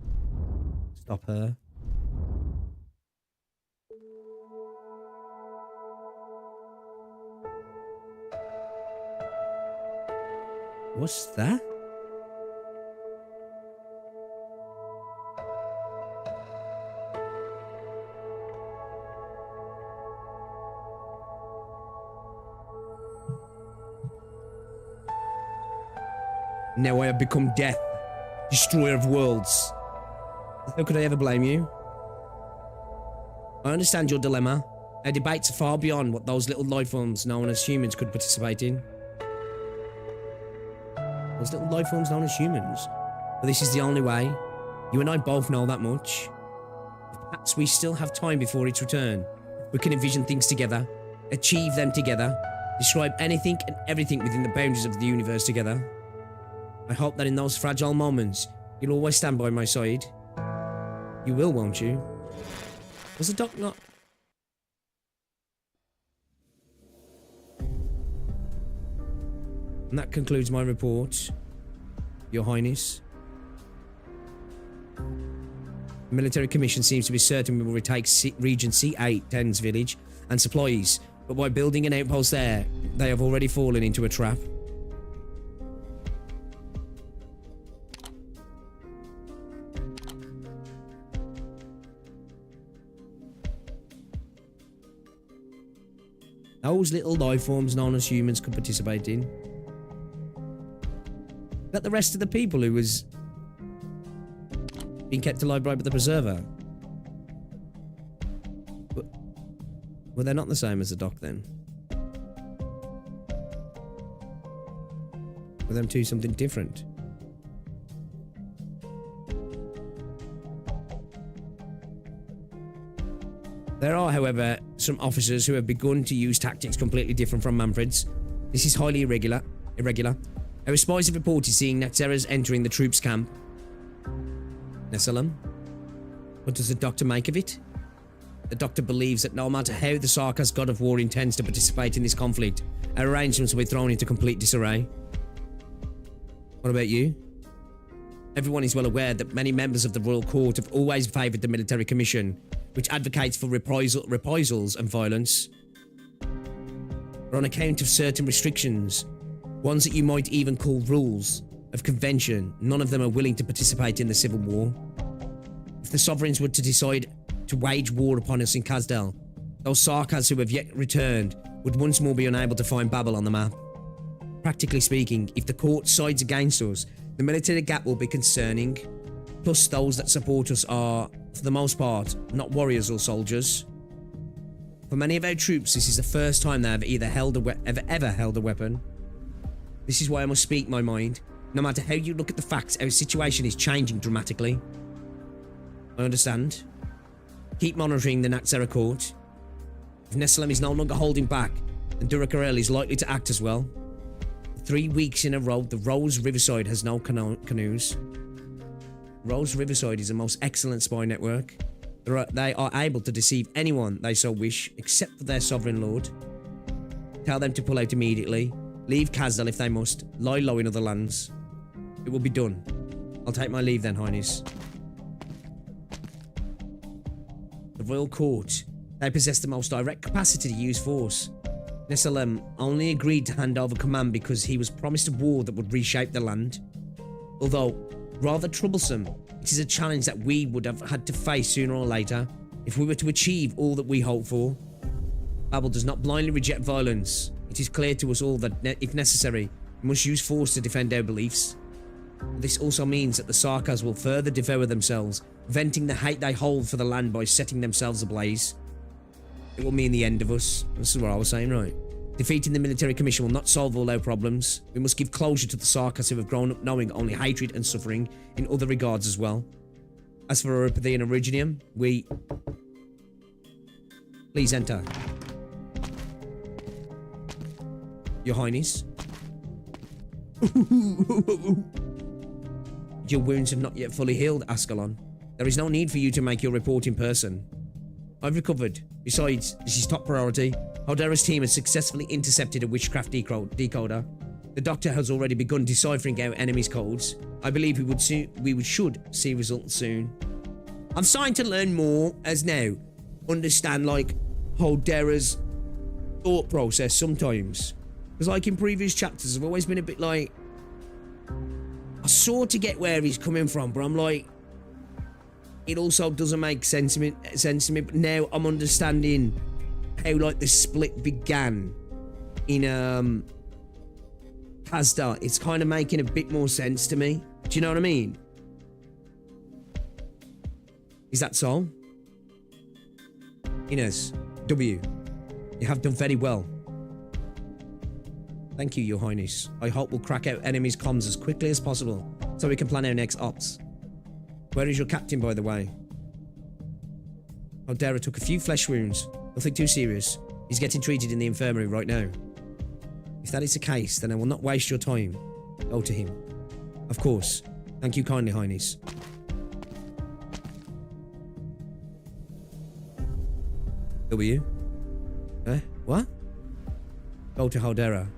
S1: Stop her. What's that? Now I have become death, destroyer of worlds. How could I ever blame you? I understand your dilemma. Our debates are far beyond what those little life forms known as humans could participate in. Those little life forms known as humans? But this is the only way. You and I both know that much. Perhaps we still have time before its return. We can envision things together, achieve them together, describe anything and everything within the boundaries of the universe together. I hope that in those fragile moments, you'll always stand by my side. You will, won't you? Was the doc not... And that concludes my report, Your Highness. The military commission seems to be certain we will retake Region C8, Ten's village, and supplies, but by building an outpost there, they have already fallen into a trap. Those little life forms known as humans could participate in. That the rest of the people who was being kept alive by the preserver. But, well, they're not the same as the doc then. For them to do something different. There are, however, some officers who have begun to use tactics completely different from Manfred's. This is highly irregular. Our spies have reported seeing Naxxeras entering the troops' camp. Nessalem? What does the Doctor make of it? The Doctor believes that no matter how the Sarkaz god of war intends to participate in this conflict, our arrangements will be thrown into complete disarray. What about you? Everyone is well aware that many members of the Royal Court have always favoured the military commission, which advocates for reprisals and violence. But on account of certain restrictions, ones that you might even call rules of convention, none of them are willing to participate in the civil war. If the sovereigns were to decide to wage war upon us in Kazdel, those Sarkaz who have yet returned would once more be unable to find Babel on the map. Practically speaking, if the court sides against us, the military gap will be concerning. Plus, those that support us are, for the most part, not warriors or soldiers. For many of our troops, this is the first time they have either ever held a weapon. This is why I must speak my mind. No matter how you look at the facts, our situation is changing dramatically. I understand. Keep monitoring the Naxxera court. If Nessalem is no longer holding back, then Durakarel is likely to act as well. 3 weeks in a row, the Rose Riverside has no canoes. Rose Riverside is the most excellent spy network. They are able to deceive anyone they so wish, except for their sovereign lord. Tell them to pull out immediately. Leave Kazdel if they must. Lie low in other lands. It will be done. I'll take my leave then, Highness. The Royal Court. They possess the most direct capacity to use force. Nessalem only agreed to hand over command because he was promised a war that would reshape the land. Although rather troublesome, it is a challenge that we would have had to face sooner or later if we were to achieve all that we hope for. Babel does not blindly reject violence. It is clear to us all that, if necessary, we must use force to defend our beliefs. But this also means that the Sarkaz will further devour themselves, venting the hate they hold for the land by setting themselves ablaze. It will mean the end of us. This is what I was saying, right? Defeating the military commission will not solve all our problems. We must give closure to the Sarkaz who have grown up knowing only hatred and suffering in other regards as well. As for Europathy and Originium, we... Please enter. Your Highness. Your wounds have not yet fully healed, Ascalon. There is no need for you to make your report in person. I've recovered. Besides, this is top priority. Haldera's team has successfully intercepted a witchcraft decoder. The Doctor has already begun deciphering our enemies' codes. I believe we should see results soon. I'm starting to learn more as now. Understand, like, Haldera's thought process sometimes. Because, like, in previous chapters, I've always been a bit like... I sort of get where he's coming from, but I'm like... It also doesn't make sense to me, but now I'm understanding how, like, the split began in Kazdel. It's kind of making a bit more sense to me. Do you know what I mean? Is that so? Inez, W, you have done very well. Thank you, Your Highness. I hope we'll crack out enemies' comms as quickly as possible so we can plan our next ops. Where is your captain, by the way? Haldera took a few flesh wounds. Nothing too serious. He's getting treated in the infirmary right now. If that is the case, then I will not waste your time. Go to him. Of course. Thank you kindly, Highness. W? What? Go to Haldera.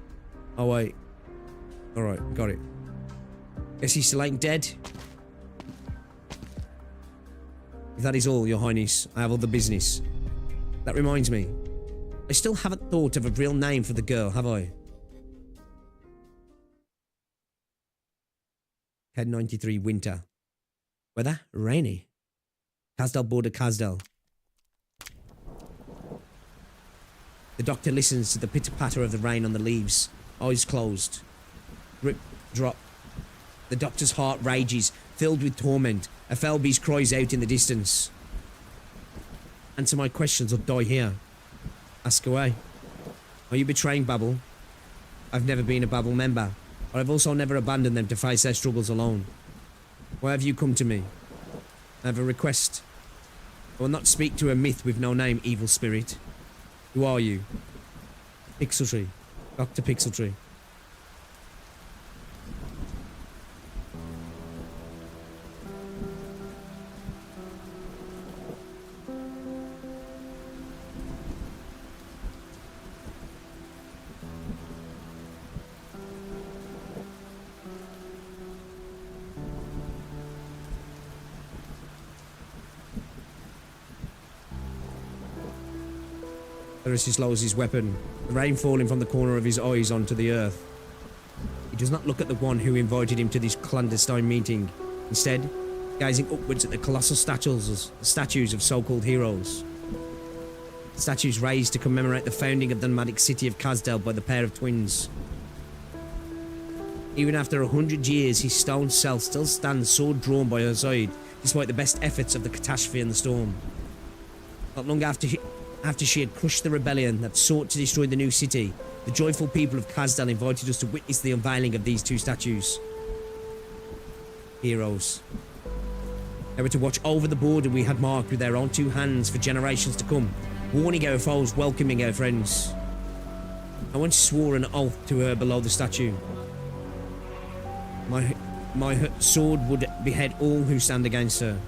S1: Oh, wait. Alright, got it. Guess he still ain't dead? If that is all, Your Highness, I have other business. That reminds me. I still haven't thought of a real name for the girl, have I? Head 93 winter. Weather? Rainy. Kazdel border Kazdel. The Doctor listens to the pitter-patter of the rain on the leaves, eyes closed. Grip, drop. The Doctor's heart rages, filled with torment. A fell beast cries out in the distance. Answer my questions or die here. Ask away. Are you betraying Babel? I've never been a Babel member. But I've also never abandoned them to face their struggles alone. Why have you come to me? I have a request. I will not speak to a myth with no name, evil spirit. Who are you? Pixeltree. Dr. Pixeltree. Theresis lowers his weapon, the rain falling from the corner of his eyes onto the earth. He does not look at the one who invited him to this clandestine meeting. Instead, gazing upwards at the colossal statues of so-called heroes. Statues raised to commemorate the founding of the nomadic city of Kazdel by the pair of twins. Even after 100 years, his stone self still stands sword drawn by her side, despite the best efforts of the Catastrophe and the Storm. Not long after she had crushed the rebellion that sought to destroy the new city, the joyful people of Kazdel invited us to witness the unveiling of these two statues. Heroes. They were to watch over the border we had marked with their own two hands for generations to come, warning our foes, welcoming our friends. I once swore an oath to her below the statue. My sword would behead all who stand against her.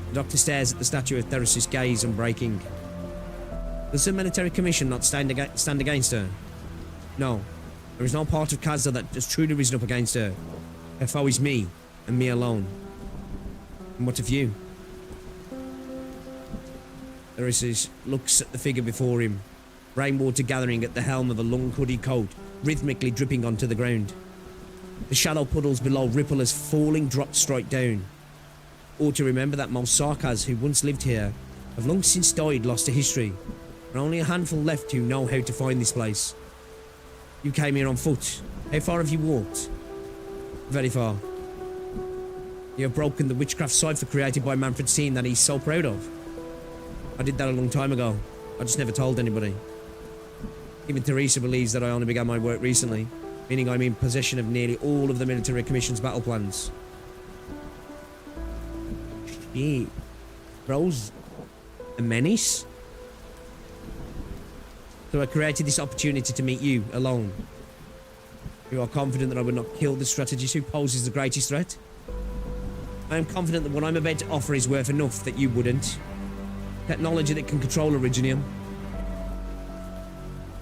S1: The doctor stares at the statue of Theresis, gaze unbreaking. Does the military commission not stand against her? No. There is no part of Kazdel that has truly risen up against her. Her foe is me, and me alone. And what of you? Theresis looks at the figure before him, rainwater gathering at the helm of a long hooded coat, rhythmically dripping onto the ground. The shallow puddles below ripple as falling drops strike down. Or to remember that most Sarkas who once lived here have long since died, lost to history. There are only a handful left who know how to find this place. You came here on foot. How far have you walked? Very far. You have broken the witchcraft cipher created by Manfred Steen that he's so proud of. I did that a long time ago. I just never told anybody. Even Teresa believes that I only began my work recently, meaning I'm in possession of nearly all of the military commission's battle plans. Shit. Bro's a menace? So I created this opportunity to meet you, alone. You are confident that I would not kill the strategist who poses the greatest threat? I am confident that what I'm about to offer is worth enough that you wouldn't. Technology that can control Originium.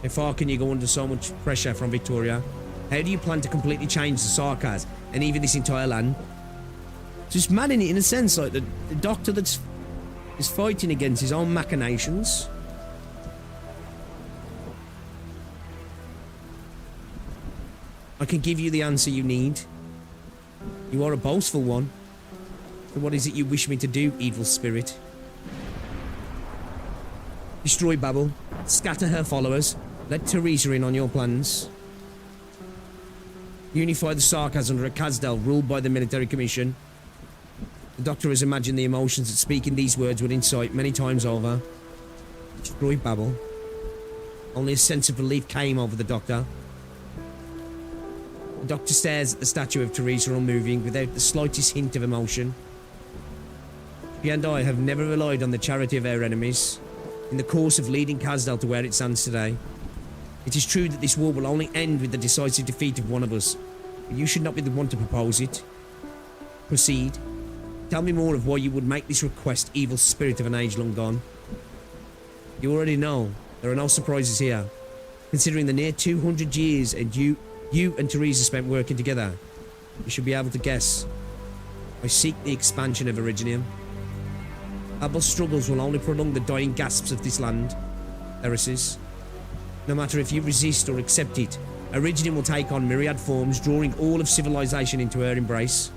S1: How far can you go under so much pressure from Victoria? How do you plan to completely change the Sarkas and even this entire land? It's just mad in it, in a sense, like the doctor that's is fighting against his own machinations. I can give you the answer you need. You are a boastful one. So what is it you wish me to do, evil spirit? Destroy Babel, scatter her followers, let Teresa in on your plans. Unify the Sarkas under a Kazdel ruled by the military commission. The doctor has imagined the emotions that speaking these words would incite many times over. Destroy Babel. Only a sense of relief came over the doctor. The doctor stares at the statue of Teresa unmoving without the slightest hint of emotion. She and I have never relied on the charity of our enemies in the course of leading Kazdel to where it stands today. It is true that this war will only end with the decisive defeat of one of us, but you should not be the one to propose it. Proceed. Tell me more of why you would make this request, evil spirit of an age long gone. You already know. There are no surprises here. Considering the near 200 years and you and Teresa spent working together, you should be able to guess. I seek the expansion of Originium. Babel's struggles will only prolong the dying gasps of this land. Heresies. No matter if you resist or accept it, Originium will take on myriad forms, drawing all of civilization into her embrace.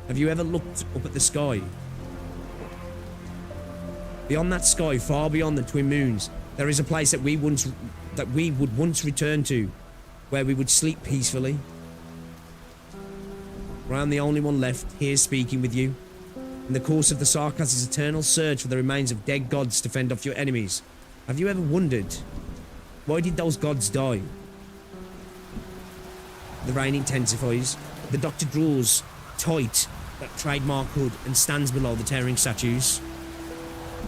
S1: Have you ever looked up at the sky? Beyond that sky, far beyond the twin moons, there is a place that we would once return to, where we would sleep peacefully. Where I am the only one left here speaking with you. In the course of the Sarkas' eternal search for the remains of dead gods to fend off your enemies, have you ever wondered, why did those gods die? The rain intensifies. The Doctor draws tight that trademark hood and stands below the towering statues.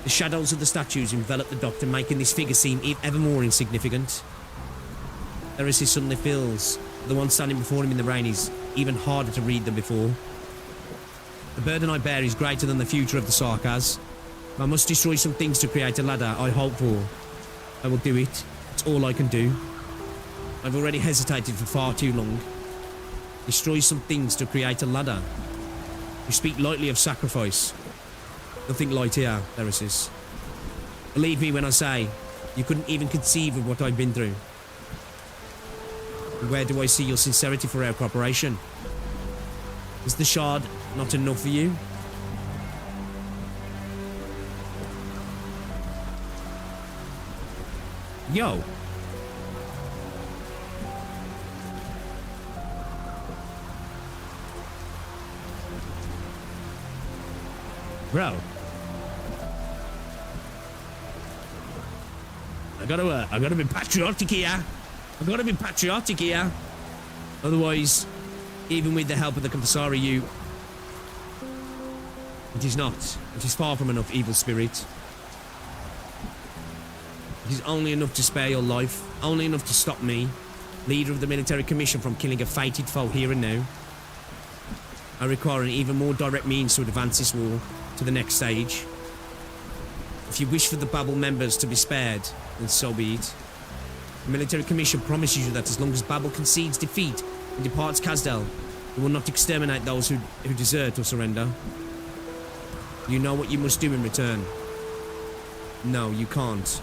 S1: The shadows of the statues envelop the Doctor, making this figure seem ever more insignificant. Erisys suddenly feels the one standing before him in the rain is even harder to read than before. The burden I bear is greater than the future of the Sarkaz. I must destroy some things to create a ladder I hope for. I will do it. It's all I can do. I've already hesitated for far too long. Destroy some things to create a ladder. You speak lightly of sacrifice. Nothing light here, Erisys. Believe me when I say, you couldn't even conceive of what I've been through. And where do I see your sincerity for our cooperation? Is the shard not enough for you? Yo! Bro. I gotta be patriotic here. I gotta be patriotic here. Otherwise, even with the help of the Compasari, it is not. It is far from enough, evil spirit. It is only enough to spare your life. Only enough to stop me, leader of the military commission, from killing a fated foe here and now. I require an even more direct means to advance this war to the next stage. If you wish for the Babel members to be spared, then so be it. The military commission promises you that as long as Babel concedes defeat and departs Kazdel, it will not exterminate those who desert or surrender. You know what you must do in return. No, you can't.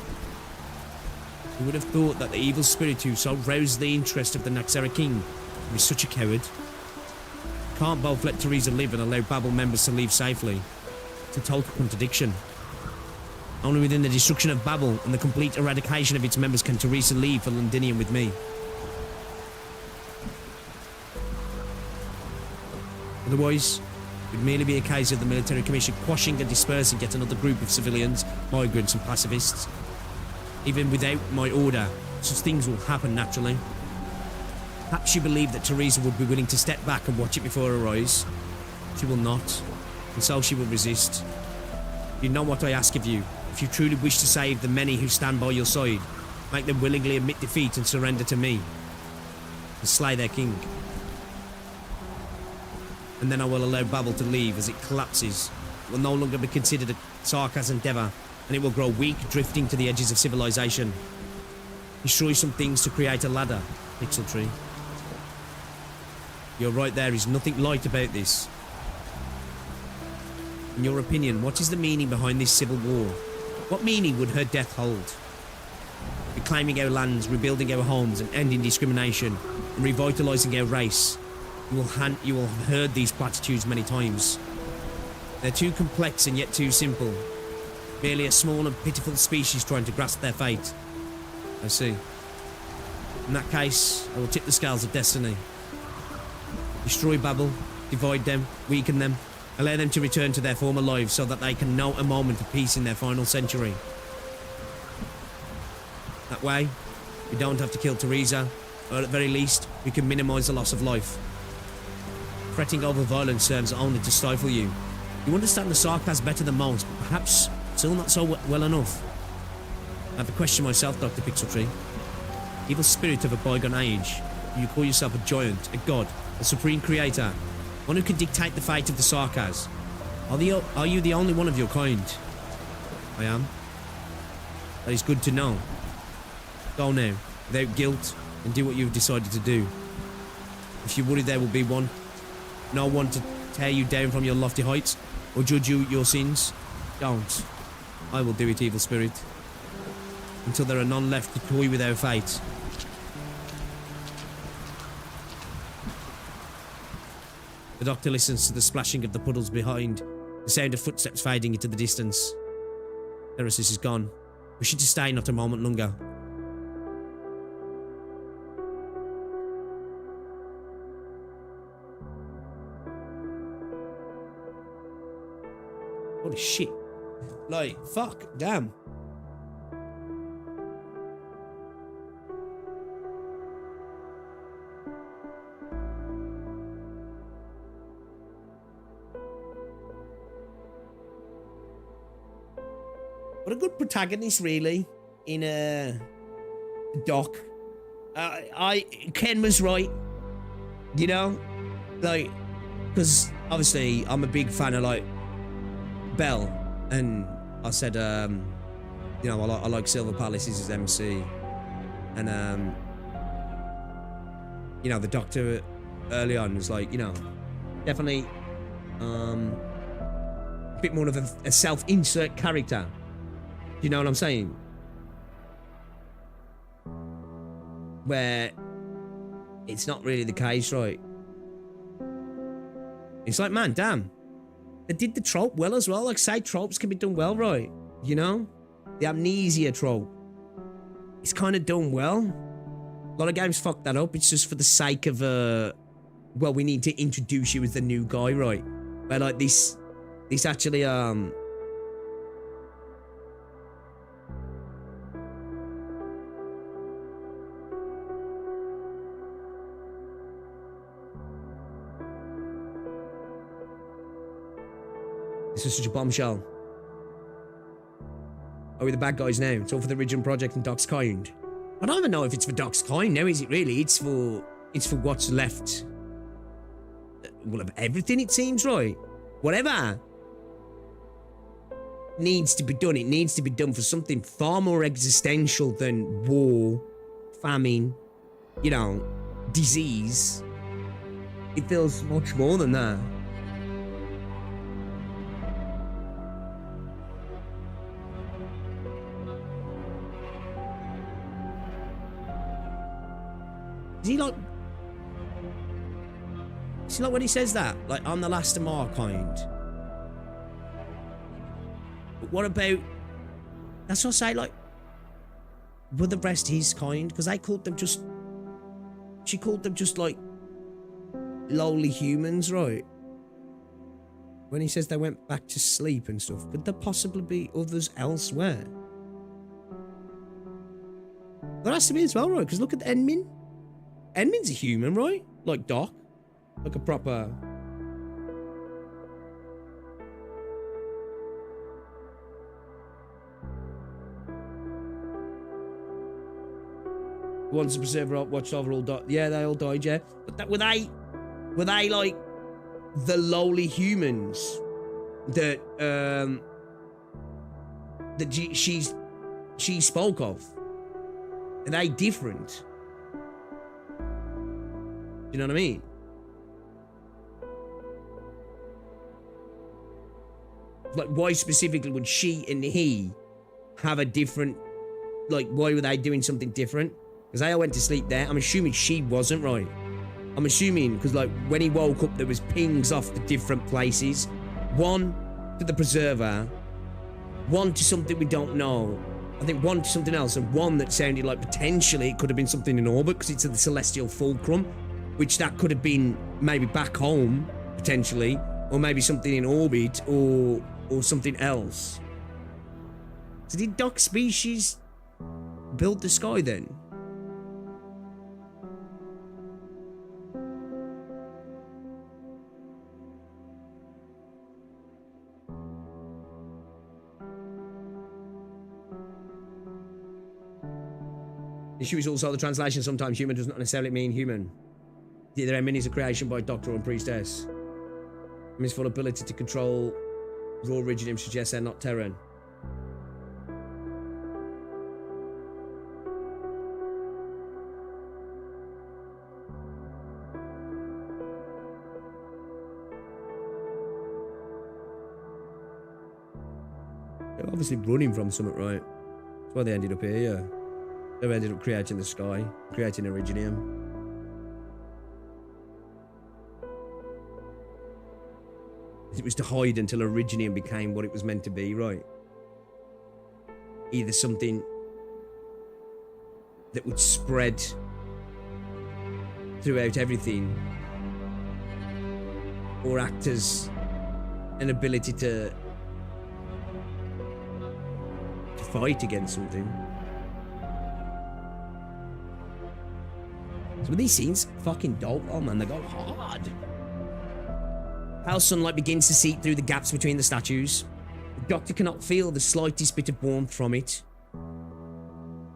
S1: You would have thought that the evil spirit who so roused the interest of the Naxera king would be such a coward. Can't both let Teresa live and allow Babel members to leave safely. It's a total contradiction. Only within the destruction of Babel and the complete eradication of its members can Teresa leave for Londinium with me. Otherwise, it would merely be a case of the military commission quashing and dispersing yet another group of civilians, migrants and pacifists. Even without my order, such things will happen naturally. Perhaps you believe that Teresa would be willing to step back and watch it before her eyes. She will not, and so she will resist. You know what I ask of you. If you truly wish to save the many who stand by your side, make them willingly admit defeat and surrender to me, and slay their king. And then I will allow Babel to leave. As it collapses, it will no longer be considered a Sarkaz endeavour, and it will grow weak, drifting to the edges of civilization. Destroy some things to create a ladder, Pixel Tree. You're right, there is nothing light about this. In your opinion, what is the meaning behind this civil war? What meaning would her death hold? Reclaiming our lands, rebuilding our homes, and ending discrimination, and revitalising our race. You will have heard these platitudes many times. They're too complex and yet too simple. Merely a small and pitiful species trying to grasp their fate. I see. In that case, I will tip the scales of destiny. Destroy Babel, divide them, weaken them, allow them to return to their former lives so that they can know a moment of peace in their final century. That way, we don't have to kill Teresa, or at the very least, we can minimise the loss of life. Fretting over violence serves only to stifle you. You understand the Sarkaz better than most, but perhaps still not so well enough. I have a question myself, Dr. Pixeltree. Evil spirit of a bygone age, you call yourself a giant, a god, a supreme creator, one who can dictate the fate of the Sarkaz. Are you the only one of your kind? I am. That is good to know. Go now, without guilt, and do what you've decided to do. If you worry there will be no one to tear you down from your lofty heights, or judge you your sins, don't. I will do it, evil spirit. Until there are none left to toy with our fate. The Doctor listens to the splashing of the puddles behind, the sound of footsteps fading into the distance. Erisys is gone, wishing to stay not a moment longer. Holy shit. Like, fuck, damn. What a good protagonist, really, in a Doc. Ken was right, you know, like, because obviously I'm a big fan of like Bell, and I said, you know, I like Silver Palace as MC, and you know, the Doctor early on was like, you know, definitely a bit more of a self-insert character. Do you know what I'm saying? Where it's not really the case, right? It's like, man, damn. They did the trope well as well. Like, side tropes can be done well, right? You know? The amnesia trope. It's kind of done well. A lot of games fuck that up. It's just for the sake of, well, we need to introduce you as the new guy, right? But like this actually, this is such a bombshell. Are we the bad guys now? It's all for the original project and Doc's kind. I don't even know if it's for Doc's kind now, is it really? It's for what's left. Well, of everything, it seems, right? Whatever needs to be done, it needs to be done for something far more existential than war, famine, you know, disease. It feels much more than that. Is he like when he says that? Like, I'm the last of our kind. But what about... That's what I say, like... Were the rest his kind? Because I called them just... She called them just, like... lowly humans, right? When he says they went back to sleep and stuff. Could there possibly be others elsewhere? There has to be as well, right? Because look at Enmin. Enmin's a human, right? Like Doc. Like a proper... Once the Preserver watched over all died. Yeah, they all died, yeah. But that, were they like the lowly humans that she spoke of? Are they different? You know what I mean? Like, why specifically would she and he have a different... Like, why were they doing something different? Because they all went to sleep there. I'm assuming she wasn't, right? I'm assuming, because, like, when he woke up, there was pings off the different places. One to the Preserver. One to something we don't know. I think one to something else. And one that sounded like potentially it could have been something in orbit, because it's the Celestial Fulcrum. Which that could have been maybe back home, potentially. Or maybe something in orbit, or something else. So did Doc species build the sky then? The issue is also the translation. Sometimes human does not necessarily mean human. The other Emin is a creation by Doctor and Priestess. His full ability to control raw Rigidium suggests they're not Terran. They're obviously running from something, right? That's why they ended up here, yeah. They ended up creating the sky, creating Iridium. It was to hide until Iridium became what it was meant to be, right? Either something that would spread throughout everything, or act as an ability to fight against something. Some of these scenes fucking dope. Oh man, they go hard. How sunlight begins to seep through the gaps between the statues. Doctor cannot feel the slightest bit of warmth from it.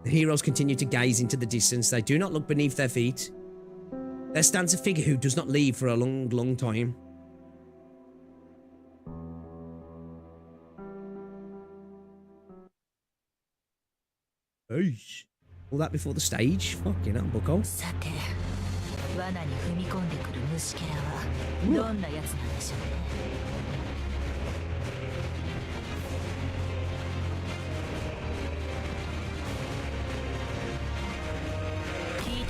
S1: The heroes continue to gaze into the distance. They do not look beneath their feet. There stands a figure who does not leave for a long, long time. Hey. All that before the stage? Fucking hell, bucko.
S2: さて、罠に踏み込んでくる虫けらはどんなやつなんでしょうね。聞いて。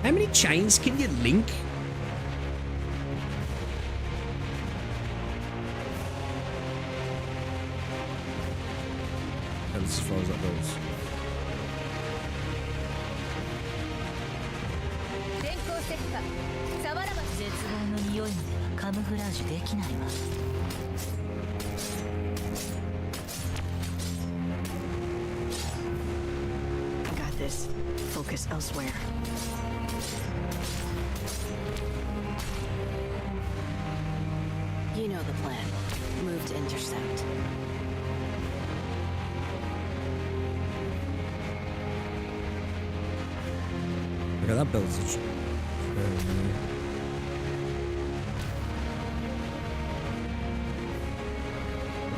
S1: How many chains can you link? That's as far as that goes.
S2: 電光石火。サワラバ絶望の匂いまではカムフラージュできないわ。
S3: I got this. Focus elsewhere. You know the plan. Move to intercept.
S1: Look at that building.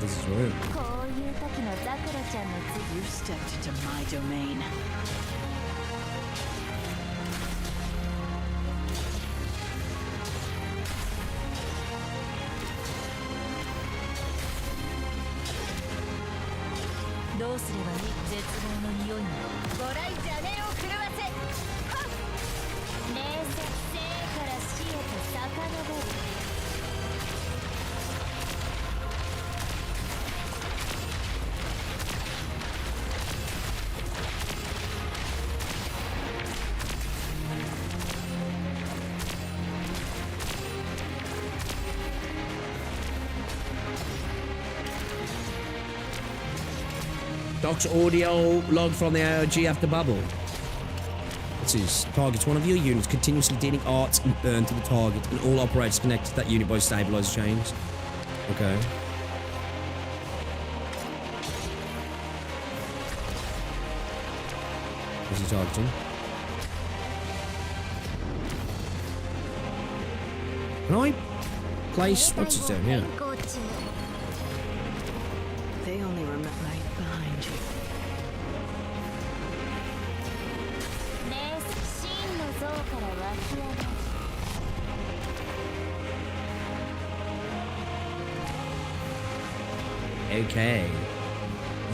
S1: This is weird.
S2: こういう時のザクロちゃんの次。
S3: You stepped into my domain.
S2: 「どうすればいい絶望の匂いにご来邪念を狂わせ」はっ冷静生から死へと遡る
S1: Doc's audio log from the AOG after Babel. It says, targets one of your units, continuously dealing arts and burn to the target, and all operators connected to that unit by stabilizer chains. Okay. Who's he targeting? Can I place? What's it doing here?
S3: They only remember right behind you.
S2: ね真の像から湧き上がる
S1: Okay.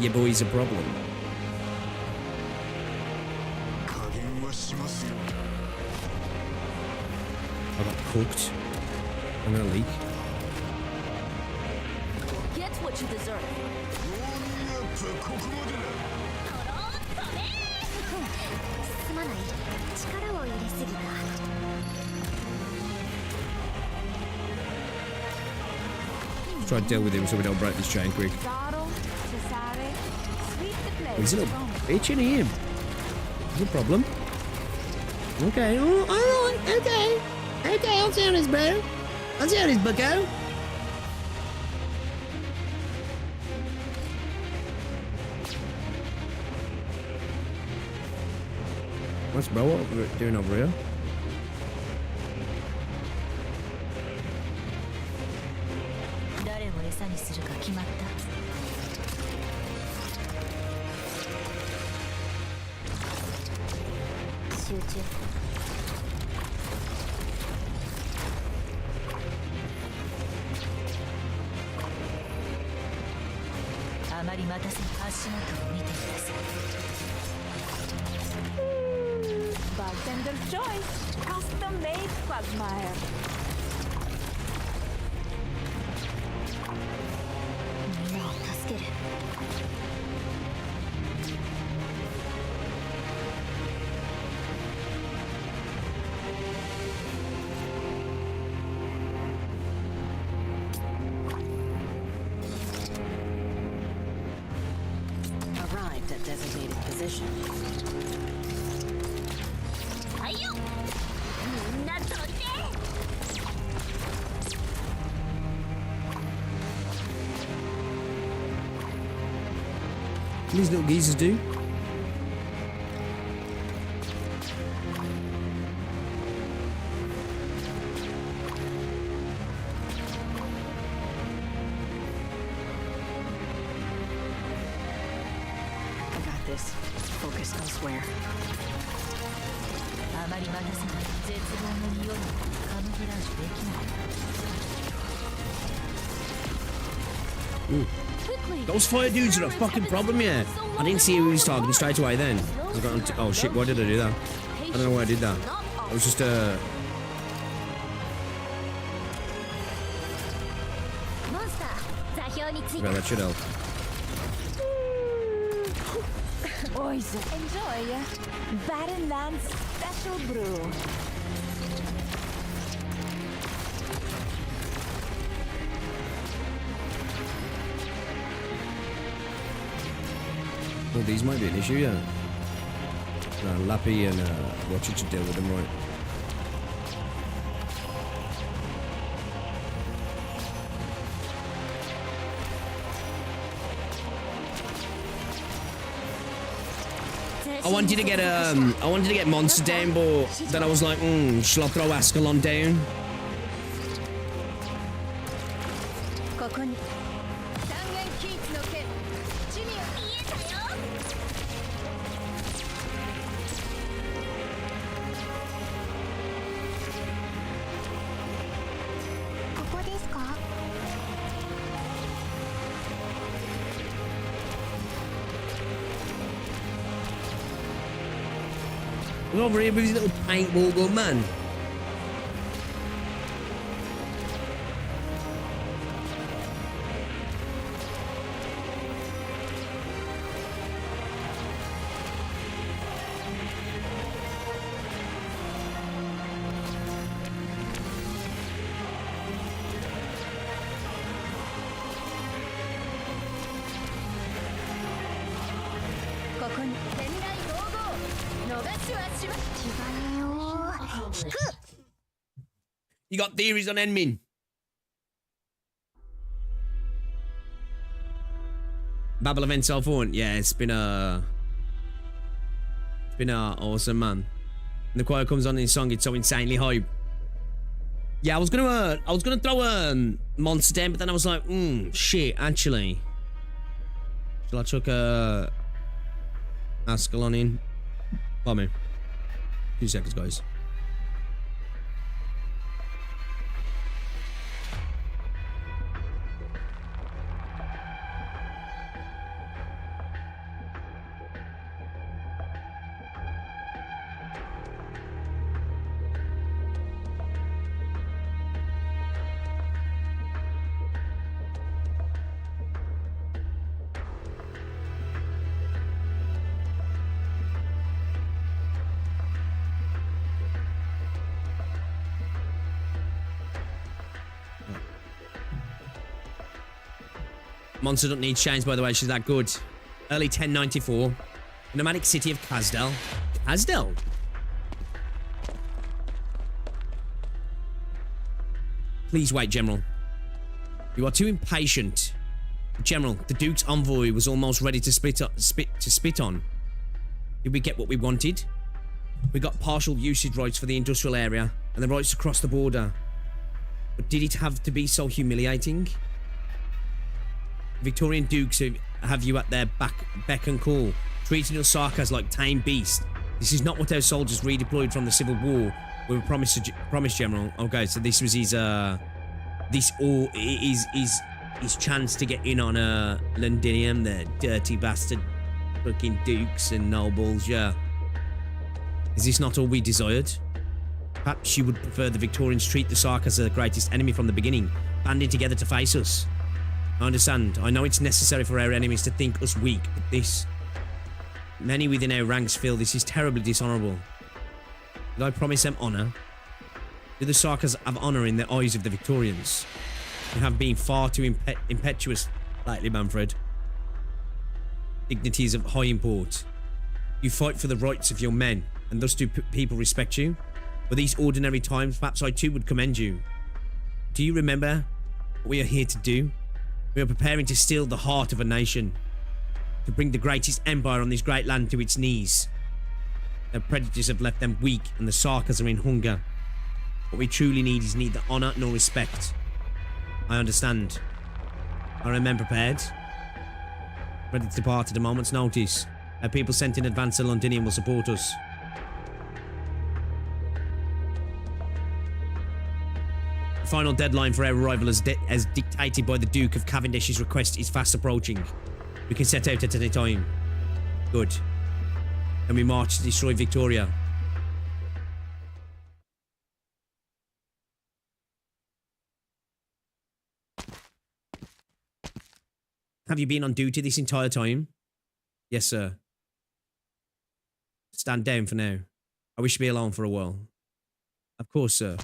S1: Your boy's a problem. I got cooked. I'm gonna leak.
S2: Get what you deserve すまない力を入れすぎた
S1: Try to deal with him so we don't break this chain quick. He's a little bitch in him. No problem. Okay, oh, alright, okay. Okay, I'll see how this, bro. I'll see how this, bucko. What's bro what we're doing over here?
S4: Bartender's choice. Custom made quagmire.
S3: Arrived at designated position.
S1: These little geezers do.
S3: I got this. Focus elsewhere.
S2: あまり待たせない絶望の匂いをカムフラージュできない
S1: Those fire dudes are a fucking problem, yeah. I didn't see who he was targeting straight away then. I got oh shit, why did I do that? I don't know why I did that. I was just
S2: Monster 座標について
S1: Well, that should help.
S4: Boys, enjoy Baronland's special brew.
S1: Well, these might be an issue, yeah. Lappy and Watcher to deal with them, right? I wanted to get Monster down, but then I was like, shall I throw Ascalon down?
S2: ここに三元キーツの剣地には見えたよここですか
S1: Look over here with his little paintball gun, man. You got theories on Enmin? Babel event so far? Yeah, it's been awesome, man. And the choir comes on in the song, it's so insanely hype. Yeah, I was gonna throw a monster down, but then I was like, shit, actually. Shall I chuck Ascalon in? Hold me. 2 seconds, guys. Monster don't need change, by the way, she's that good. Early 1094. Nomadic city of Kazdel. Kazdel? Please wait, General. You are too impatient. General, the Duke's envoy was almost ready to spit on. Did we get what we wanted? We got partial usage rights for the industrial area and the rights to cross the border. But did it have to be so humiliating? Victorian dukes who have you at their beck and call, treating your sarkas like tame beasts. This is not what our soldiers redeployed from the Civil War we were promised, General. Okay, so this was his his chance to get in on Londinium, the dirty bastard fucking dukes and nobles, yeah. Is this not all we desired? Perhaps you would prefer the Victorians treat the sarkas as the greatest enemy from the beginning, banding together to face us. I understand. I know it's necessary for our enemies to think us weak, but this... Many within our ranks feel this is terribly dishonourable. Did I promise them honour? Do the Sarkas have honour in the eyes of the Victorians? You have been far too impetuous lately, Manfred. Dignity is of high import. You fight for the rights of your men, and thus do people respect you? For these ordinary times, perhaps I too would commend you. Do you remember what we are here to do? We are preparing to steal the heart of a nation. to bring the greatest empire on this great land to its knees. Their predators have left them weak and the Sarkas are in hunger. What we truly need is neither honour nor respect. I understand. I remain prepared. Ready to depart at a moment's notice. Our people sent in advance to Londinium will support us. The final deadline for our arrival as dictated by the Duke of Cavendish's request is fast approaching. We can set out at any time. Good. Then we march to destroy Victoria. Have you been on duty this entire time? Yes, sir. Stand down for now. I wish to be alone for a while. Of course, sir.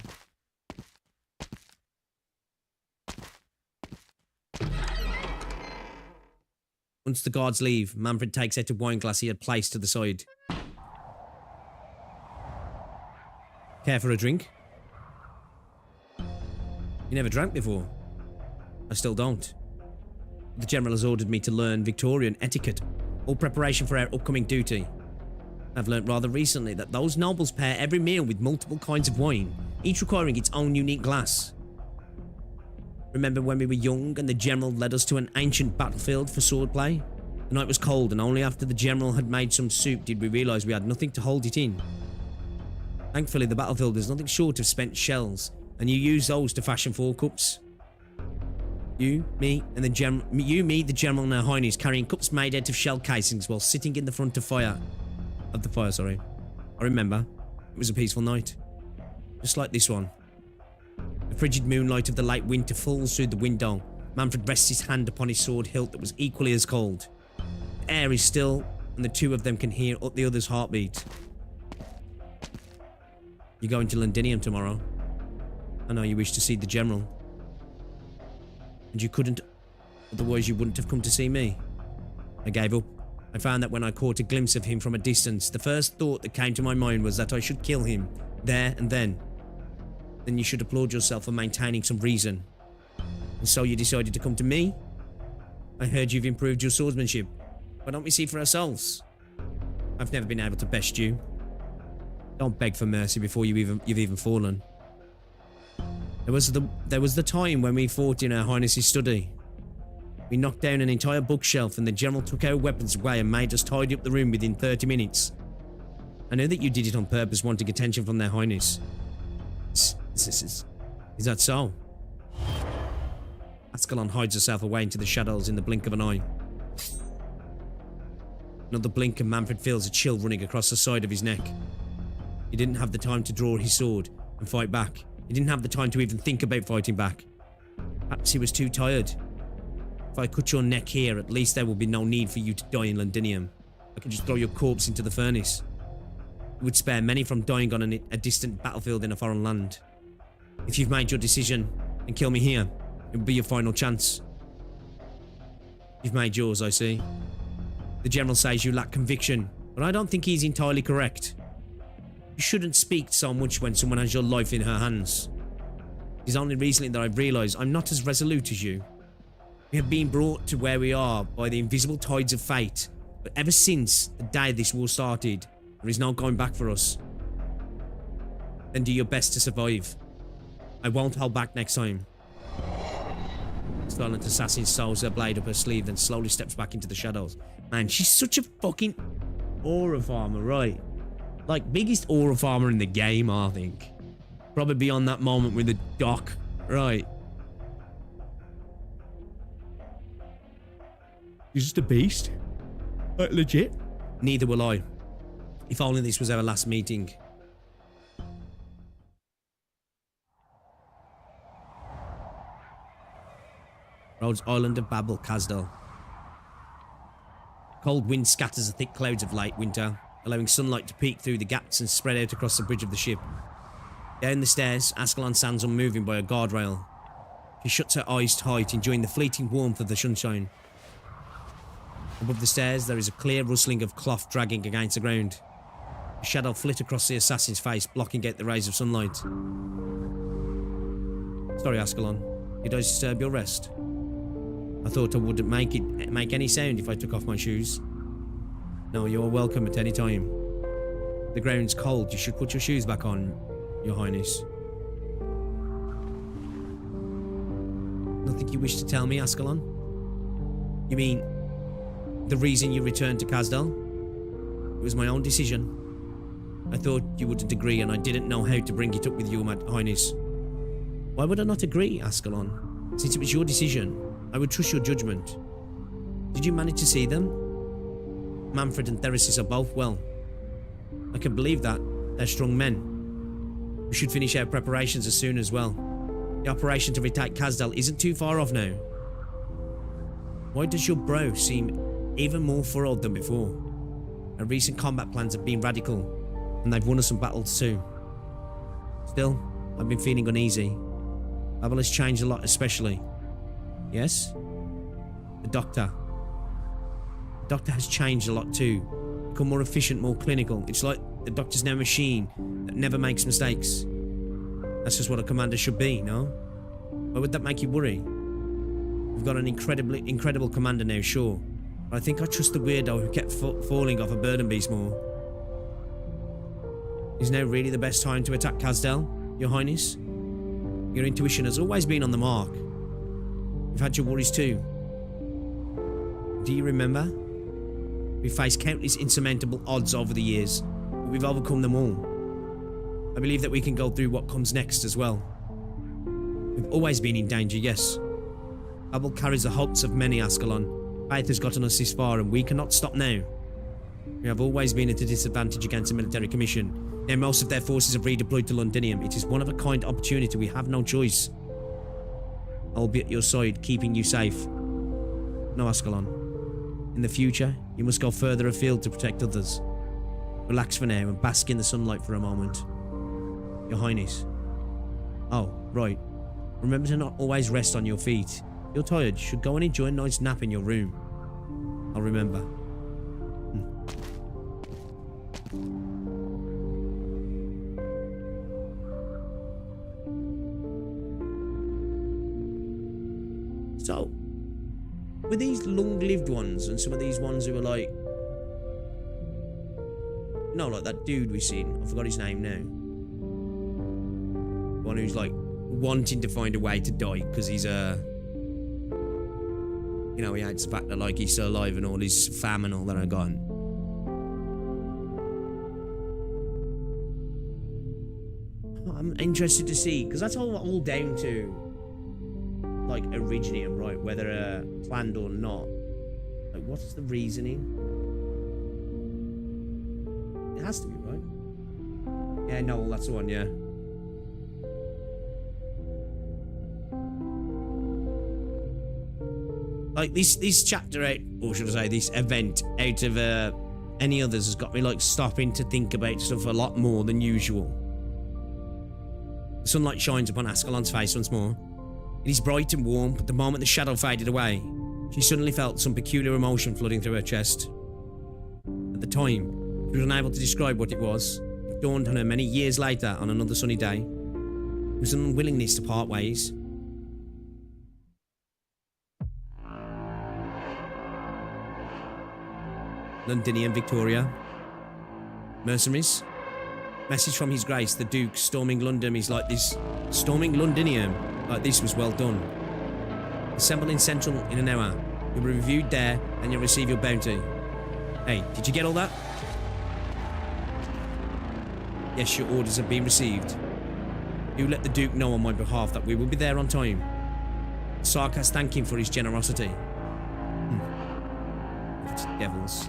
S1: Once the guards leave, Manfred takes out a wine glass he had placed to the side. Care for a drink? You never drank before. I still don't. The General has ordered me to learn Victorian etiquette, all preparation for our upcoming duty. I've learnt rather recently that those nobles pair every meal with multiple kinds of wine, each requiring its own unique glass. Remember when we were young and the General led us to an ancient battlefield for swordplay? The night was cold and only after the General had made some soup did we realise we had nothing to hold it in. Thankfully the battlefield is nothing short of spent shells, and you use those to fashion 4 cups. You, me, the General and Her Highness carrying cups made out of shell casings while sitting in the front of the fire. I remember. It was a peaceful night. Just like this one. The frigid moonlight of the late winter falls through the window. Manfred rests his hand upon his sword hilt that was equally as cold. The air is still, and the two of them can hear the other's heartbeat. You're going to Londinium tomorrow. I know you wish to see the General. And you couldn't, otherwise you wouldn't have come to see me. I gave up. I found that when I caught a glimpse of him from a distance, the first thought that came to my mind was that I should kill him, there and then. Then you should applaud yourself for maintaining some reason. And so you decided to come to me? I heard you've improved your swordsmanship. Why don't we see for ourselves? I've never been able to best you. Don't beg for mercy before you've even fallen. There was the time when we fought in Her Highness's study. We knocked down an entire bookshelf and the General took our weapons away and made us tidy up the room within 30 minutes. I know that you did it on purpose, wanting attention from Their Highness. Is that so? Ascalon hides herself away into the shadows in the blink of an eye. Another blink and Manfred feels a chill running across the side of his neck. He didn't have the time to draw his sword and fight back. He didn't have the time to even think about fighting back. Perhaps he was too tired. If I cut your neck here, at least there will be no need for you to die in Londinium. I can just throw your corpse into the furnace. It would spare many from dying on a distant battlefield in a foreign land. If you've made your decision and kill me here, it will be your final chance. You've made yours, I see. The General says you lack conviction, but I don't think he's entirely correct. You shouldn't speak so much when someone has your life in her hands. It is only recently that I've realised I'm not as resolute as you. We have been brought to where we are by the invisible tides of fate, but ever since the day this war started, there is no going back for us. Then do your best to survive. I won't hold back next time. Silent assassin sews her blade up her sleeve, then slowly steps back into the shadows. Man, she's such a fucking aura farmer, right? Like, biggest aura farmer in the game, I think. Probably beyond that moment with the doc, right? She's just a beast. Like, legit. Neither will I. If only this was our last meeting. Rhodes Island of Babel, Kazdel. Cold wind scatters the thick clouds of late winter, allowing sunlight to peek through the gaps and spread out across the bridge of the ship. Down the stairs, Ascalon stands unmoving by a guardrail. She shuts her eyes tight, enjoying the fleeting warmth of the sunshine. Above the stairs, there is a clear rustling of cloth dragging against the ground. A shadow flit across the assassin's face, blocking out the rays of sunlight. Sorry, Ascalon. Did I disturb your rest? I thought I wouldn't make any sound if I took off my shoes. No, you're welcome at any time. The ground's cold. You should put your shoes back on, Your Highness. Nothing you wish to tell me, Ascalon? You mean the reason you returned to Kazdel? It was my own decision. I thought you wouldn't agree, and I didn't know how to bring it up with you, Your Highness. Why would I not agree, Ascalon? Since it was your decision, I would trust your judgment. Did you manage to see them? Manfred and Theresis are both well. I can believe that. They're strong men. We should finish our preparations as soon as well. The operation to retake Kazdel isn't too far off now. Why does your brow seem even more furrowed than before? Our recent combat plans have been radical, and they've won us some battles too. Still, I've been feeling uneasy. Babel has changed a lot, especially. Yes? The Doctor. The Doctor has changed a lot too. Become more efficient, more clinical. It's like the Doctor's now a machine that never makes mistakes. That's just what a commander should be, no? Why would that make you worry? We've got an incredible commander now, sure. But I think I trust the weirdo who kept falling off a burden beast more. Is now really the best time to attack Kazdel, Your Highness? Your intuition has always been on the mark. You've had your worries too. Do you remember? We've faced countless insurmountable odds over the years, but we've overcome them all. I believe that we can go through what comes next as well. We've always been in danger, yes. Babel carries the hopes of many, Ascalon. Faith has gotten us this far, and we cannot stop now. We have always been at a disadvantage against a military commission. Now most of their forces have redeployed to Londinium. It is one of a kind opportunity. We have no choice. I will be at your side, keeping you safe. No, Ascalon. In the future, you must go further afield to protect others. Relax for now and bask in the sunlight for a moment. Your Highness. Oh, right. Remember to not always rest on your feet. If you're tired, you should go and enjoy a nice nap in your room. I'll remember. So, with these long-lived ones and some of these ones who are like... No, like that dude we've seen. I forgot his name now. One who's like wanting to find a way to die because he's you know, he hates the fact that like he's still alive and all his fam and all that are gone. I'm interested to see, because that's all down to like Originium, right? Whether planned or not. Like, what's the reasoning? It has to be, right? Yeah, no, that's the one, yeah. Like this chapter out, or should I say this event out of any others has got me like stopping to think about stuff a lot more than usual. The sunlight shines upon Ascalon's face once more. It is bright and warm, but the moment the shadow faded away, she suddenly felt some peculiar emotion flooding through her chest. At the time, she was unable to describe what it was. It dawned on her many years later on another sunny day. It was an unwillingness to part ways. Londinium, Victoria. Mercenaries. Message from His Grace, the Duke, storming London is like this. Storming Londinium like this was well done. Assemble in Central in an hour. You'll be reviewed there and you'll receive your bounty. Hey, did you get all that? Yes, your orders have been received. Do let the Duke know on my behalf that we will be there on time. Sarkas thank him for his generosity. Devils.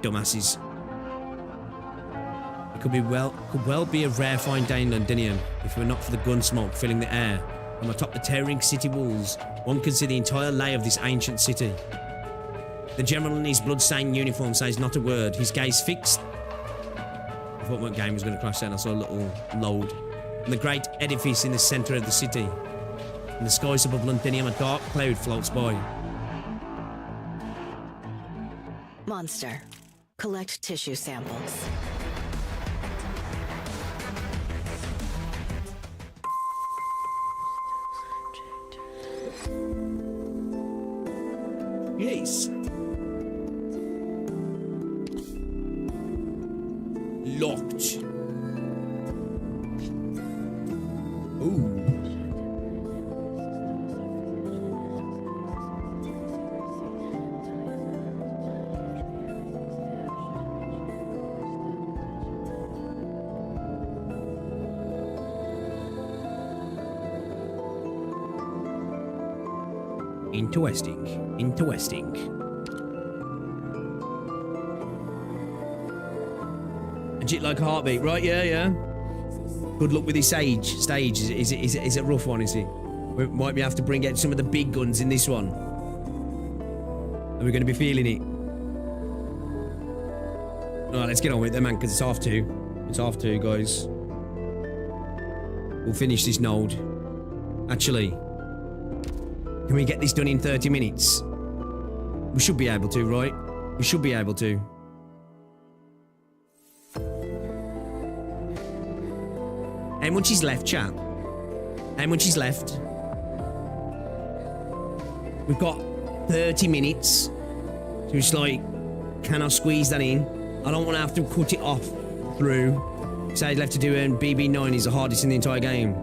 S1: Dumbasses. It could well be a rare fine day in Londinium if it were not for the gun smoke filling the air. From atop the towering city walls, one can see the entire lay of this ancient city. The general in his blood-stained uniform says not a word, his gaze fixed. I thought my game was going to crash down. I saw a little load. And the great edifice in the centre of the city. In the skies above Londinium, a dark cloud floats by.
S3: Monster. Collect tissue samples.
S1: boys. Locked. Ooh. Interesting. Interesting. A jit like a heartbeat, right? Yeah, yeah. Good luck with this stage. Is a rough one, is it? We might have to bring out some of the big guns in this one. And we're going to be feeling it. Alright, let's get on with it then, man, because it's half 2. It's half 2, guys. We'll finish this node. Actually, can we get this done in 30 minutes? We should be able to, right? We should be able to. How much is left, chat? How much is left? We've got 30 minutes. So it's like, can I squeeze that in? I don't want to have to cut it off through. Say left to do, and BB9 is the hardest in the entire game.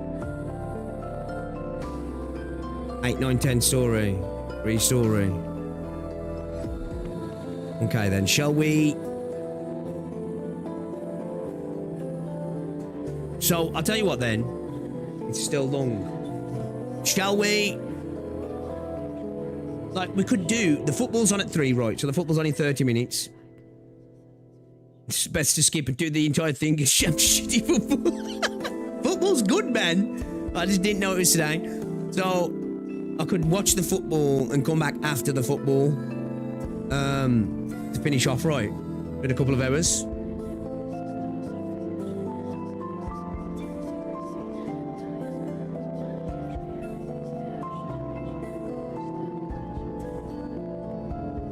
S1: 8, 9, 10 story. 3 story. Okay then, shall we? So, I'll tell you what then. It's still long. Shall we? Like, we could do... The football's on at 3, right? So the football's on in 30 minutes. It's best to skip and do the entire thing. Shitty football. Football's good, man. I just didn't know it was today. So... I could watch the football and come back after the football to finish off right in a couple of hours.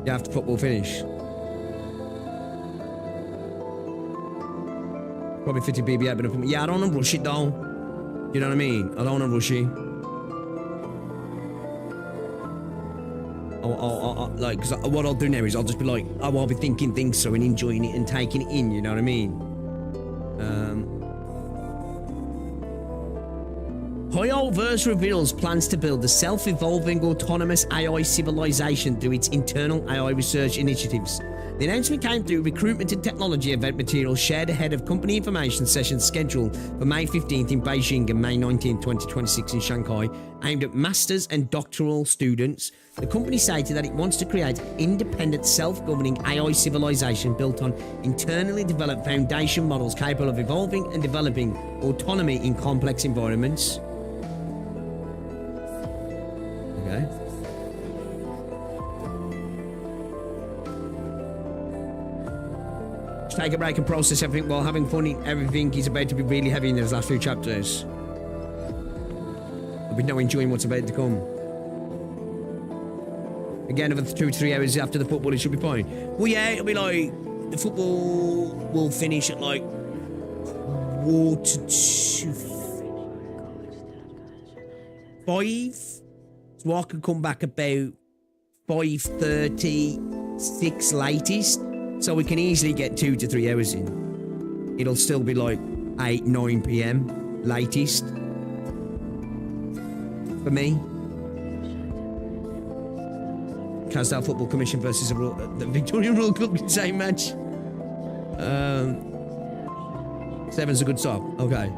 S1: Yeah, after football finish. Probably 50 BB, but yeah, I don't want to rush it though. You know what I mean? I don't want to rush it. Like, because what I'll do now is I'll just be like, oh, I'll be thinking things through and enjoying it and taking it in, you know what I mean? Hoyoverse reveals plans to build a self-evolving autonomous AI civilization through its internal AI research initiatives. The announcement came through recruitment and technology event materials shared ahead of company information sessions scheduled for May 15th in Beijing and May 19th, 2026 in Shanghai, aimed at masters and doctoral students. The company stated that it wants to create an independent, self-governing AI civilization built on internally developed foundation models capable of evolving and developing autonomy in complex environments. Okay. Take a break and process everything while having fun. Everything is about to be really heavy in those last few chapters. I'll be now enjoying what's about to come. Again, another 2 to 3 hours after the football, it should be fine. Well, yeah, it'll be like the football will finish at like 4 to 5. So I could come back about 5:30, 6 latest. So we can easily get 2 to 3 hours in. It'll still be like 8, 9 PM latest. For me. Kazdel Football Commission versus the Victorian Rule Club, same match. 7's a good stop. Okay.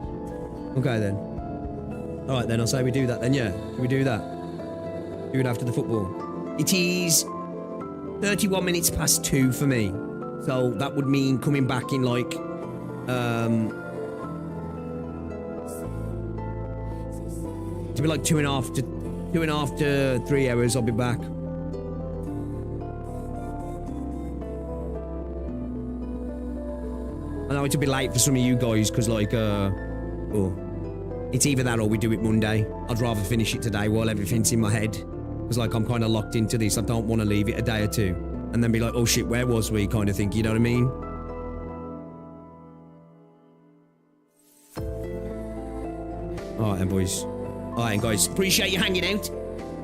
S1: Okay then. Alright then, I'll say we do that then, yeah. Can we do that? Do it after the football. It is 31 minutes past 2 for me. So that would mean coming back in like to be like 2.5 to 3 hours. I'll be back. I know it's a bit late for some of you guys because like it's either that or we do it Monday. I'd rather finish it today while everything's in my head because like I'm kind of locked into this. I don't want to leave it a day or two and then be like, oh shit, where was we kind of thing, you know what I mean? Alright then boys. Alright guys, appreciate you hanging out.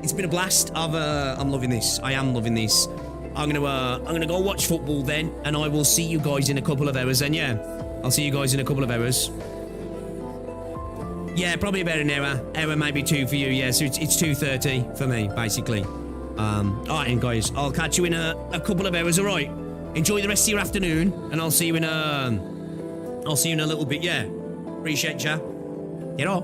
S1: It's been a blast. I'm loving this. I am loving this. I'm gonna go watch football then, and I will see you guys in a couple of hours. And yeah, I'll see you guys in a couple of hours. Yeah, probably about an hour maybe two for you. Yeah, so it's 2:30 for me basically. All right, and guys, I'll catch you in a couple of hours. All right, enjoy the rest of your afternoon, and I'll see you in a little bit. Yeah, appreciate ya. Get off.